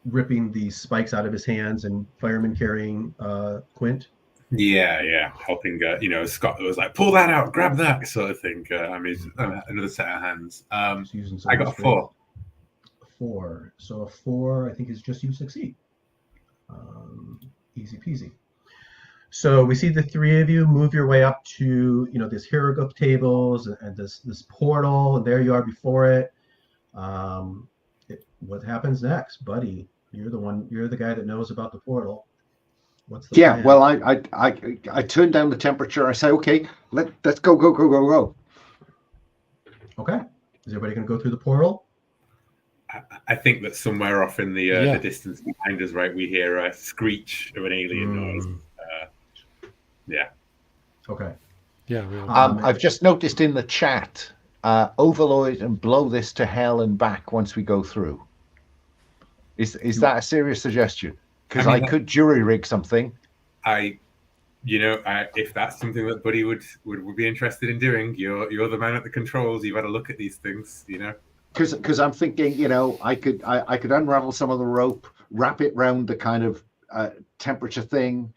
ripping the spikes out of his hands, and fireman carrying Quint. Yeah, helping. Scott was like, "Pull that out, grab that," sort of thing. Another set of hands. Just using some I got a 4. 4. So a 4, I think, is just you succeed. Easy peasy. So we see the three of you move your way up to, this hieroglyph tables and this portal, and there you are before it. What happens next, buddy? You're the guy that knows about the portal. What's the plan? Well, I turn down the temperature. I say, okay, let's go. Okay. Is everybody going to go through the portal? I think that somewhere off in the distance behind us, right, we hear a screech of an alien noise. Yeah. Okay. Yeah. We'll I've just noticed in the chat, overload and blow this to hell and back once we go through. Is that a serious suggestion? Because I could jury rig something. If that's something that Buddy would be interested in doing, you're the man at the controls. You've had a look at these things, Because I'm thinking, I could unravel some of the rope, wrap it round the kind of temperature thing,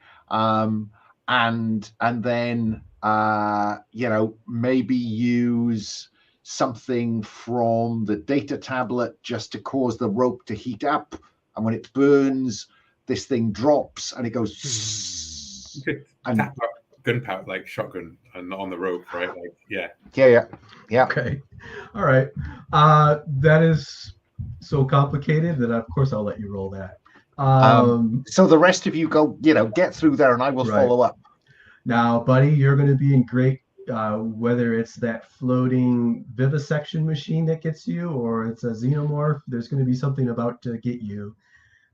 and then maybe use something from the data tablet just to cause the rope to heat up, and when it burns, this thing drops and it goes. And gunpowder, like shotgun, and not on the rope, right? Like, yeah. Okay. All right. That is so complicated that of course I'll let you roll that. So the rest of you go, get through there, and I will follow up. Now, buddy, you're going to be in great. Whether it's that floating vivisection machine that gets you, or it's a xenomorph, there's going to be something about to get you.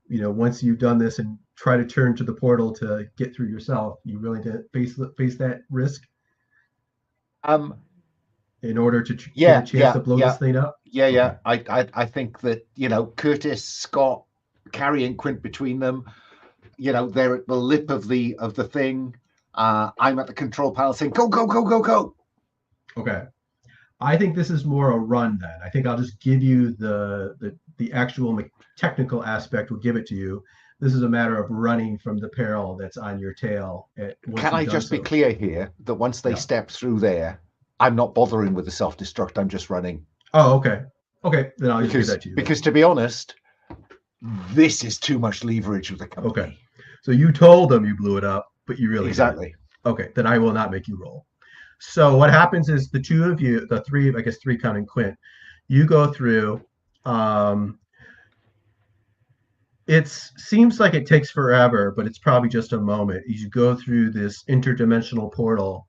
Once you've done this and try to turn to the portal to get through yourself, you really did face that risk. In order to get a chance to blow this thing up. Yeah. I think that Curtis, Scott, Carrie, and Quint between them, they're at the lip of the thing. I'm at the control panel saying, "Go, go, go, go, go." Okay. I think this is more a run then. I think I'll just give you the actual technical aspect. We'll give it to you. This is a matter of running from the peril that's on your tail. Can I just be clear here that once they step through there, I'm not bothering with the self-destruct. I'm just running. Oh, okay. Okay, then I'll just give that to you. Because to be honest, this is too much leverage with the company. Okay. So you told them you blew it up, but you really exactly didn't. Okay, then I will not make you roll. So what happens is the two of you, the three, I guess 3 counting Quint, you go through. It seems like it takes forever, but it's probably just a moment. You go through this interdimensional portal.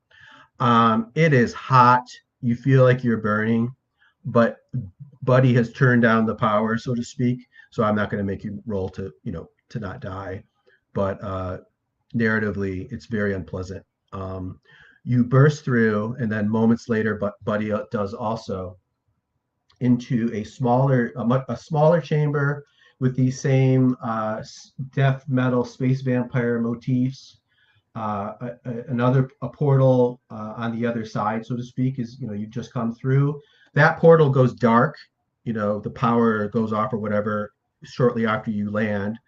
It is hot. You feel like you're burning, but Buddy has turned down the power, so to speak. So I'm not going to make you roll to not die. But narratively, it's very unpleasant. You burst through, and then moments later, but Buddy does also, into a smaller chamber with these same death metal space vampire motifs. another portal on the other side, so to speak, is, you've just come through. That portal goes dark, the power goes off or whatever shortly after you land.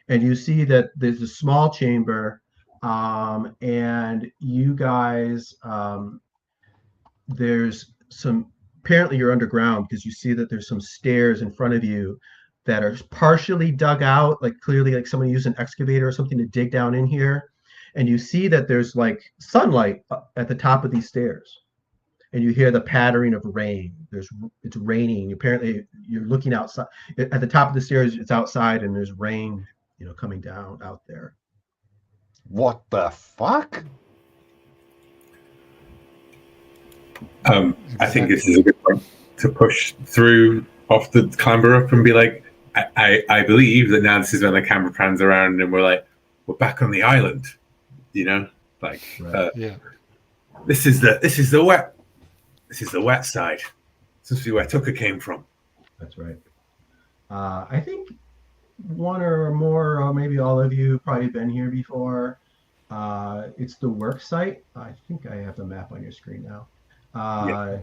And you see that there's a small chamber, and you guys, there's some, apparently you're underground because you see that there's some stairs in front of you that are partially dug out, like clearly like someone used an excavator or something to dig down in here. And you see that there's like sunlight at the top of these stairs. And you hear the pattering of rain. It's raining. Apparently you're looking outside at the top of the stairs, it's outside, and there's rain, coming down out there. What the fuck? I think this is a good point to push through off the clamber up and be like, I believe that now this is when the camera pans around and we're back on the island, Right. Yeah. This is the wet side. This must be where Tucker came from. That's right. I think one or more, or maybe all of you, probably been here before. It's the work site. I think I have the map on your screen now.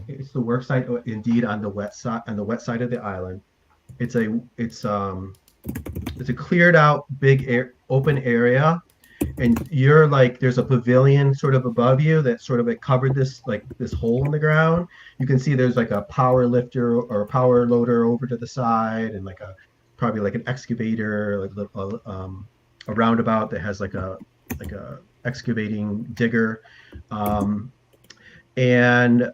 It's the work site, indeed, on the wet side of the island. It's a cleared out big open area, and you're like, there's a pavilion sort of above you that sort of covered this hole in the ground. You can see there's like a power lifter or a power loader over to the side, and probably like an excavator, like a roundabout that has like a excavating digger, and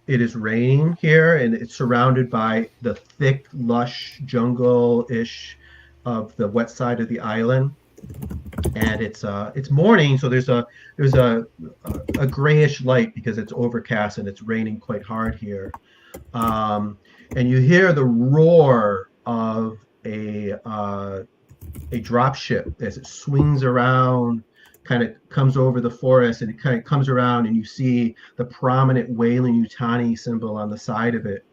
it is raining here, and it's surrounded by the thick, lush jungle-ish of the wet side of the island. And it's morning, so there's a grayish light because it's overcast and it's raining quite hard here. And you hear the roar of a drop ship as it swings around, kind of comes over the forest, and it kind of comes around, and you see the prominent Weyland-Yutani symbol on the side of it.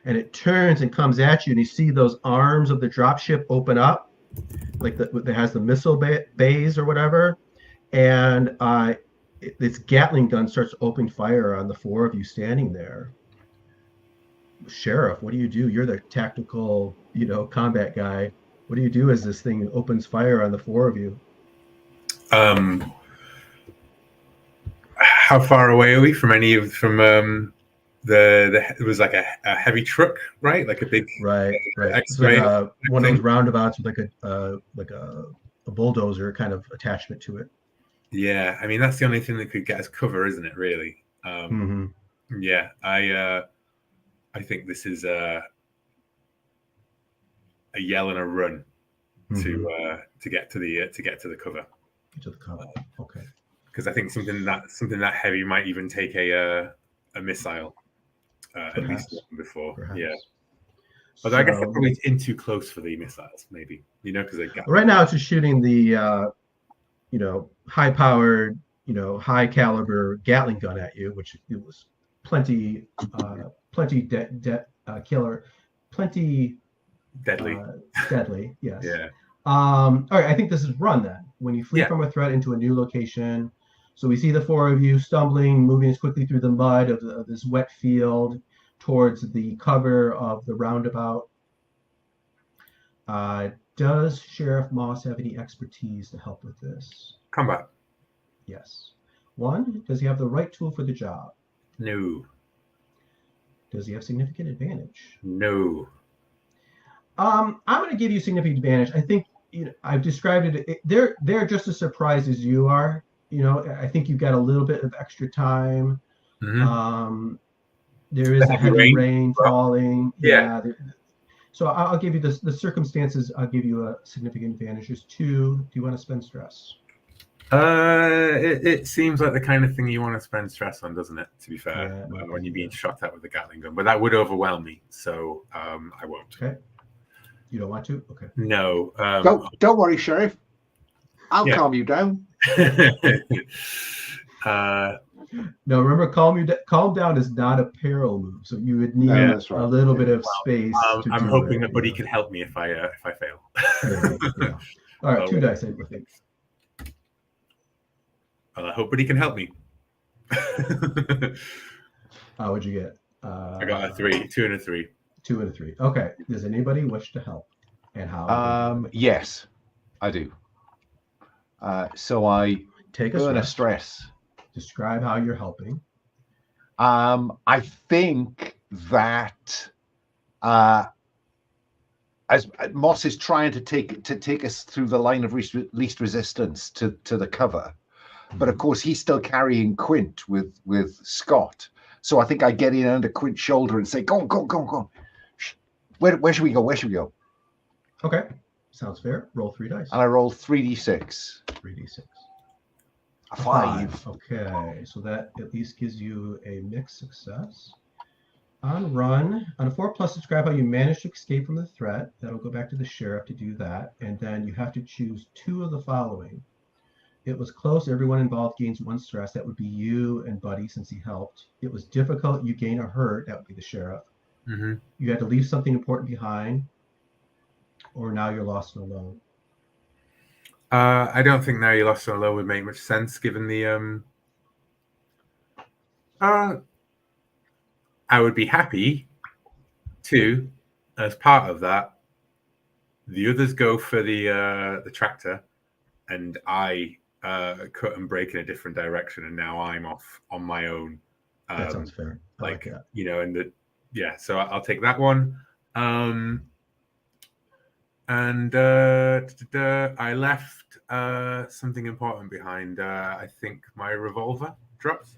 And it turns and comes at you, and you see those arms of the dropship open up, like that has the missile bays or whatever. And this Gatling gun starts opening fire on the four of you standing there. Sheriff, what do you do? You're the tactical, combat guy. What do you do as this thing opens fire on the four of you? How far away are we from it was like a heavy truck, right? Like a big right. It's like one of those roundabouts with like a bulldozer kind of attachment to it. Yeah, I mean that's the only thing that could get us cover, isn't it? Really. Yeah, I think this is a yell and a run to get to the cover. To the cover. Okay. Because I think something that heavy might even take a missile. At least before. Perhaps. Yeah. But so, I guess they're probably in too close for the missiles, maybe. Because they got right now it's just shooting the high powered, high caliber Gatling gun at you, which it was plenty killer, plenty deadly. Yes. Yeah. All right, I think this is run then. When you flee from a threat into a new location. So we see the four of you stumbling, moving as quickly through the mud of this wet field towards the cover of the roundabout. Does Sheriff Moss have any expertise to help with this? Combat. Yes. One, does he have the right tool for the job? No. Does he have significant advantage? No. I'm going to give you significant advantage. I think I've described it. They're just as surprised as you are. I think you've got a little bit of extra time. Mm-hmm. There is a heavy rain falling. Yeah. So I'll give you the circumstances. I'll give you a significant advantage. There's two. Do you want to spend stress? It seems like the kind of thing you want to spend stress on, doesn't it? To be fair, when you're being shot at with a Gatling gun, but that would overwhelm me. So I won't. Okay. You don't want to? Okay. No. Don't worry, Sheriff. I'll calm you down. No, remember, calm down is not a peril move, so you would need a little bit of space. I'm hoping that Buddy can help me if I fail. Yeah. All right, 2 dice, I think. I hope Buddy can help me. What'd you get? I got a 3, 2 and a 3. 2 and a 3. Okay. Does anybody wish to help? And how? Yes, I do. So I Take earn a a stress. stress. Describe how you're helping. I think that as Moss is trying to take us through the line of least resistance to the cover, but of course he's still carrying Quint with Scott. So I think I get in under Quint's shoulder and say, "Go on. Where should we go? Where should we go?" Okay. Sounds fair. Roll 3 dice. And I roll 3d6. 3d6. A 5. Okay, so that at least gives you a mixed success. On run, on a 4+, describe how you managed to escape from the threat. That'll go back to the sheriff to do that. And then you have to choose 2 of the following. It was close. Everyone involved gains 1 stress. That would be you and Buddy, since he helped. It was difficult. You gain a hurt. That would be the sheriff. Mm-hmm. You had to leave something important behind. Or now you're lost and alone. I don't think Now You're Lost and Alone would make much sense given the I would be happy to, as part of that, the others go for the tractor, and I cut and break in a different direction, and now I'm off on my own. That sounds fair. I like that. And so I'll take that one. And I left something important behind. I think my revolver dropped.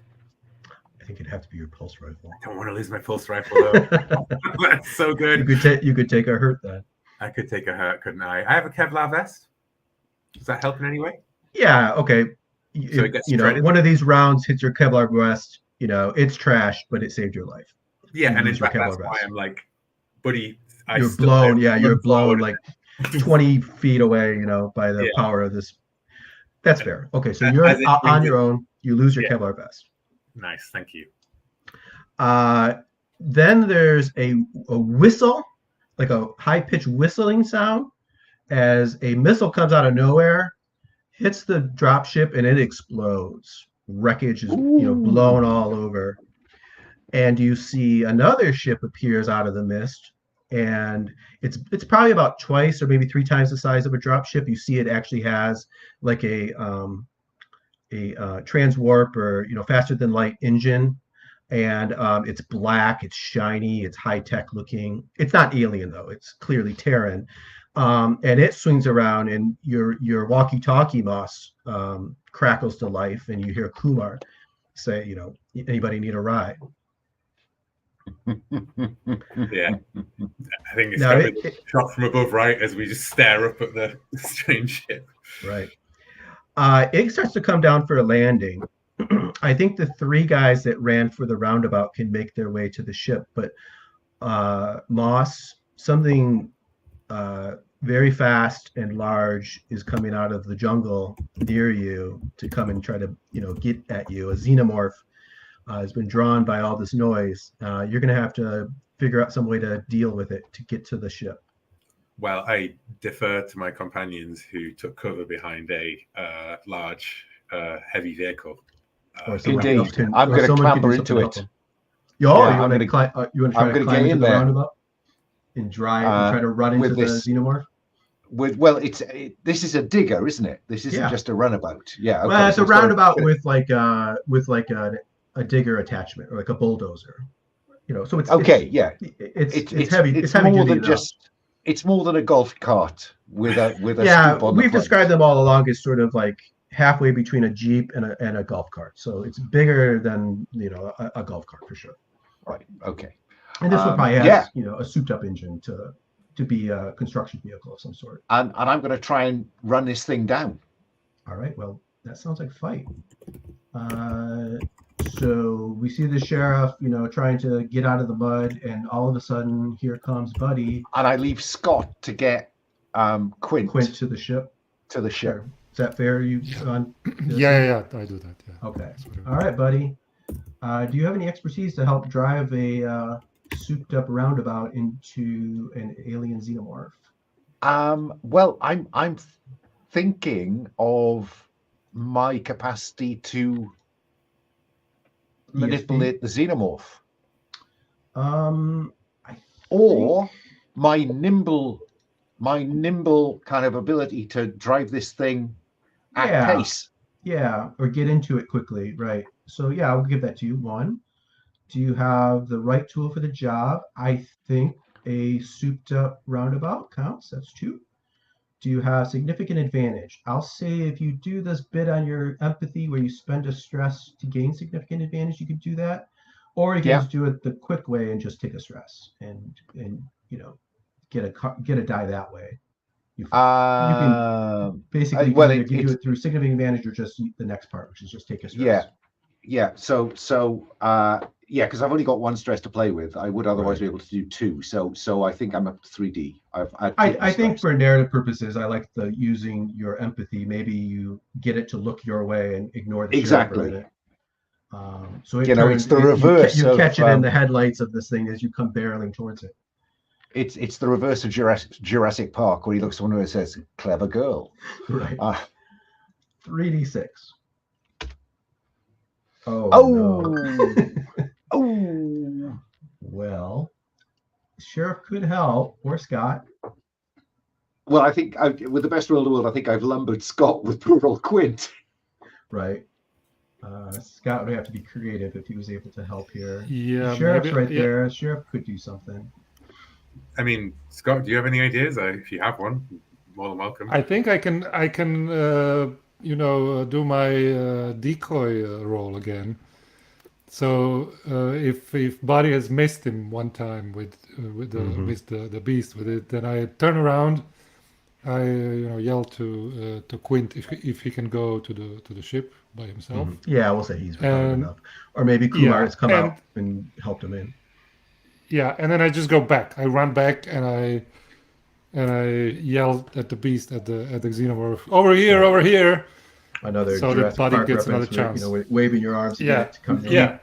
I think it'd have to be your pulse rifle. I don't want to lose my pulse rifle though. That's so good. You could take a hurt then. I could take a hurt, couldn't I? I have a Kevlar vest. Does that help in any way? Yeah. Okay. So it gets one of these rounds hits your Kevlar vest. It's trash, but it saved your life. Yeah, and in fact, that's why I'm like, Buddy. You're blown. Yeah, you're blown like 20 feet away. By the power of this. That's fair. Okay, so you're on your own. You lose your Kevlar vest. Nice, thank you. Then there's a whistle, like a high-pitched whistling sound, as a missile comes out of nowhere, hits the dropship, and it explodes. Wreckage is blown all over. And you see another ship appears out of the mist, and it's probably about twice or maybe 3 times the size of a dropship. You see it actually has like a transwarp or faster than light engine, and it's black, it's shiny, it's high tech looking. It's not alien though; it's clearly Terran, and it swings around, and your walkie-talkie, Moss, crackles to life, and you hear Kumar say, "Anybody need a ride?" Yeah, I think it's shot from above, right? As we just stare up at the strange ship. Right. It starts to come down for a landing. I think the 3 guys that ran for the roundabout can make their way to the ship, but Moss, something very fast and large is coming out of the jungle near you to come and try to get at you. A xenomorph has been drawn by all this noise. You're going to have to figure out some way to deal with it to get to the ship. Well, I defer to my companions who took cover behind a large, heavy vehicle. Indeed, I'm going to clamber into it. You want to try to climb into the roundabout and try to run into the xenomorph? This is a digger, isn't it? This isn't just a runabout. Yeah. Okay. Well, it's a roundabout with a digger attachment or like a bulldozer. So it's okay. It's heavy. It's more than just. It's more than a golf cart with a yeah. Scoop on We've the described them all along as sort of like halfway between a Jeep and a golf cart. So it's bigger than a golf cart for sure. Right. Okay. And this one probably has a souped up engine to be a construction vehicle of some sort. And I'm going to try and run this thing down. All right. Well, that sounds like a fight. So we see the sheriff, trying to get out of the mud, and all of a sudden, here comes Buddy. And I leave Scott to get Quint to the ship. To the ship. Is that fair? You on? Yeah, I do that. Yeah. Okay. All right, Buddy. Do you have any expertise to help drive a souped-up roundabout into an alien xenomorph? Well, I'm thinking of my capacity to ESP? manipulate the xenomorph, I think, or my nimble kind of ability to drive this thing at Yeah. pace. yeah, or get into it quickly, right? So yeah, I'll give that to you. One, do you have the right tool for the job? I think a souped up roundabout counts. That's two. Do you have significant advantage? I'll say if you do this bit on your empathy where you spend a stress to gain significant advantage, you could do that. Or you can Yeah. just do it the quick way and just take a stress and you know get a die that way. You basically well, you can do it through significant advantage or just the next part, which is just take a stress. yeah. So yeah, because I've only got one stress to play with. I would otherwise Right. be able to do two. So I think I'm up to 3D. I think for narrative purposes, I like the using your empathy. Maybe you get it to look your way and ignore the sheriff for a Exactly. minute. So it It's turns, the you reverse you of catch it in the headlights of this thing as you come barreling towards it. it's the reverse of Jurassic Park, where he looks at someone who says, "Clever girl." Right. 3d6. Oh no. Oh. Well, sheriff could help, or Scott. Well, I think with the best roll in the world, I think I've lumbered Scott with poor old Quint. Right. Scott would have to be creative if he was able to help here. Yeah, Sheriff's maybe, right yeah. there. Sheriff could do something. I mean, Scott, do you have any ideas? If you have one, more than welcome. I think I can do my decoy role again. So if Buddy has missed him one time with the beast with it, then I turn around, I yell to Quint if he can go to the ship by himself. Yeah, we'll say he's recovered And- enough, or maybe Kumar yeah, has come and- out and helped him in. Yeah, and then I just go back. I run back and I yell at the beast at the xenomorph, over here. Another So that Jurassic Buddy Park gets reference another where, chance. waving your arms to get Yeah, it to come in. yeah,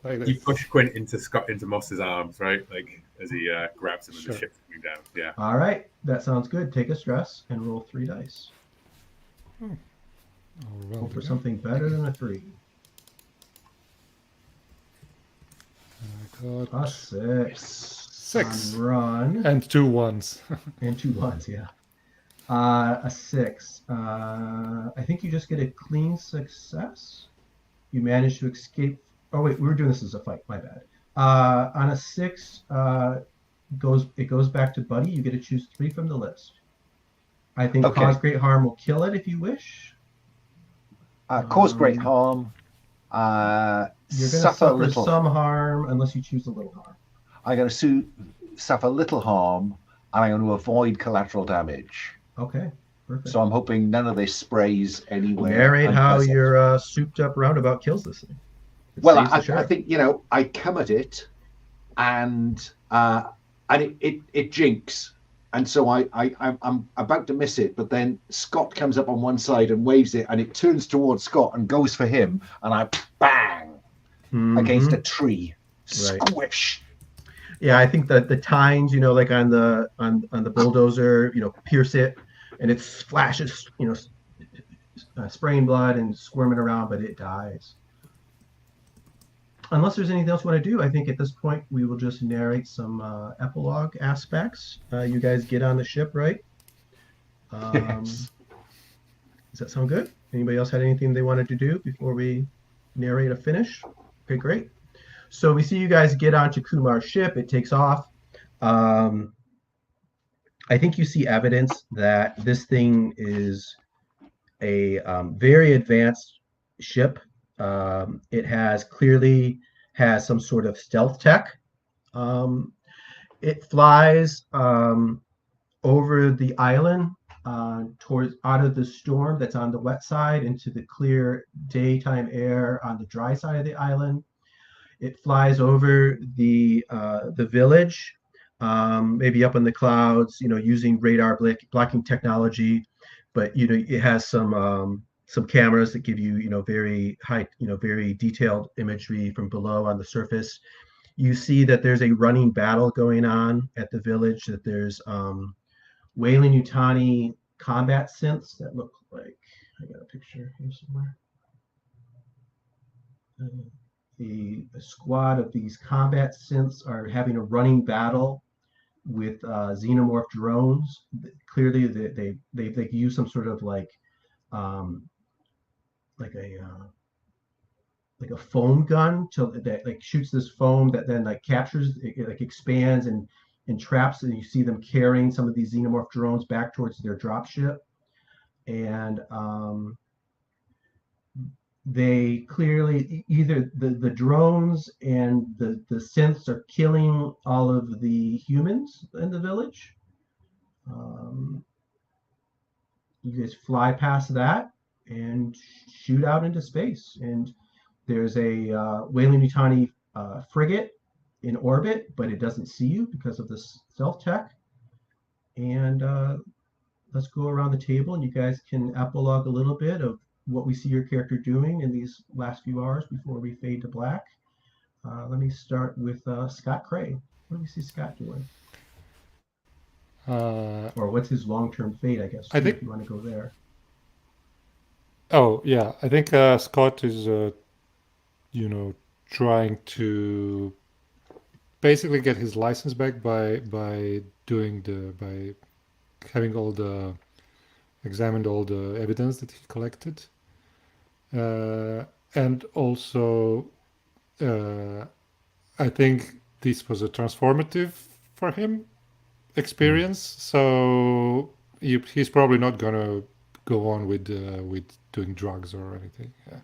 like You this. push Quint into Moss's arms, right? Like as he grabs him and Sure. the ship's coming down. Yeah. All right, that sounds good. Take a stress and roll 3 dice. Oh, well, Hope for something better than a 3. I got A 6. 6 On run. and 2 1s. And 2 1s, yeah. A 6. I think you just get a clean success. You manage to escape. Oh wait, we were doing this as a fight. My bad. On a 6, it goes back to Buddy. You get to choose 3 from the list. I think Okay. cause great harm will kill it if you wish. Cause great harm. You're going to Suffer suffer little. some harm unless you choose a little harm. I'm going to suffer little harm, and I'm going to avoid collateral damage. Okay, perfect. So I'm hoping none of this sprays anywhere. Narrate how unpleasant. your souped up roundabout kills this thing. It Well, saves the I sheriff. think I come at it, and it jinx, and so I'm about to miss it, but then Scott comes up on one side and waves it, and it turns towards Scott and goes for him, and I bang against a tree, Right. squish. Yeah, I think that the tines, like on the bulldozer, pierce it, and it splashes, spraying blood and squirming around, but it dies. Unless there's anything else you want to do, I think at this point we will just narrate some epilogue aspects. You guys get on the ship, right? Yes. Does that sound good? Anybody else had anything they wanted to do before we narrate a finish? Okay, great. So we see you guys get onto Kumar's ship. It takes off. I think you see evidence that this thing is a very advanced ship. It clearly has some sort of stealth tech. It flies over the island out of the storm that's on the wet side into the clear daytime air on the dry side of the island. It flies over the village, maybe up in the clouds, using radar blocking technology, but it has some cameras that give you very high, very detailed imagery from below on the surface. You see that there's a running battle going on at the village. That there's Weyland-Yutani combat synths that look like I got a picture here somewhere. The squad of these combat synths are having a running battle with xenomorph drones. Clearly, they use some sort of um, like a foam gun that like shoots this foam that then like captures it, like expands and traps, and you see them carrying some of these xenomorph drones back towards their dropship. And they clearly either the drones and the synths are killing all of the humans in the village. You guys fly past that and shoot out into space, and there's a Weyland-Yutani frigate in orbit, but it doesn't see you because of this stealth tech. And let's go around the table, and you guys can epilogue a little bit of what we see your character doing in these last few hours before we fade to black. Let me start with Scott Cray. What do we see Scott doing? Or what's his long-term fate, I guess, I think, if you want to go there. oh yeah, I think Scott is, trying to basically get his license back by having examined all the evidence that he collected, and also I think this was a transformative for him experience. So he's probably not gonna go on with doing drugs or anything. Yeah.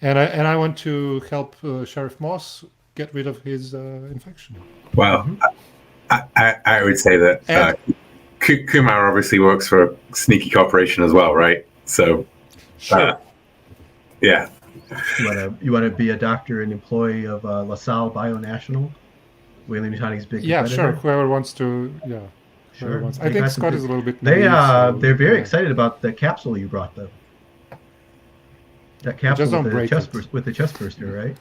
And I want to help Sheriff Moss get rid of his infection. Well, I would say that Kumar obviously works for a sneaky corporation as well, right? So, sure. Yeah. You want to be a doctor and employee of LaSalle Bionational, Weyland-Yutani's big competitor? Sure. Whoever wants to, sure. I think Scott is a little bit. They're very excited about the capsule you brought them. That capsule with the chest burster, right?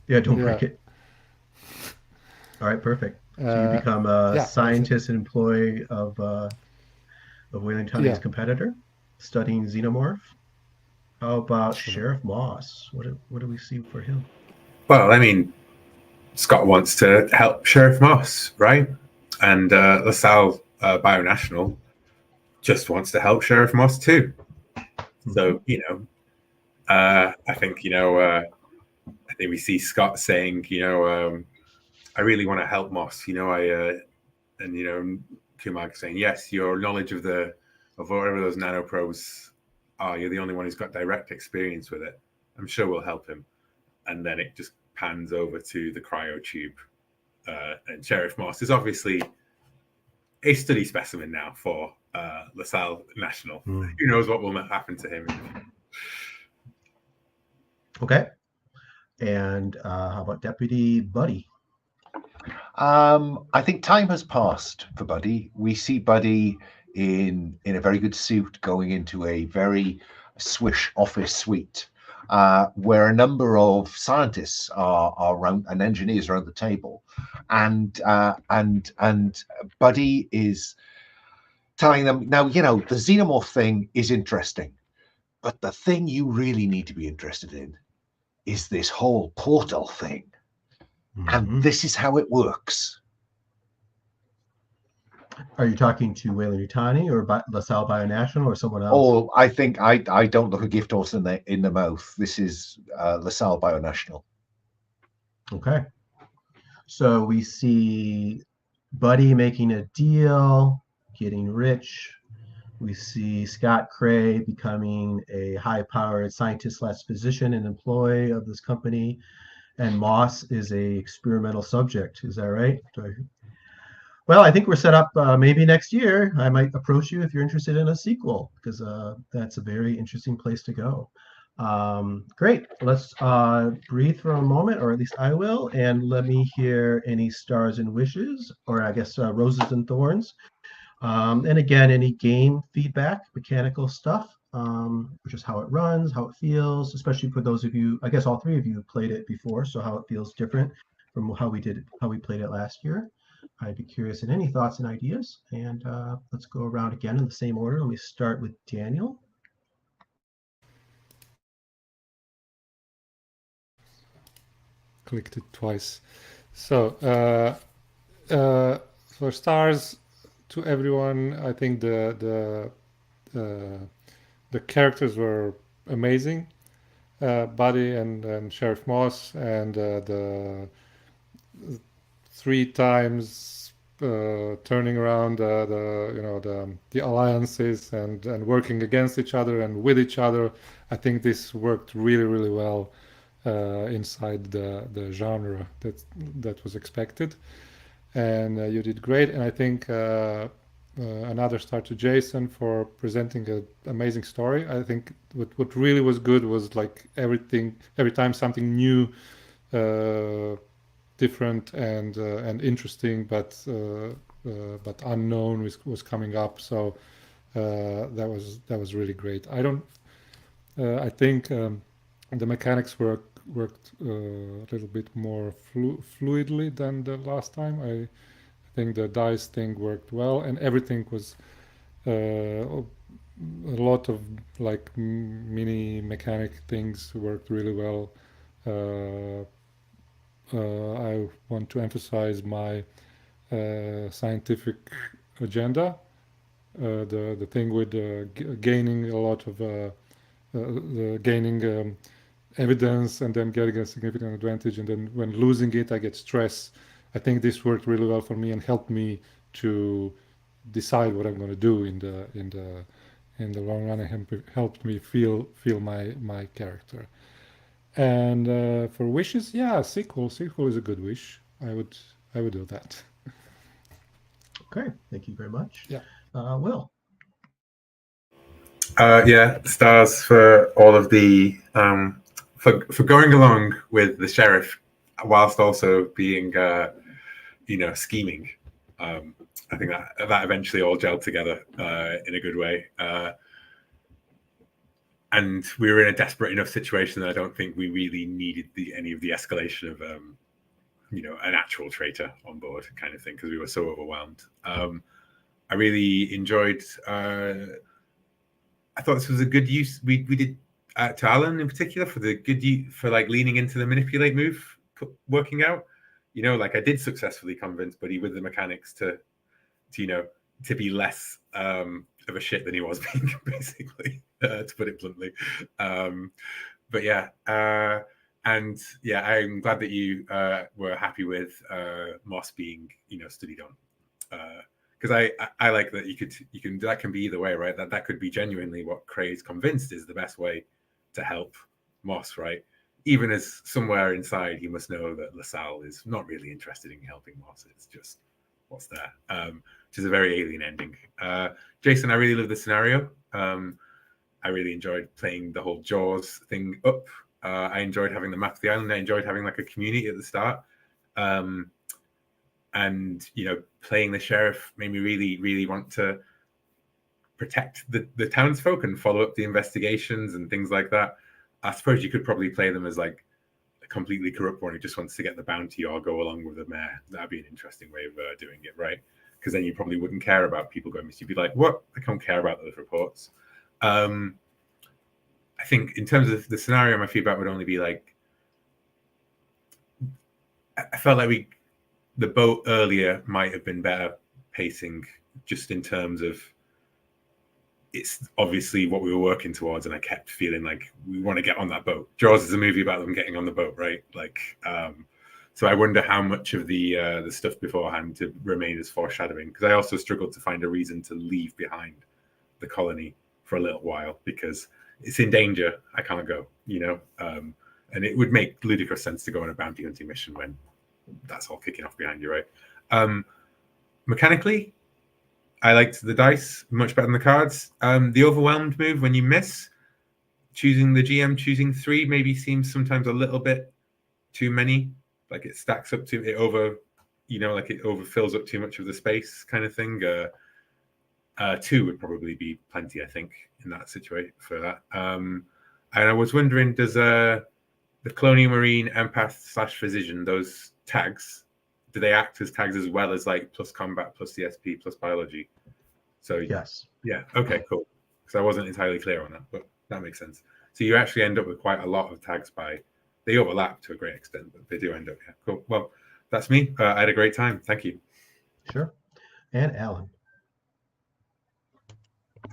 Yeah, don't break it. All right, perfect. So you become a scientist and employee of Weyland-Yutani's competitor, studying xenomorph. How about Sheriff Moss? What do we see for him? Well, I mean, Scott wants to help Sheriff Moss, right? And LaSalle Bionational just wants to help Sheriff Moss too. So, I think, I think we see Scott saying, I really want to help Moss, and Kumar saying, yes, your knowledge of whatever those nanoprobes are, you're the only one who's got direct experience with it. I'm sure we'll help him. And then it just pans over to the cryo tube. And Sheriff Moss is obviously a study specimen now for LaSalle National. Who knows what will happen to him? Okay. And how about Deputy Buddy? I think time has passed for Buddy. We see Buddy in a very good suit going into a very swish office suite, where a number of scientists are around and engineers around the table, and Buddy is telling them, now, the xenomorph thing is interesting, but the thing you really need to be interested in is this whole portal thing. And this is how it works. Are you talking to Weyland-Yutani or LaSalle Bionational or someone else? Oh, I think I don't look a gift horse in the mouth. This is LaSalle Bionational. Okay. So we see Buddy making a deal, getting rich. We see Scott Cray becoming a high-powered scientist/physician and employee of this company. And Moss is a experimental subject. Is that right? Well, I think we're set up maybe next year. I might approach you if you're interested in a sequel, because that's a very interesting place to go. Great. Let's breathe for a moment, or at least I will, and let me hear any stars and wishes, or I guess roses and thorns. And again, any game feedback, mechanical stuff. Which is how it runs, how it feels, especially for those of you, I guess all three of you played it before, so how it feels different from how we played it last year. I'd be curious in any thoughts and ideas. And let's go around again in the same order. Let me start with Daniel. clicked it twice. So for stars to everyone, I think the characters were amazing. Buddy and Sheriff Moss, and the 3 times turning around the alliances and working against each other and with each other. I think this worked really well inside the genre that was expected, and you did great. And I think another star to Jason for presenting an amazing story. I think what really was good was like every time something new, different and interesting, but unknown was coming up. So that was really great. I think the mechanics worked a little bit more fluidly than the last time. I think the dice thing worked well, and everything was a lot of like mini mechanic things worked really well. I want to emphasize my scientific agenda. The thing with gaining a lot of gaining evidence and then getting a significant advantage, and then when losing it, I get stress. I think this worked really well for me and helped me to decide what I'm going to do in the long run, and helped me feel my character. And for wishes, yeah, sequel is a good wish. I would do that. Okay, thank you very much. Yeah. Will. Yeah, stars for all of the for going along with the sheriff whilst also being scheming. I think that eventually all gelled together in a good way. And we were in a desperate enough situation that I don't think we really needed any of the escalation of an actual traitor on board kind of thing, because we were so overwhelmed. I really enjoyed. I thought this was a good use. We did to Alan in particular for the good for like leaning into the manipulate move, working out. Like I did successfully convince Buddy with the mechanics to be less of a shit than he was being, basically, to put it bluntly. But yeah, and yeah, I'm glad that you were happy with Moss being studied on. Because I like that you can that can be either way, right? That could be genuinely what Craig's convinced is the best way to help Moss, right? Even as somewhere inside he must know that LaSalle is not really interested in helping Moss. It's just what's there, which is a very alien ending. Jason, I really love the scenario. I really enjoyed playing the whole Jaws thing up. I enjoyed having the map of the island. I enjoyed having like a community at the start. And playing the sheriff made me really want to protect the townsfolk and follow up the investigations and things like that. I suppose you could probably play them as like a completely corrupt one who just wants to get the bounty or go along with the mayor. That'd be an interesting way of doing it, right? Because then you probably wouldn't care about people going missing. You'd be like, what? I don't care about those reports. I think in terms of the scenario, my feedback would only be like, I felt like the boat earlier might have been better pacing, just in terms of it's obviously what we were working towards, and I kept feeling like we want to get on that boat. Jaws is a movie about them getting on the boat, right? Like, so I wonder how much of the stuff beforehand to remain as foreshadowing, because I also struggled to find a reason to leave behind the colony for a little while because it's in danger. I can't go, and it would make ludicrous sense to go on a bounty hunting mission when that's all kicking off behind you, right? Mechanically, I liked the dice much better than the cards. The overwhelmed move when you miss, choosing the GM, choosing 3 maybe seems sometimes a little bit too many. Like it stacks up to it like it overfills up too much of the space kind of thing. 2 would probably be plenty, I think, in that situation for that. And I was wondering, does the Colonial Marine, Empath / Physician, those tags, do they act as tags as well as like plus combat, plus CSP, plus biology? So Yes. Yeah. Okay, cool. Because I wasn't entirely clear on that, but that makes sense. So you actually end up with quite a lot of tags by they overlap to a great extent, but they do end up. Yeah, cool. Well, that's me. I had a great time. Thank you. Sure. And Alan.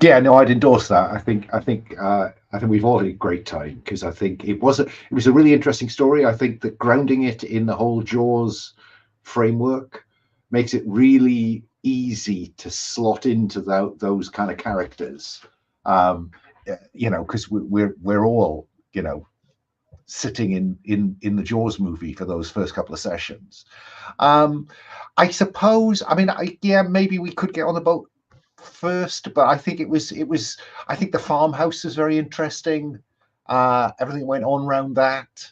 Yeah, no, I'd endorse that. I think we've all had a great time, because I think it was a really interesting story. I think that grounding it in the whole Jaws framework makes it really easy to slot into those kind of characters. Because we're all, sitting in the Jaws movie for those first couple of sessions. I suppose, maybe we could get on the boat first, but I think I think the farmhouse is very interesting. Everything went on around that,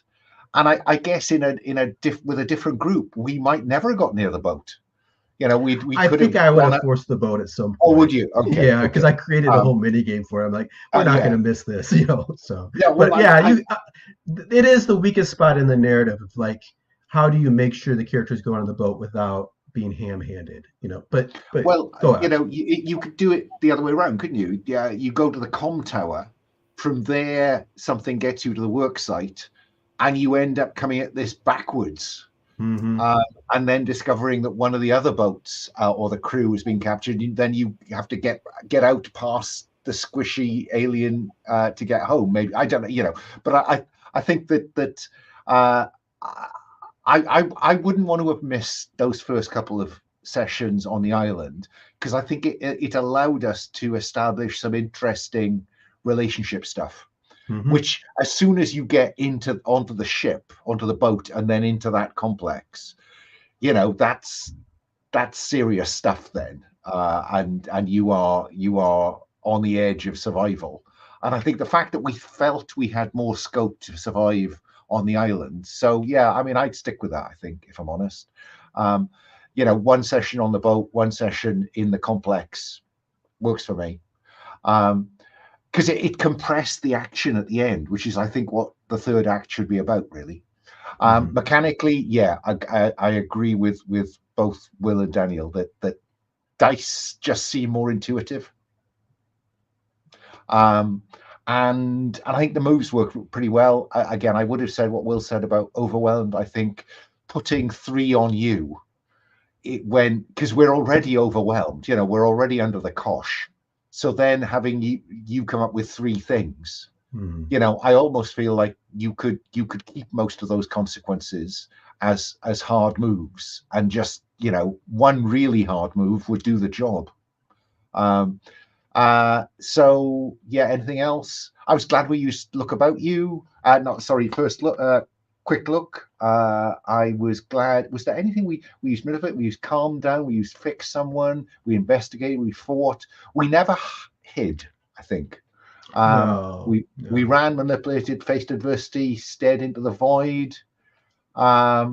and I guess with a different group, we might never have got near the boat. I think I would have forced the boat at some point. Oh, would you? Okay. Yeah, because I created a whole mini game for it. I'm like, we're not going to miss this, So yeah, well, it is the weakest spot in the narrative of like, how do you make sure the characters go on the boat without being ham-handed? But well, you could do it the other way around, couldn't you? Yeah, you go to the comm tower. From there, something gets you to the work site, and you end up coming at this backwards. Mm-hmm. And then discovering that one of the other boats or the crew has been captured. Then you have to get out past the squishy alien to get home. Maybe, I don't know, but I think that I wouldn't want to have missed those first couple of sessions on the island, because I think it allowed us to establish some interesting relationship stuff. Mm-hmm. Which, as soon as you get onto the ship, onto the boat, and then into that complex, that's serious stuff then, and you are on the edge of survival. And I think the fact that we felt we had more scope to survive on the island, so yeah, I'd stick with that, I think, if I'm honest. One session on the boat, one session in the complex works for me. Because it compressed the action at the end, which is, I think, what the third act should be about, really. Mechanically, yeah, I agree with both Will and Daniel that dice just seem more intuitive. And I think the moves work pretty well. Again, I would have said what Will said about overwhelmed. I think putting 3 on you, because we're already overwhelmed, we're already under the cosh. So then having you come up with 3 things, I almost feel like you could keep most of those consequences as hard moves, and just, one really hard move would do the job. So yeah, anything else? I was glad we used Look About You. First look, Quick Look. I was glad. Was there anything we used? Middle of it, we used Calm Down. We used Fix Someone. We investigated. We fought. We never hid, I think. We ran, manipulated, faced adversity, stared into the void. I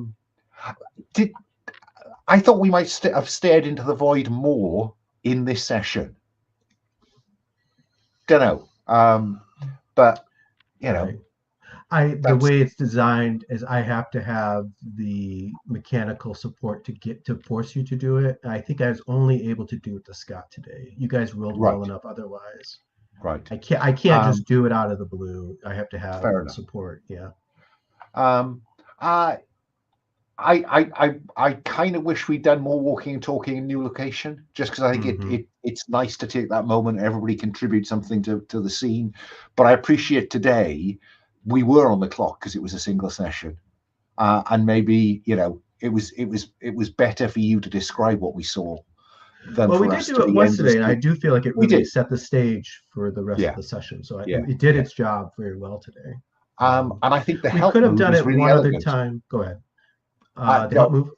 thought we might have stared into the void more in this session. Don't know, but Right. The way it's designed is I have to have the mechanical support to force you to do it. I think I was only able to do it to Scott today. You guys rolled well enough otherwise. Right. I can't just do it out of the blue. I have to have support. Yeah. I kind of wish we'd done more walking and talking in New Location, just because I think it's nice to take that moment. Everybody contribute something to the scene, but I appreciate today we were on the clock because it was a single session, and maybe it was better for you to describe what we saw. Well, we did do it once today, and I do feel like it really set the stage for the rest of the session. So it did its job very well today. And I think the help could have done it really one elegant. other time. Go ahead. The help move.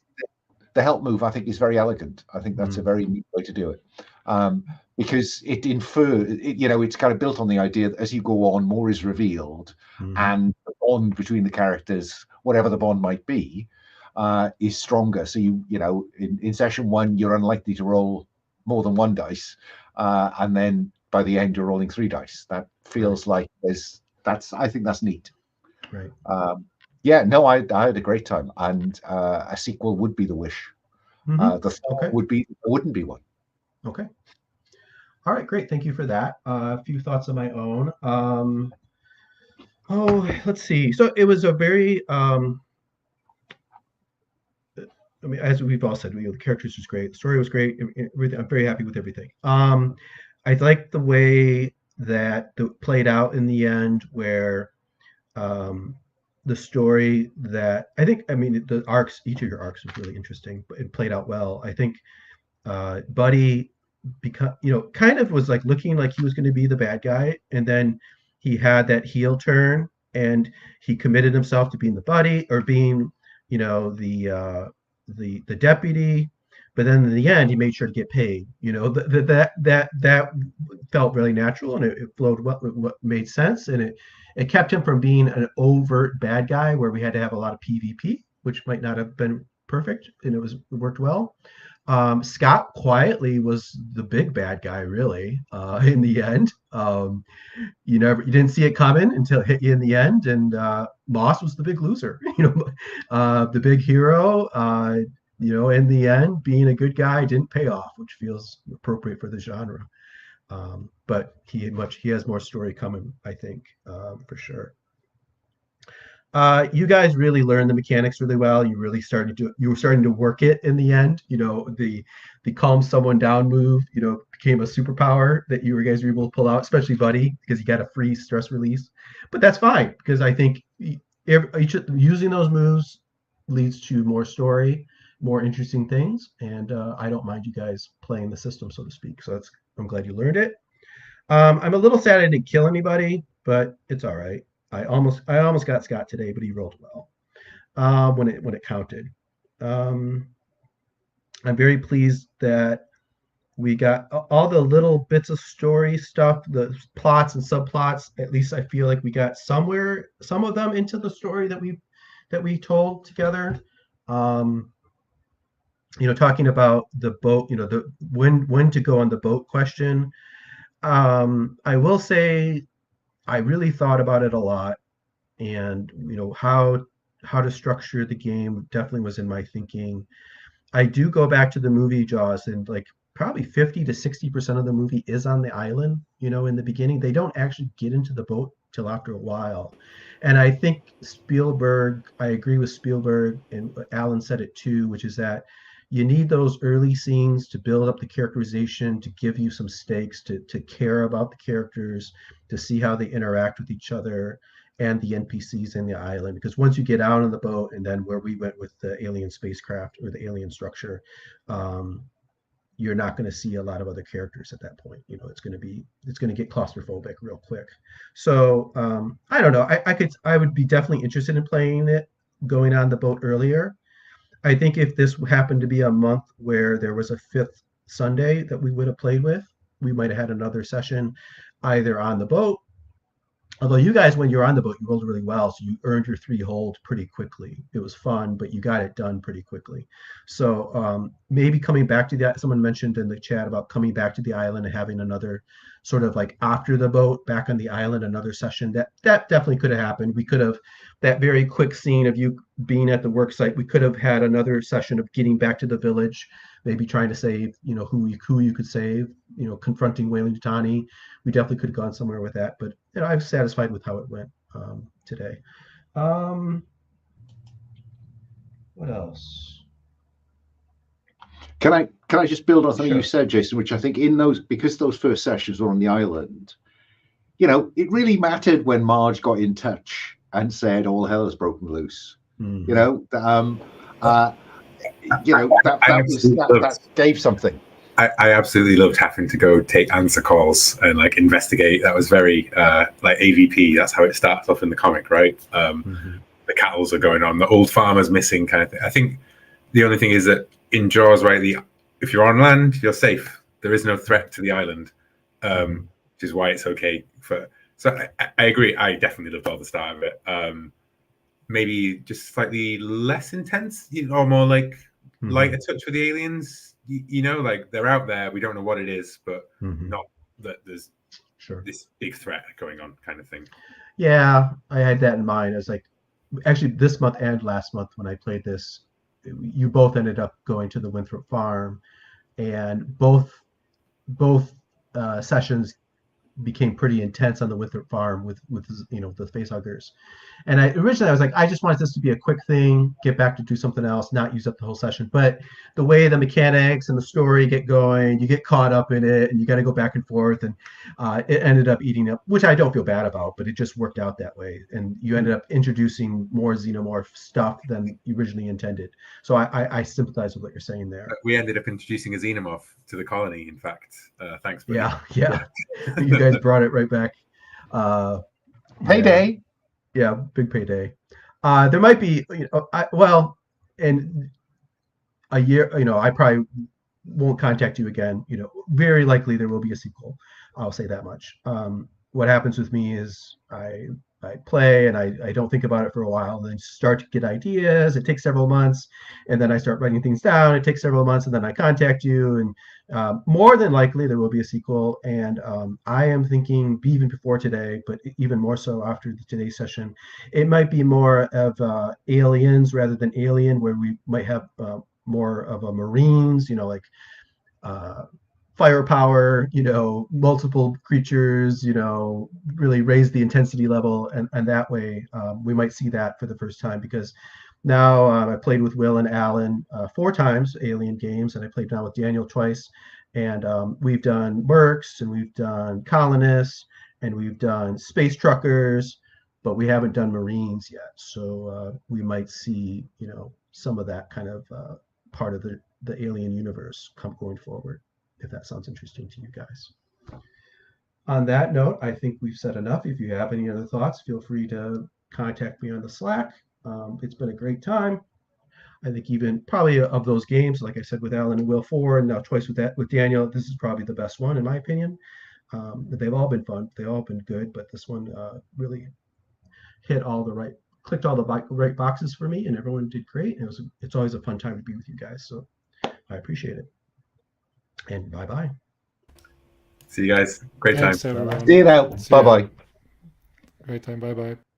The help move, I think, is very elegant. I think that's a very neat way to do it, because it infers, it's kind of built on the idea that as you go on, more is revealed, and the bond between the characters, whatever the bond might be, is stronger. So in session 1, you're unlikely to roll more than 1 dice, and then by the end, you're rolling 3 dice. That feels like I think that's neat. Right. Yeah, no, I had a great time, and a sequel would be the wish. The thought wouldn't be one. Okay. All right, great. Thank you for that. A few thoughts of my own. Oh, let's see. So it was a very I mean, as we've all said, the characters was great, the story was great. Everything, I'm very happy with everything. I like the way that played out in the end, where um, the story that I think, I mean, the arcs, each of your arcs was really interesting, but it played out well. I think Buddy, because kind of was like looking like he was going to be the bad guy, and then he had that heel turn, and he committed himself to being the buddy or being, the deputy. But then in the end, he made sure to get paid. That felt really natural, and it flowed well. What made sense, and it kept him from being an overt bad guy where we had to have a lot of PvP, which might not have been perfect, and it worked well. Scott quietly was the big bad guy, really, in the end. You didn't see it coming until it hit you in the end, and Moss was the big loser. The big hero. In the end, being a good guy didn't pay off, which feels appropriate for the genre. But he has more story coming, I think, for sure. You guys really learned the mechanics really well. You were starting to work it in the end. The calm someone down move, became a superpower that you guys were able to pull out, especially Buddy, because you got a free stress release. But that's fine, because I think using those moves leads to more story, more interesting things, and I don't mind you guys playing the system, so to speak. So I'm glad you learned it. I'm a little sad I didn't kill anybody, but it's all right. I almost got Scott today, but he rolled well when it counted. I'm very pleased that we got all the little bits of story stuff, the plots and subplots. At least I feel like we got some of them into the story that we told together. Talking about the boat, the when to go on the boat question. I will say I really thought about it a lot, and how to structure the game definitely was in my thinking. I do go back to the movie Jaws, and like probably 50 to 60% of the movie is on the island. In the beginning, they don't actually get into the boat till after a while. And I think I agree with Spielberg, and Alan said it too, which is that you need those early scenes to build up the characterization, to give you some stakes, to care about the characters, to see how they interact with each other and the NPCs in the island. Because once you get out on the boat, and then where we went with the alien spacecraft or the alien structure, you're not going to see a lot of other characters at that point. It's going to get claustrophobic real quick. So I don't know. I would be definitely interested in playing it, going on the boat earlier. I think if this happened to be a month where there was a fifth Sunday that we would have played with, we might have had another session either on the boat. Although you guys, when you're on the boat, you rolled really well, so you earned your 3 hold pretty quickly. It was fun, but you got it done pretty quickly. So maybe coming back to that, someone mentioned in the chat about coming back to the island and having another sort of like after the boat, back on the island, another session. That definitely could have happened. We could have, that very quick scene of you being at the work site, we could have had another session of getting back to the village, maybe trying to save, who you could save, confronting Weyland-Yutani. We definitely could have gone somewhere with that, but I'm satisfied with how it went today. What else? Can I just build on something you said, Jason, which I think because those first sessions were on the island, it really mattered when Marge got in touch and said all hell has broken loose. Mm-hmm. That gave something. I absolutely loved having to go take answer calls and like investigate. That was very like AVP. That's how it starts off in the comic, right? The cattles are going on, the old farmer's missing, kind of thing. I think the only thing is that in Jaws, right, if you're on land, you're safe. There is no threat to the island, which is why it's okay for. So I agree. I definitely loved all the start of it. Maybe just slightly less intense, or more like lighter touch for the aliens. Like they're out there. We don't know what it is, but not that there's this big threat going on, kind of thing. Yeah, I had that in mind. I was like, actually, this month and last month when I played this, you both ended up going to the Winthrop farm, and both sessions became pretty intense on the Winthrop farm with the facehuggers. And originally I was like, I just wanted this to be a quick thing, get back to do something else, not use up the whole session. But the way the mechanics and the story get going, you get caught up in it, and you got to go back and forth, and it ended up eating up, which I don't feel bad about, but it just worked out that way. And you ended up introducing more xenomorph stuff than you originally intended. So I sympathize with what you're saying there. We ended up introducing a xenomorph to the colony, in fact. Thanks, buddy. Yeah. You guys brought it right back. Payday. Yeah, big payday. There might be, in a year, I probably won't contact you again. Very likely there will be a sequel. I'll say that much. What happens with me is I play and I don't think about it for a while, and then start to get ideas. It takes several months, and then I start writing things down. It takes several months, and then I contact you, and more than likely there will be a sequel. And I am thinking even before today, but even more so after today's session, it might be more of Aliens rather than Alien, where we might have more of a Marines, like firepower, multiple creatures, really raise the intensity level, and that way we might see that for the first time, because now I played with Will and Alan 4 times Alien games, and I played now with Daniel twice, and we've done Mercs, and we've done Colonists, and we've done Space Truckers, but we haven't done Marines yet. So we might see some of that kind of part of the Alien universe going forward, if that sounds interesting to you guys. On that note, I think we've said enough. If you have any other thoughts, feel free to contact me on the Slack. It's been a great time. I think even probably of those games, like I said, with Alan and Will 4, and now twice with Daniel, this is probably the best one in my opinion. They've all been fun. They've all been good, but this one really clicked all the right boxes for me, and everyone did great. It's always a fun time to be with you guys. So I appreciate it. And bye-bye. See you guys. Great time. Thanks, everyone. See you now. See ya. Bye-bye. Great time. Bye-bye.